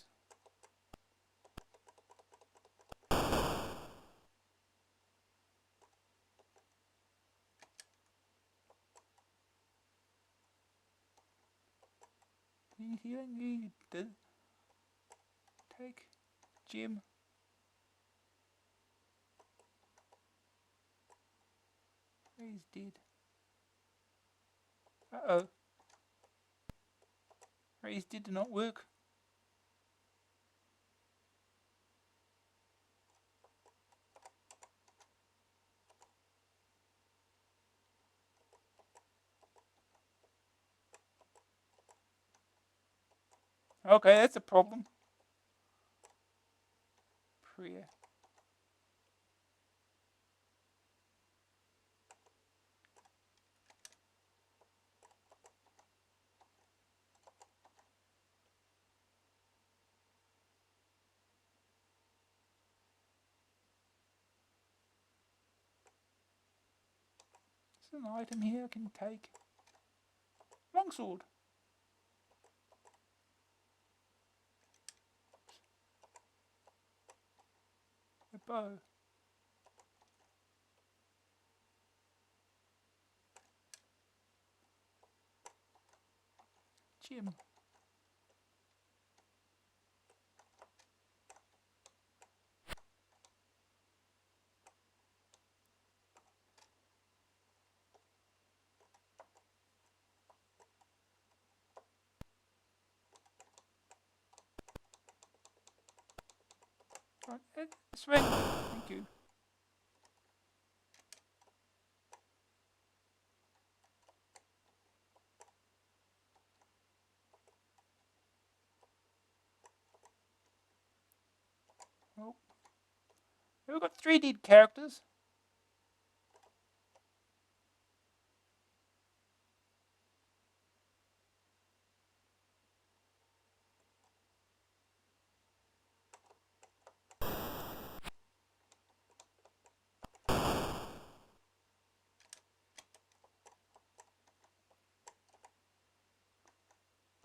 He's healing. He did take Jim. He's dead. Uh-oh. He's dead did not work. Okay, that's a problem. Prayer. There's an item here I can take. Longsword. A bow. Jim. Right, swing. Thank you. Oh. We've got 3 dead characters.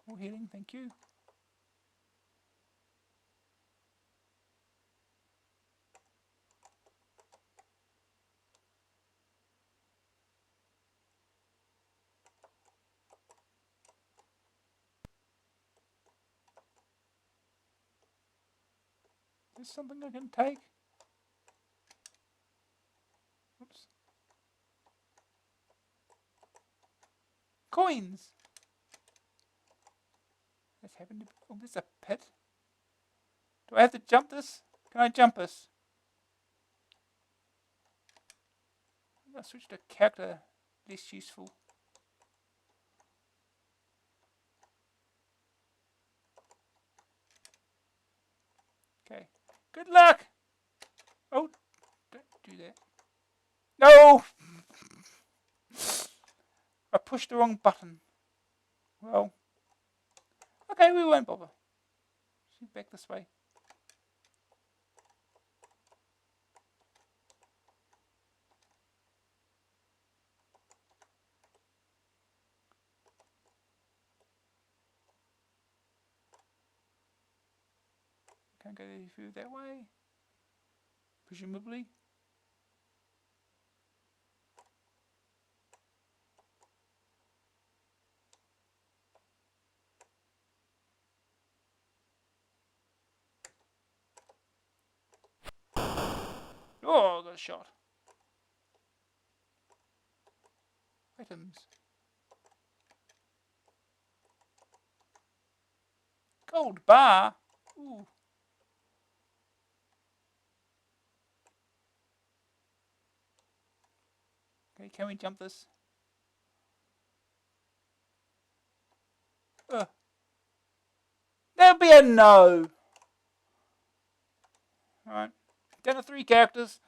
More healing, thank you. There's something I can take. Oops. Coins! That's happened to be... Oh, there's a pit. Do I have to jump this? Can I jump this? I'll switch to character. Less useful. Okay. Good luck! Oh, don't do that. No! I pushed the wrong button. Well. Okay, we won't bother. She's back this way. Can't go through that way. Presumably. Oh, I got a shot. Items. Gold bar. Ooh. Okay, can we jump this? There'll be a no. Alright. Down to 3 characters.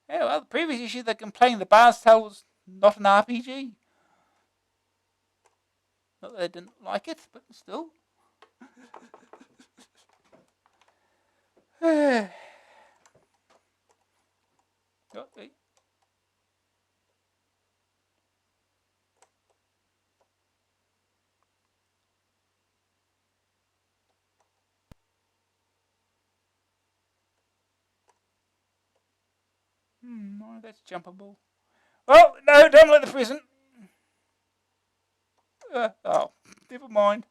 Yeah, well, the previous issue they complained the Bard's Tale was not an RPG. Not that they didn't like it, but still. Oh, no, that's jumpable. Oh, no, don't let the prison. Oh, never mind.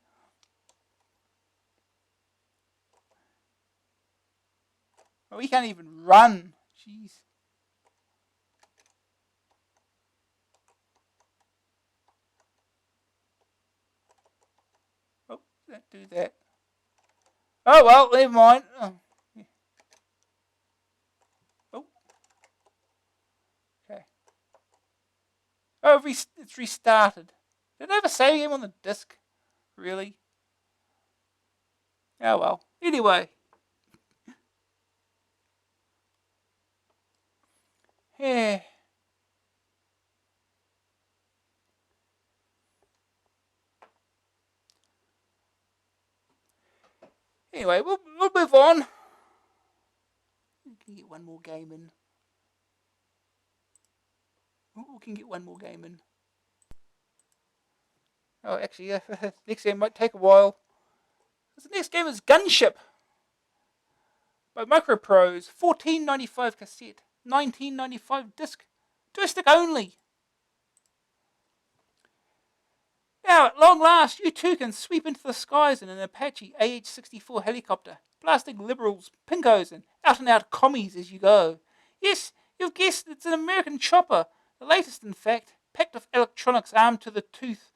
Oh, he can't even run. Jeez. Oh, don't do that. Oh, well, never mind. Oh, okay. Oh, it's restarted. Did I ever save him on the disc? Really? Oh, well. Anyway. Yeah. Anyway, we'll move on. We can get one more game in. We can get one more game in. Oh, actually, yeah. Next game might take a while. The next game is Gunship by Microprose. $14.95 cassette, $19.95 disc, 2-stick only. Now, at long last, you too can sweep into the skies in an Apache AH-64 helicopter, blasting liberals, pinkos, and out-and-out commies as you go. Yes, you've guessed it's an American chopper, the latest, in fact, packed with electronics armed to the teeth,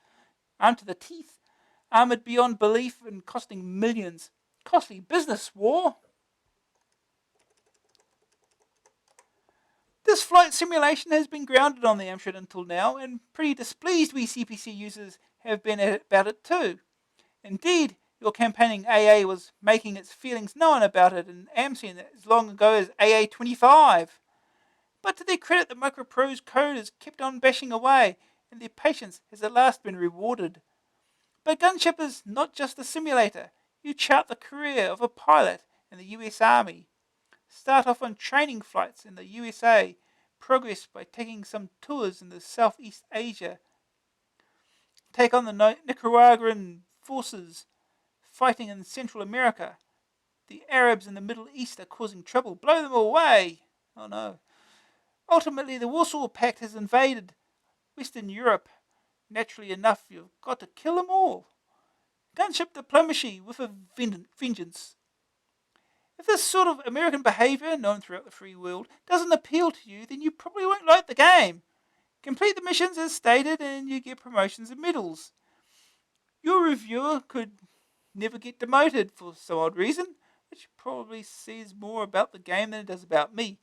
armored beyond belief and costing millions. Costly business, war. This flight simulation has been grounded on the Amstrad until now, and pretty displeased we CPC users have been about it too. Indeed, your campaigning AA was making its feelings known about it in AMSIN as long ago as AA25. But to their credit, the Microprose code has kept on bashing away, and their patience has at last been rewarded. But Gunship is not just a simulator. You chart the career of a pilot in the US Army. Start off on training flights in the USA, progress by taking some tours in the Southeast Asia, take on the Nicaraguan forces fighting in Central America. The Arabs in the Middle East are causing trouble. Blow them away! Oh no. Ultimately, the Warsaw Pact has invaded Western Europe. Naturally enough, you've got to kill them all. Gunship diplomacy with a vengeance. If this sort of American behaviour, known throughout the free world, doesn't appeal to you, then you probably won't like the game. Complete the missions as stated and you get promotions and medals. Your reviewer could never get demoted for some odd reason, which probably says more about the game than it does about me.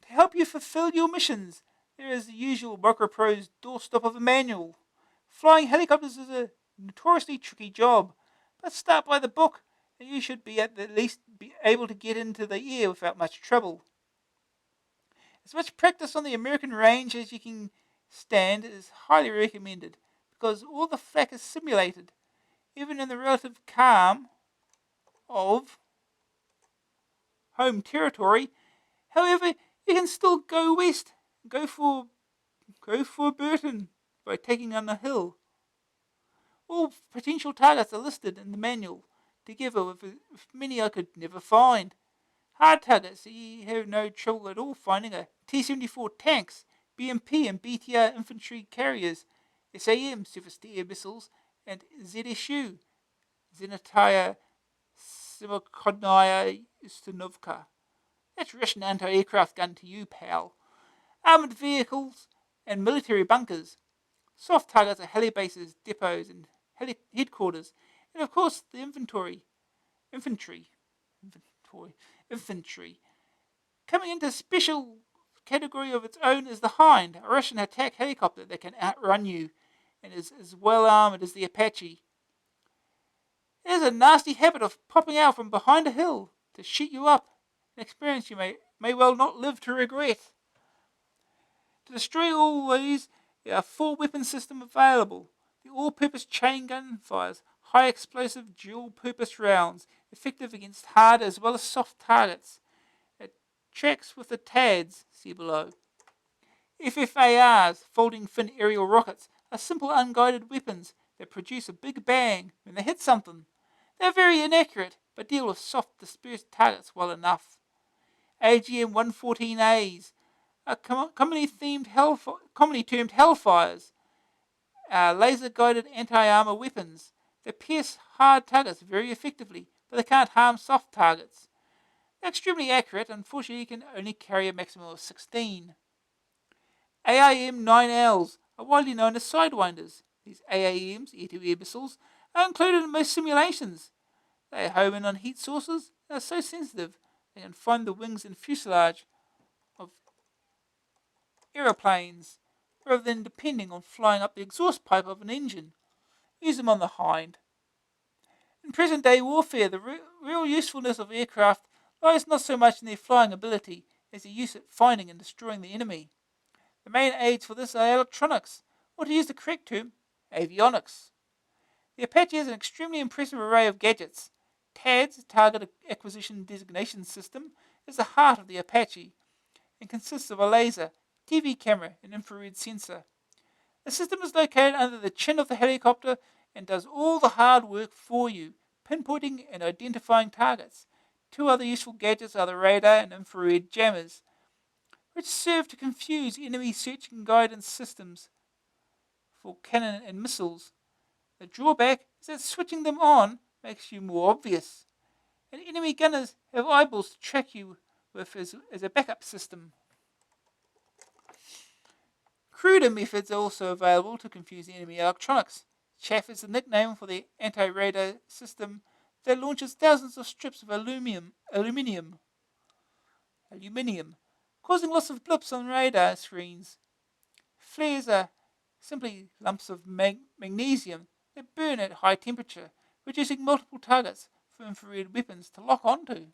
To help you fulfill your missions, there is the usual Microprose doorstep of a manual. Flying helicopters is a notoriously tricky job, but start by the book and you should be at least be able to get into the air without much trouble. As much practice on the American range as you can stand is highly recommended, because all the flak is simulated, even in the relative calm of home territory. However, you can still go west, go for Burton by taking on a hill. All potential targets are listed in the manual, together with many I could never find. Hard targets, so you have no trouble at all finding a T-74 tanks, BMP and BTR infantry carriers, SAM surface-to-air missiles, and ZSU, Zenitaya Simokodnaya Ustanovka. That's Russian anti-aircraft gun to you, pal. Armoured vehicles and military bunkers. Soft targets are heli bases, depots, and headquarters, and of course the infantry. Coming into category of its own is the Hind, a Russian attack helicopter that can outrun you and is as well armoured as the Apache. It has a nasty habit of popping out from behind a hill to shoot you up, an experience you may well not live to regret. To destroy all these, there are 4 weapon systems available. The all-purpose chain gun fires high explosive dual-purpose rounds, effective against hard as well as soft targets. It tracks with the TADs, see below. FFARs, folding fin aerial rockets, are simple unguided weapons that produce a big bang when they hit something. They are very inaccurate, but deal with soft dispersed targets well enough. AGM 114As are commonly termed Hellfires, laser-guided anti-armor weapons. They pierce hard targets very effectively, but they can't harm soft targets. They're extremely accurate, unfortunately you can only carry a maximum of 16. AIM-9Ls are widely known as Sidewinders. These AIMs, air-to-air missiles, are included in most simulations. They home in on heat sources and are so sensitive they can find the wings and fuselage of aeroplanes rather than depending on flying up the exhaust pipe of an engine. Use them on the Hind. In present-day warfare, the real usefulness of aircraft lies not so much in their flying ability as their use at finding and destroying the enemy. The main aids for this are electronics, or to use the correct term, avionics. The Apache has an extremely impressive array of gadgets. TADS, Target Acquisition Designation System, is the heart of the Apache and consists of a laser, TV camera, and infrared sensor. The system is located under the chin of the helicopter and does all the hard work for you, pinpointing and identifying targets. 2 other useful gadgets are the radar and infrared jammers, which serve to confuse enemy search and guidance systems for cannon and missiles. The drawback is that switching them on makes you more obvious, and enemy gunners have eyeballs to track you with as a backup system. Cruder methods are also available to confuse enemy electronics. Chaff is the nickname for the anti-radar system that launches thousands of strips of aluminium, causing lots of blips on radar screens. Flares are simply lumps of magnesium that burn at high temperature, producing multiple targets for infrared weapons to lock onto.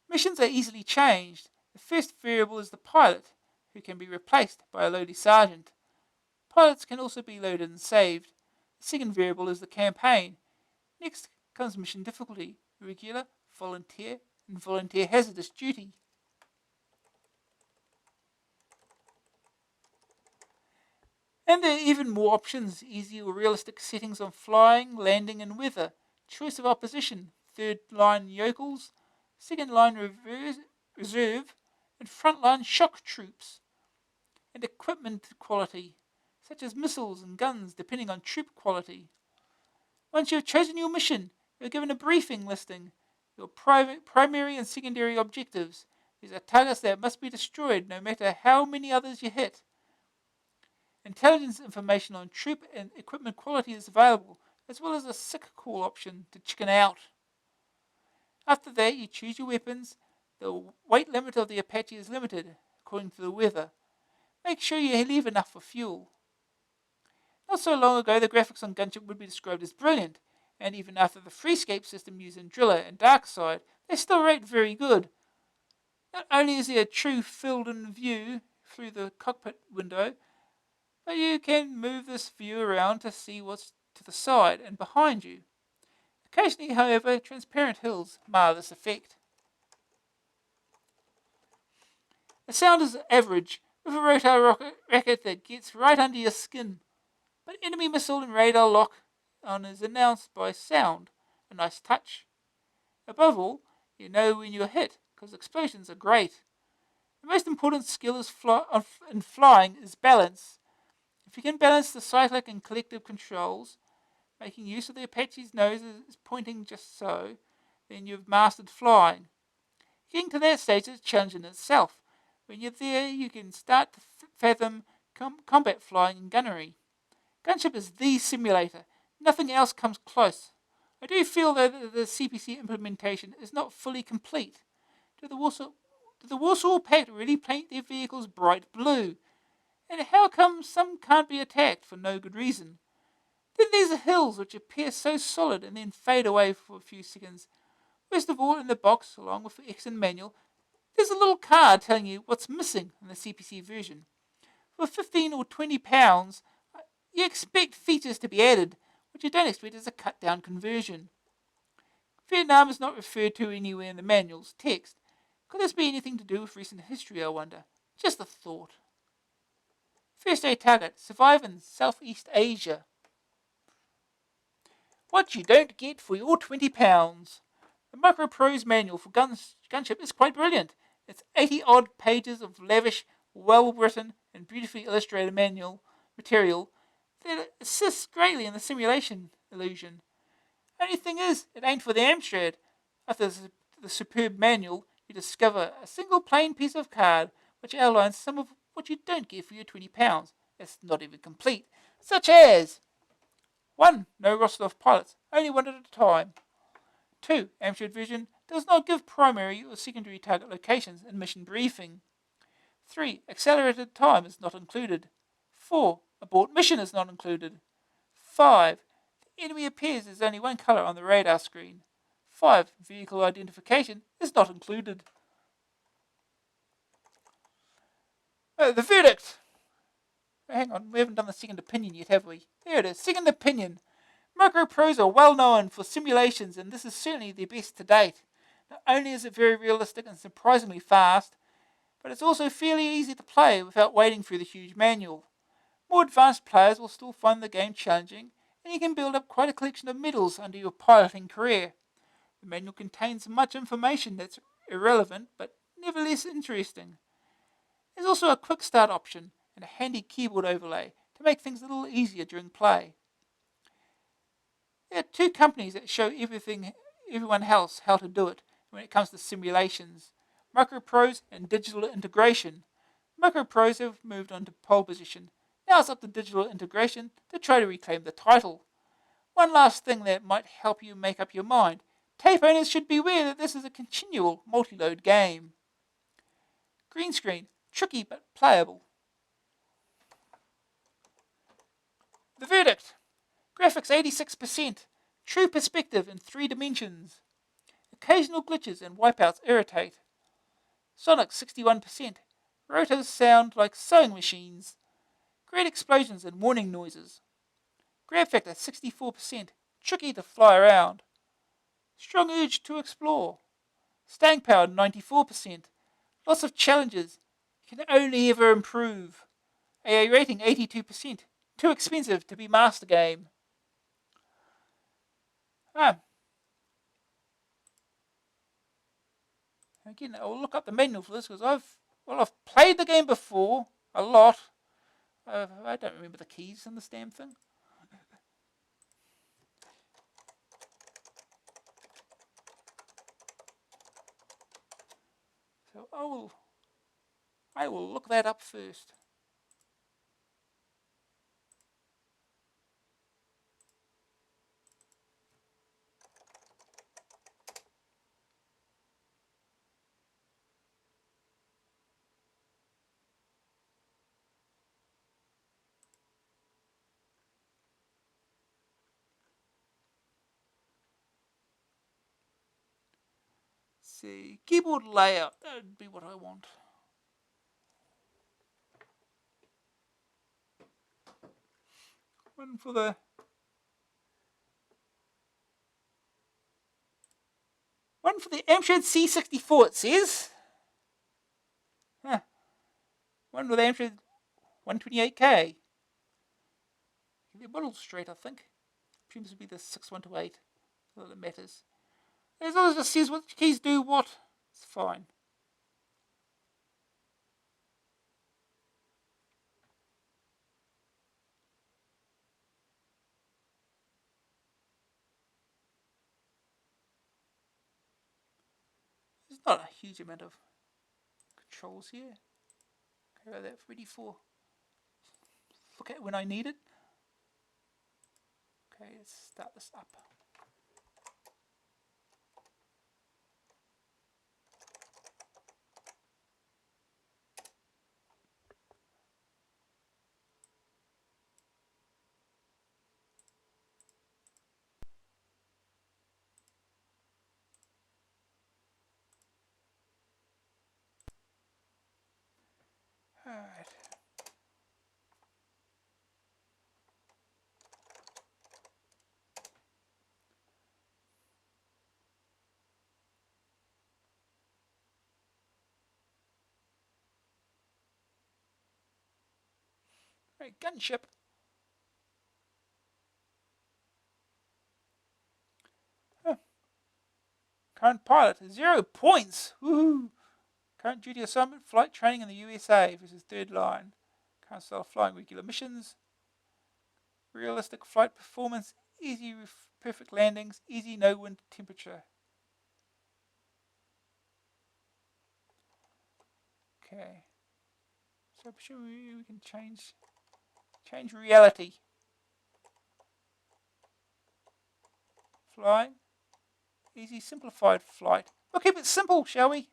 Missions are easily changed. The first variable is the pilot, who can be replaced by a loadie sergeant. Pilots can also be loaded and saved. The second variable is the campaign. Next comes mission difficulty, regular, volunteer, and volunteer hazardous duty. And there are even more options, easy or realistic settings on flying, landing, and weather, choice of opposition, third line yokels, second line reserve, and front line shock troops, and equipment quality, such as missiles and guns, depending on troop quality. Once you have chosen your mission, you are given a briefing listing your primary and secondary objectives. These are targets that must be destroyed no matter how many others you hit. Intelligence information on troop and equipment quality is available, as well as a sick call option to chicken out. After that, you choose your weapons. The weight limit of the Apache is limited, according to the weather. Make sure you leave enough for fuel. Not so long ago, the graphics on Gunship would be described as brilliant, and even after the Freescape system used in Driller and Darkside, they still rate very good. Not only is there a true filled-in view through the cockpit window, but you can move this view around to see what's to the side and behind you. Occasionally, however, transparent hills mar this effect. The sound is average, with a rotor racket that gets right under your skin, but enemy missile and radar lock on is announced by sound, a nice touch. Above all, you know when you're hit, because explosions are great. The most important skill in flying is balance. If you can balance the cyclic and collective controls, making use of the Apache's nose is pointing just so, then you've mastered flying. Getting to that stage is a challenge in itself. When you're there, you can start to fathom combat flying and gunnery. Gunship is the simulator. Nothing else comes close. I do feel that the CPC implementation is not fully complete. did the Warsaw Pact really paint their vehicles bright blue? And how come some can't be attacked for no good reason? Then there's the hills which appear so solid and then fade away for a few seconds. Worst of all, in the box, along with the Exxon manual, there's a little card telling you what's missing in the CPC version. For £15 or £20, you expect features to be added, which you don't expect as a cut-down conversion. Vietnam is not referred to anywhere in the manual's text. Could this be anything to do with recent history, I wonder? Just a thought. First aid target, survive in Southeast Asia. What you don't get for your £20. The Micro Pro's manual for gunship is quite brilliant. It's 80-odd pages of lavish, well-written, and beautifully illustrated manual material that assists greatly in the simulation illusion. Only thing is, it ain't for the Amstrad. After the superb manual, you discover a single plain piece of card which outlines some of what you don't get for your £20. It's not even complete. Such as 1. No roster of pilots, only one at a time. 2. Amstrad version does not give primary or secondary target locations in mission briefing. 3. Accelerated time is not included. 4. Abort mission is not included. 5. The enemy appears as only one colour on the radar screen. 5. Vehicle identification is not included. The verdict. Hang on, we haven't done the second opinion yet, have we? There it is, second opinion. Micro Pros are well known for simulations, and this is certainly their best to date. Not only is it very realistic and surprisingly fast, but it's also fairly easy to play without wading through the huge manual. More advanced players will still find the game challenging, and you can build up quite a collection of medals under your piloting career. The manual contains much information that's irrelevant, but nevertheless interesting. There's also a quick start option and a handy keyboard overlay to make things a little easier during play. There are 2 companies that show everyone else how to do it when it comes to simulations: Micropros and Digital Integration. Micropros have moved on to pole position. Now it's up to Digital Integration to try to reclaim the title. One last thing that might help you make up your mind. Tape owners should be aware that this is a continual multi-load game. Green screen, tricky but playable. The verdict. Graphics 86%. True perspective in 3 dimensions. Occasional glitches and wipeouts irritate. Sonic 61%. Rotors sound like sewing machines. Great explosions and warning noises. Grab factor 64%. Tricky to fly around. Strong urge to explore. Staying power 94%. Lots of challenges. Can only ever improve. AA rating 82%. Too expensive to be master game. Again, I'll look up the manual for this because I've played the game before a lot. I don't remember the keys in this damn thing. So I will look that up first. See, keyboard layout, that would be what I want. One for the Amstrad C64, it says. One with Amstrad 128K. The model's straight, I think. Seems to be the 6128. All that matters. As long as it just says what keys do what, it's fine. There's not a huge amount of controls here. Okay, that's ready for look at when I need it. Okay, let's start this up. Alright. Alright, gunship. Huh. Current pilot, 0 points. Woohoo! Current duty assignment, flight training in the USA versus third line. Current style of flying, regular missions. Realistic flight performance, easy perfect landings, easy no wind temperature. Okay. So sure we can change reality. Flying. Easy simplified flight. We'll keep it simple, shall we?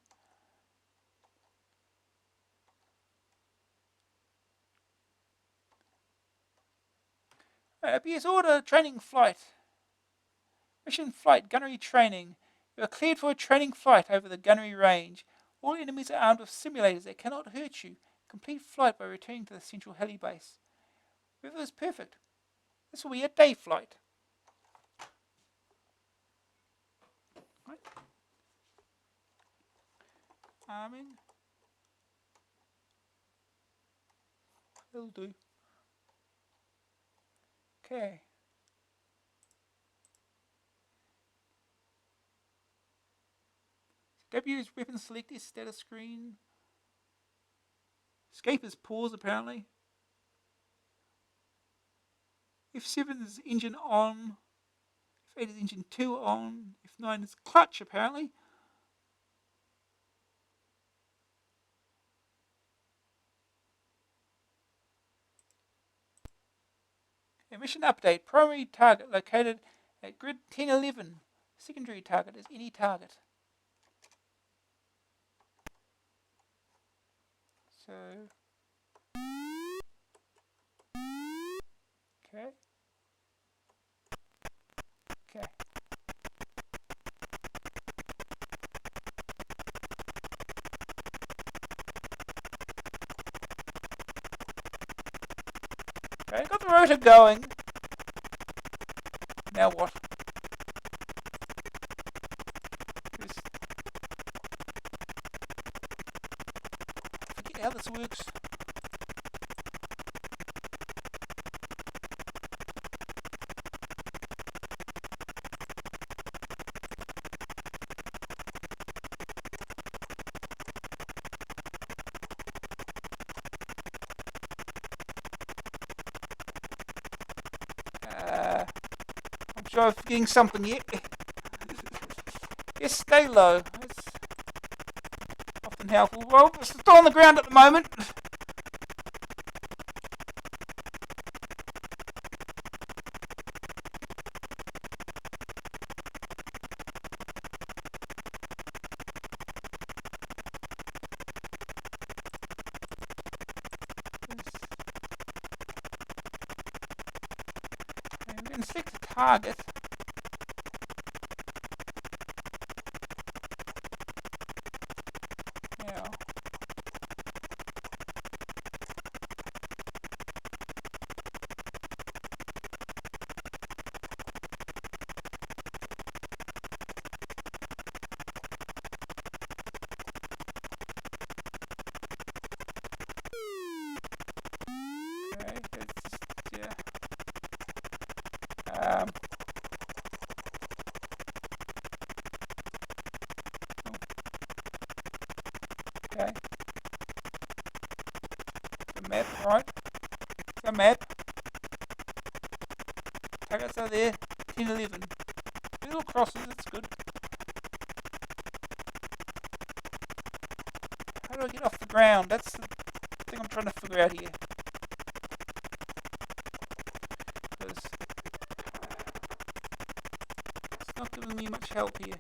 BS order, training flight. Mission flight, gunnery training. You are cleared for a training flight over the gunnery range. All enemies are armed with simulators that cannot hurt you. Complete flight by returning to the central heli base. Weather is perfect. This will be a day flight. Right. Arming. That'll do. Okay. W is weapon select is status screen. Escape is pause apparently. F7 is engine on. F8 is engine 2 on. F9 is clutch apparently. Mission update. Primary target located at grid 1011. Secondary target is any target. So, okay. Okay. Okay, got the rotor going. Now what? Forget how this works. I'm sure I'm forgetting something yet. Yes, stay low. That's often helpful. Well, it's still on the ground at the moment. I'm going to select the target. Now, okay, that's, yeah. Okay. The map, right? The map. Targets are there. 10, 11. Little crosses, that's good. How do I get off the ground? That's the thing I'm trying to figure out here. Because it's not giving me much help here.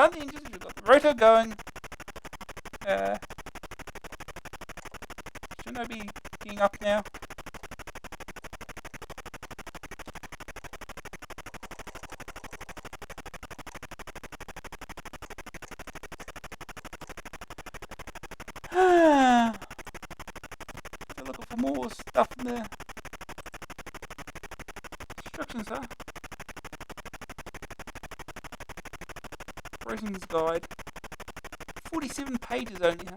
Start the engines. We've got the rotor going. Shouldn't I be getting up now? They're looking for more stuff in the instructions, huh? Operations guide. 47 pages only, huh?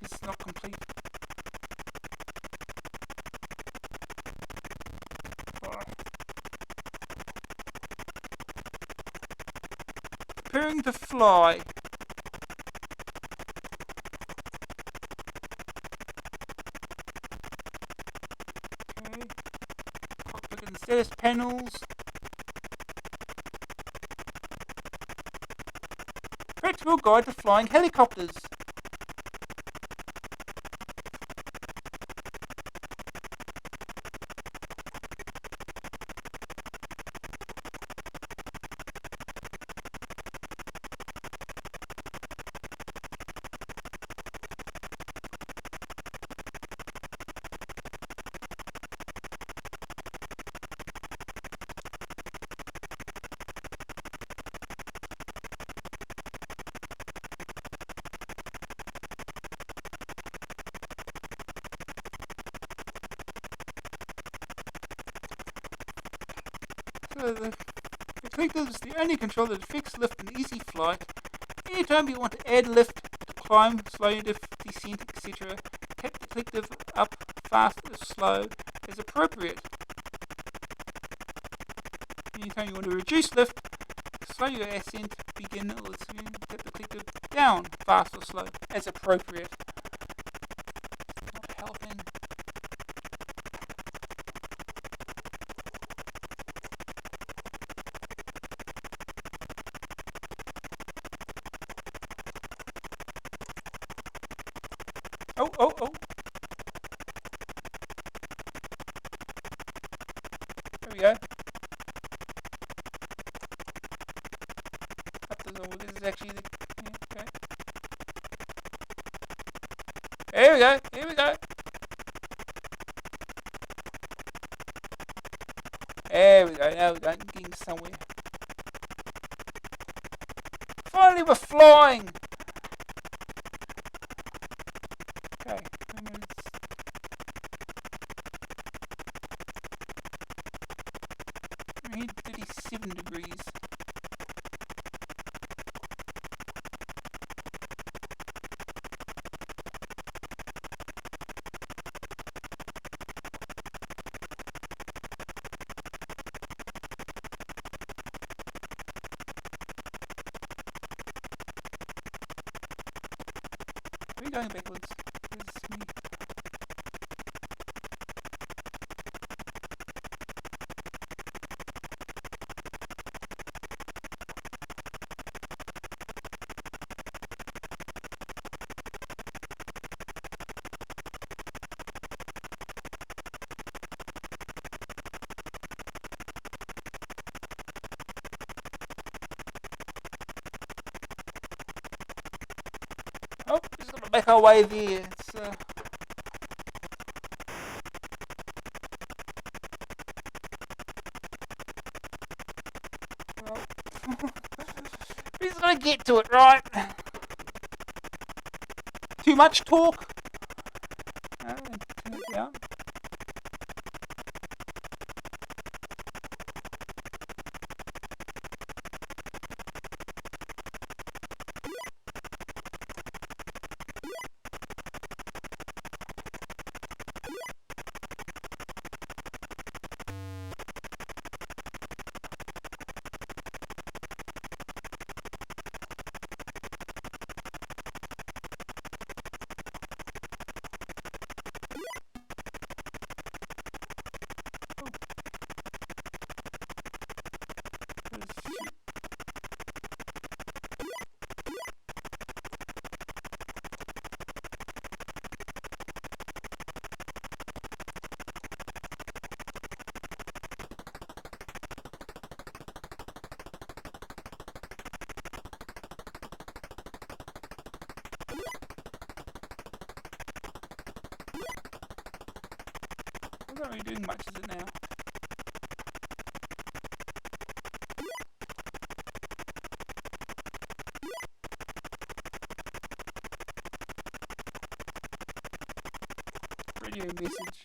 It's not complete. Preparing to fly. Okay. Cockpit and status panels. Practical guide to flying helicopters. So the collector is the only controller that fixed lift and easy flight. Anytime you want to add lift, to climb, slow descent, etc., tap the collective up, fast or slow as appropriate. Anytime you want to reduce lift, slow your ascent, begin or tap the collective down, fast or slow as appropriate. Not helping. Oh. There we go. This is actually the... Okay. Here we go. There we go. Now we're getting somewhere. Finally we're flying! Okay. I need 37 degrees. Are we going backwards? This is me. Oh, just got to make our way there. It's well, we just got to get to it, right? Too much talk. Yeah. I'm not really doing much, is it now? Radio message.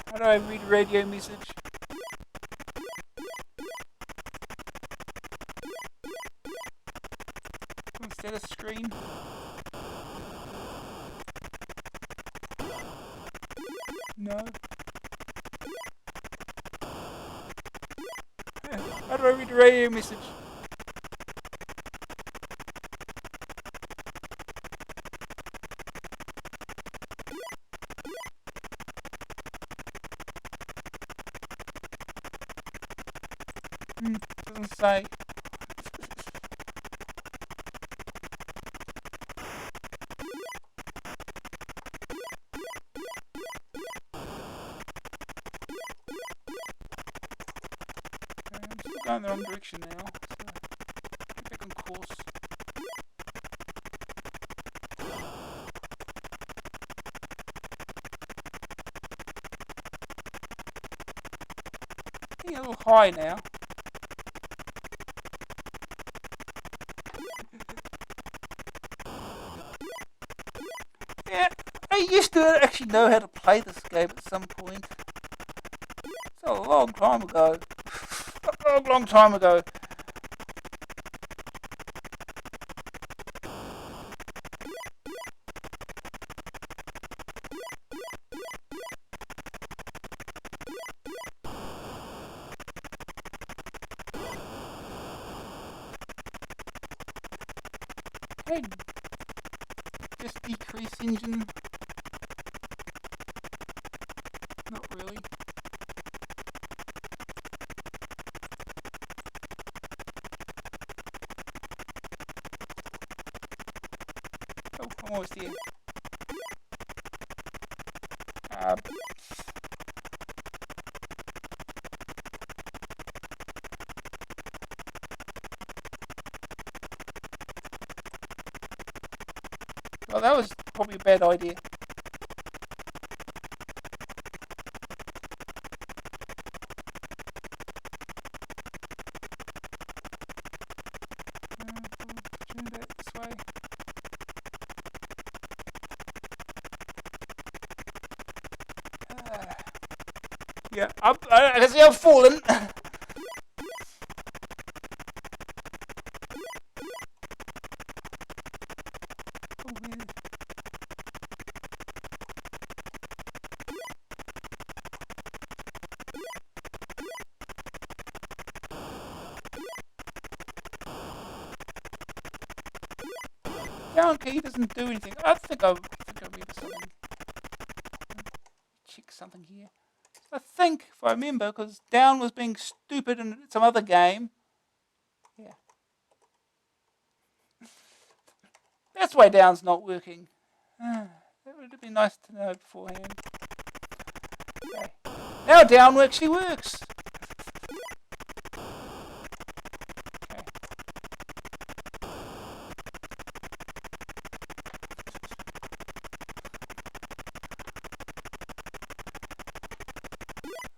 How do I read a radio message? Instead of screen. No. How do I read a radio message? Doesn't say. I'm still going the wrong direction now, so get back on course. Getting a little high now. Yeah, I used to actually know how to play this game at some point. It's a long time ago. A long time ago. Hey, just decrease engine. Not really. Oh, I'm almost here. Well, that was probably a bad idea. Turn that this way. Yeah, I can see I'm falling. Down key doesn't do anything. I think I read something. Check something here. I think, if I remember, because down was being stupid in some other game. Yeah. That's why down's not working. That would have been nice to know beforehand. Okay. Now down actually works.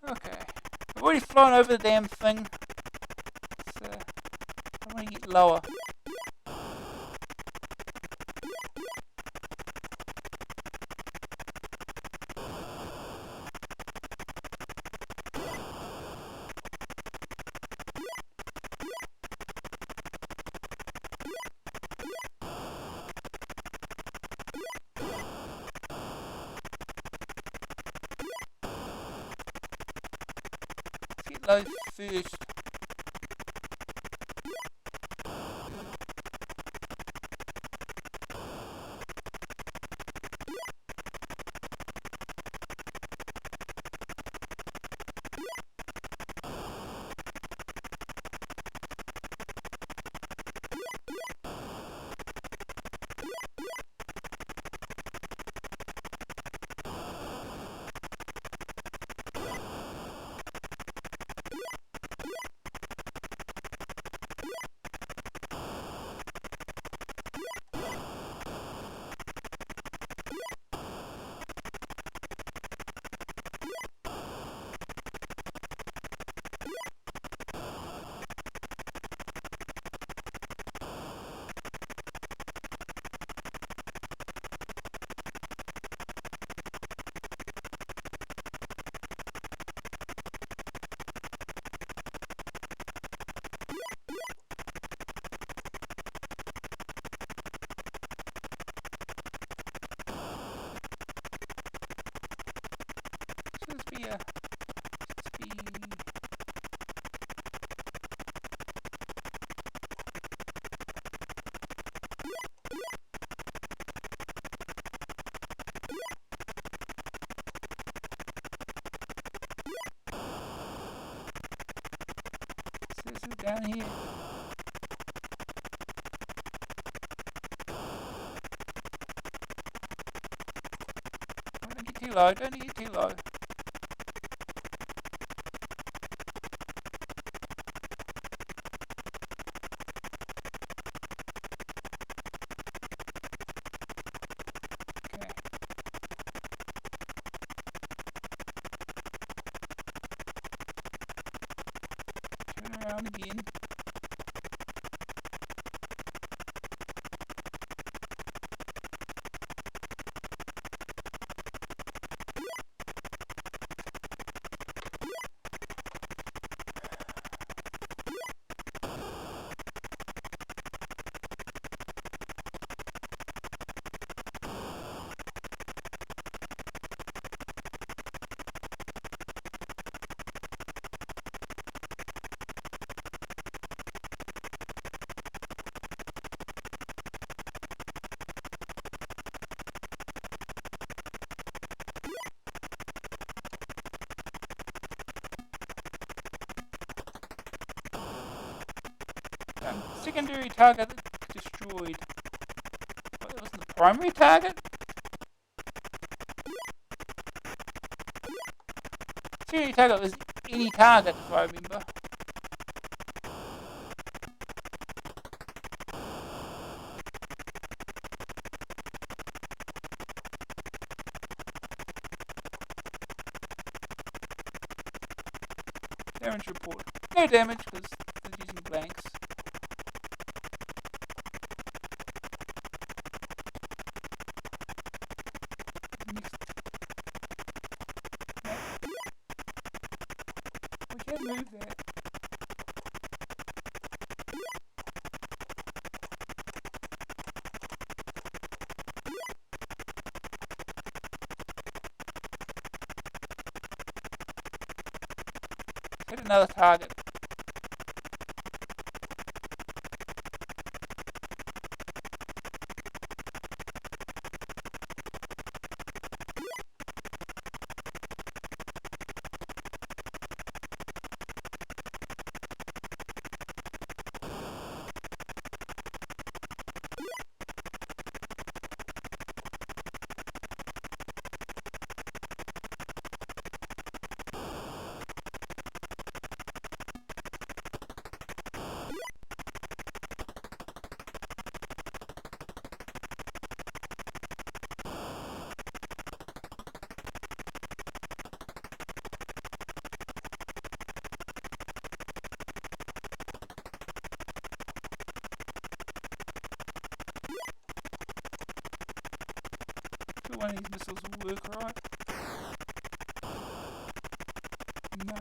Okay. I've already flown over the damn thing. So I want to get lower. Get low first. Down here. Don't get too low, don't get too low. Okay. Turn around again. Secondary target destroyed. What, that wasn't the primary target? Secondary target was any target, if I remember. Damage report. No damage because they're using blanks. We can move that. Hit another target. One of these missiles will work, right? No.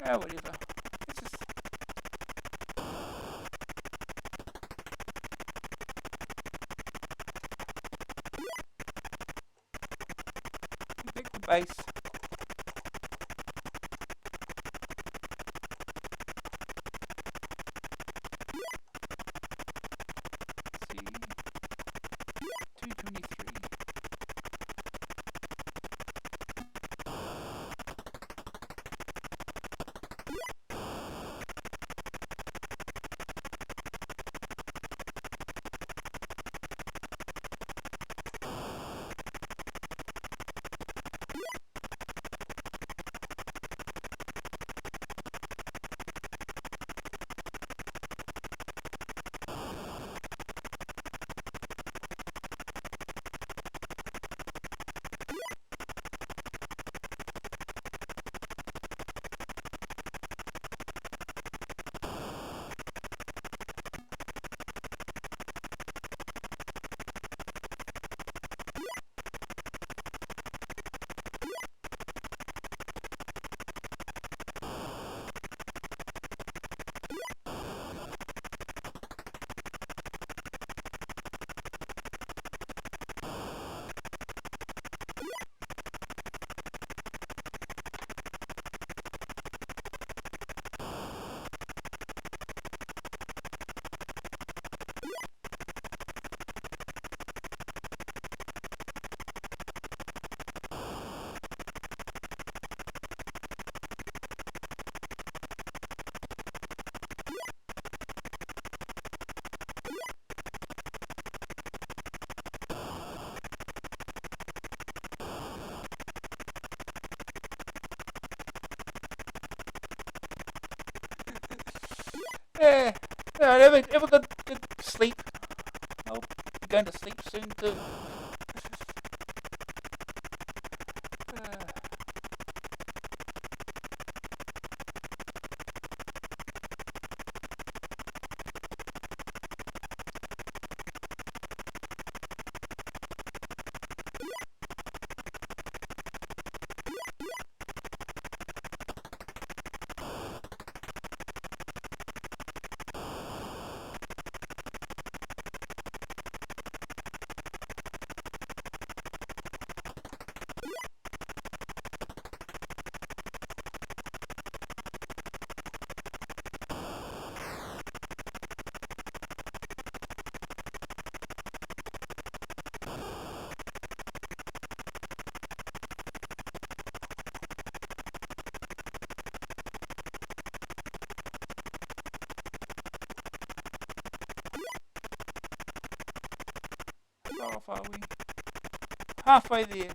Yeah, whatever. It's just... Back to base. See. 223. Yeah, have a good sleep. I'll be going to sleep soon too. How far are we? Halfway there.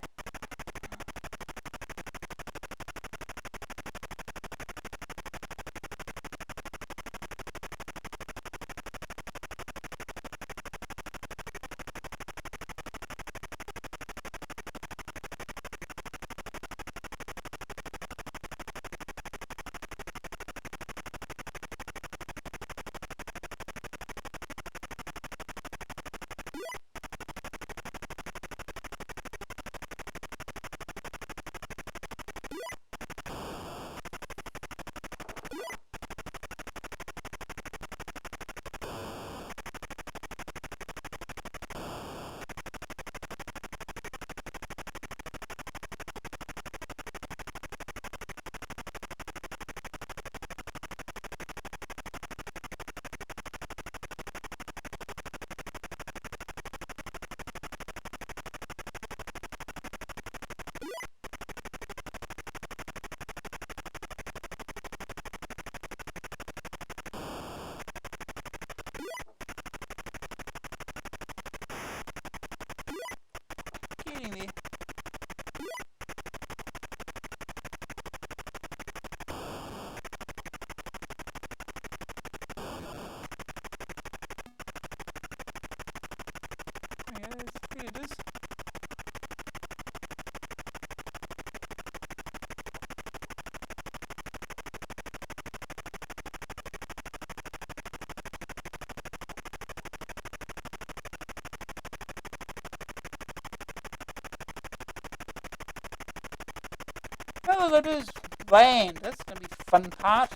Getting there. There it is. All I gotta do is land. That's gonna be the fun part.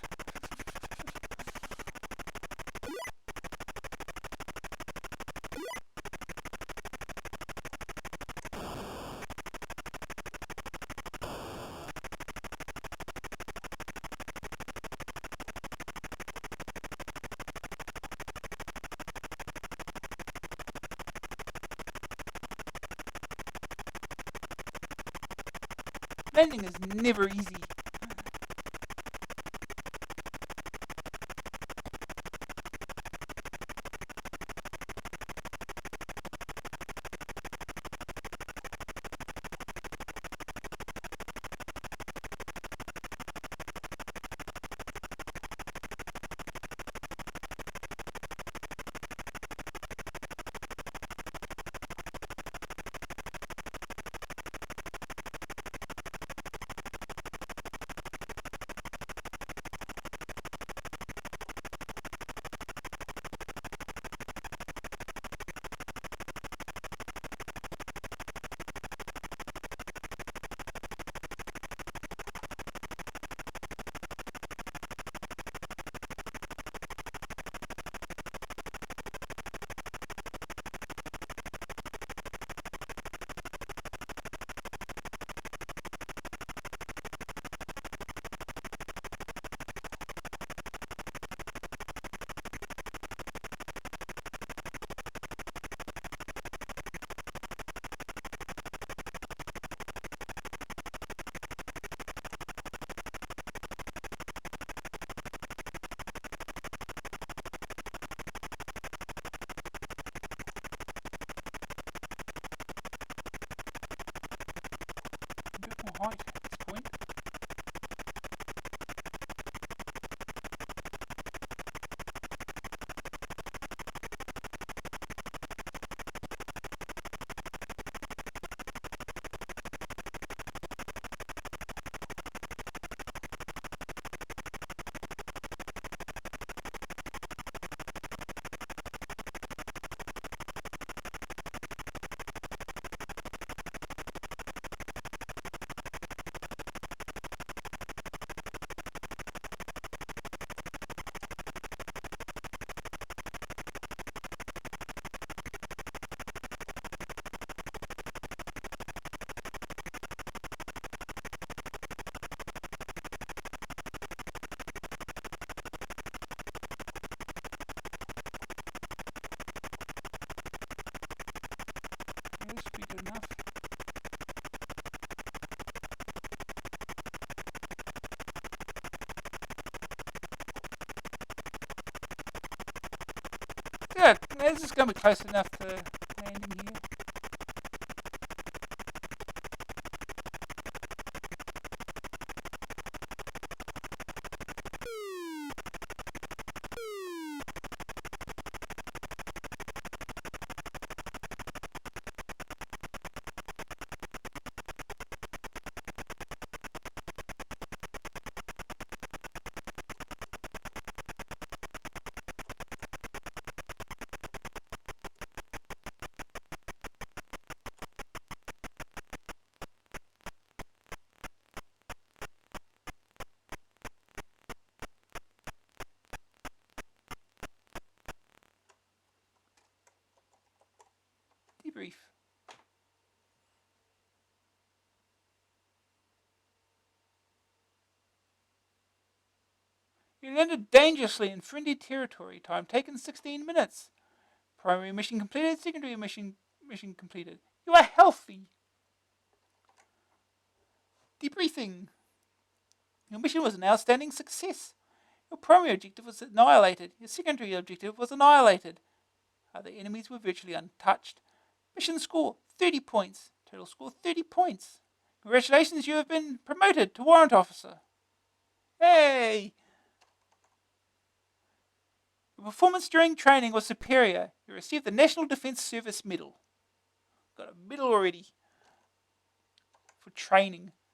Landing is never easy. Height at this point. Is this going to be close enough to landing here? Debrief. You landed dangerously in friendly territory. Time taken 16 minutes. Primary mission completed. Secondary mission completed. You are healthy. Debriefing. Your mission was an outstanding success. Your primary objective was annihilated. Your secondary objective was annihilated. Other enemies were virtually untouched. Mission score 30 points. Total score 30 points. Congratulations, you have been promoted to warrant officer. Hey! Your performance during training was superior. You received the National Defence Service Medal. Got a medal already for training.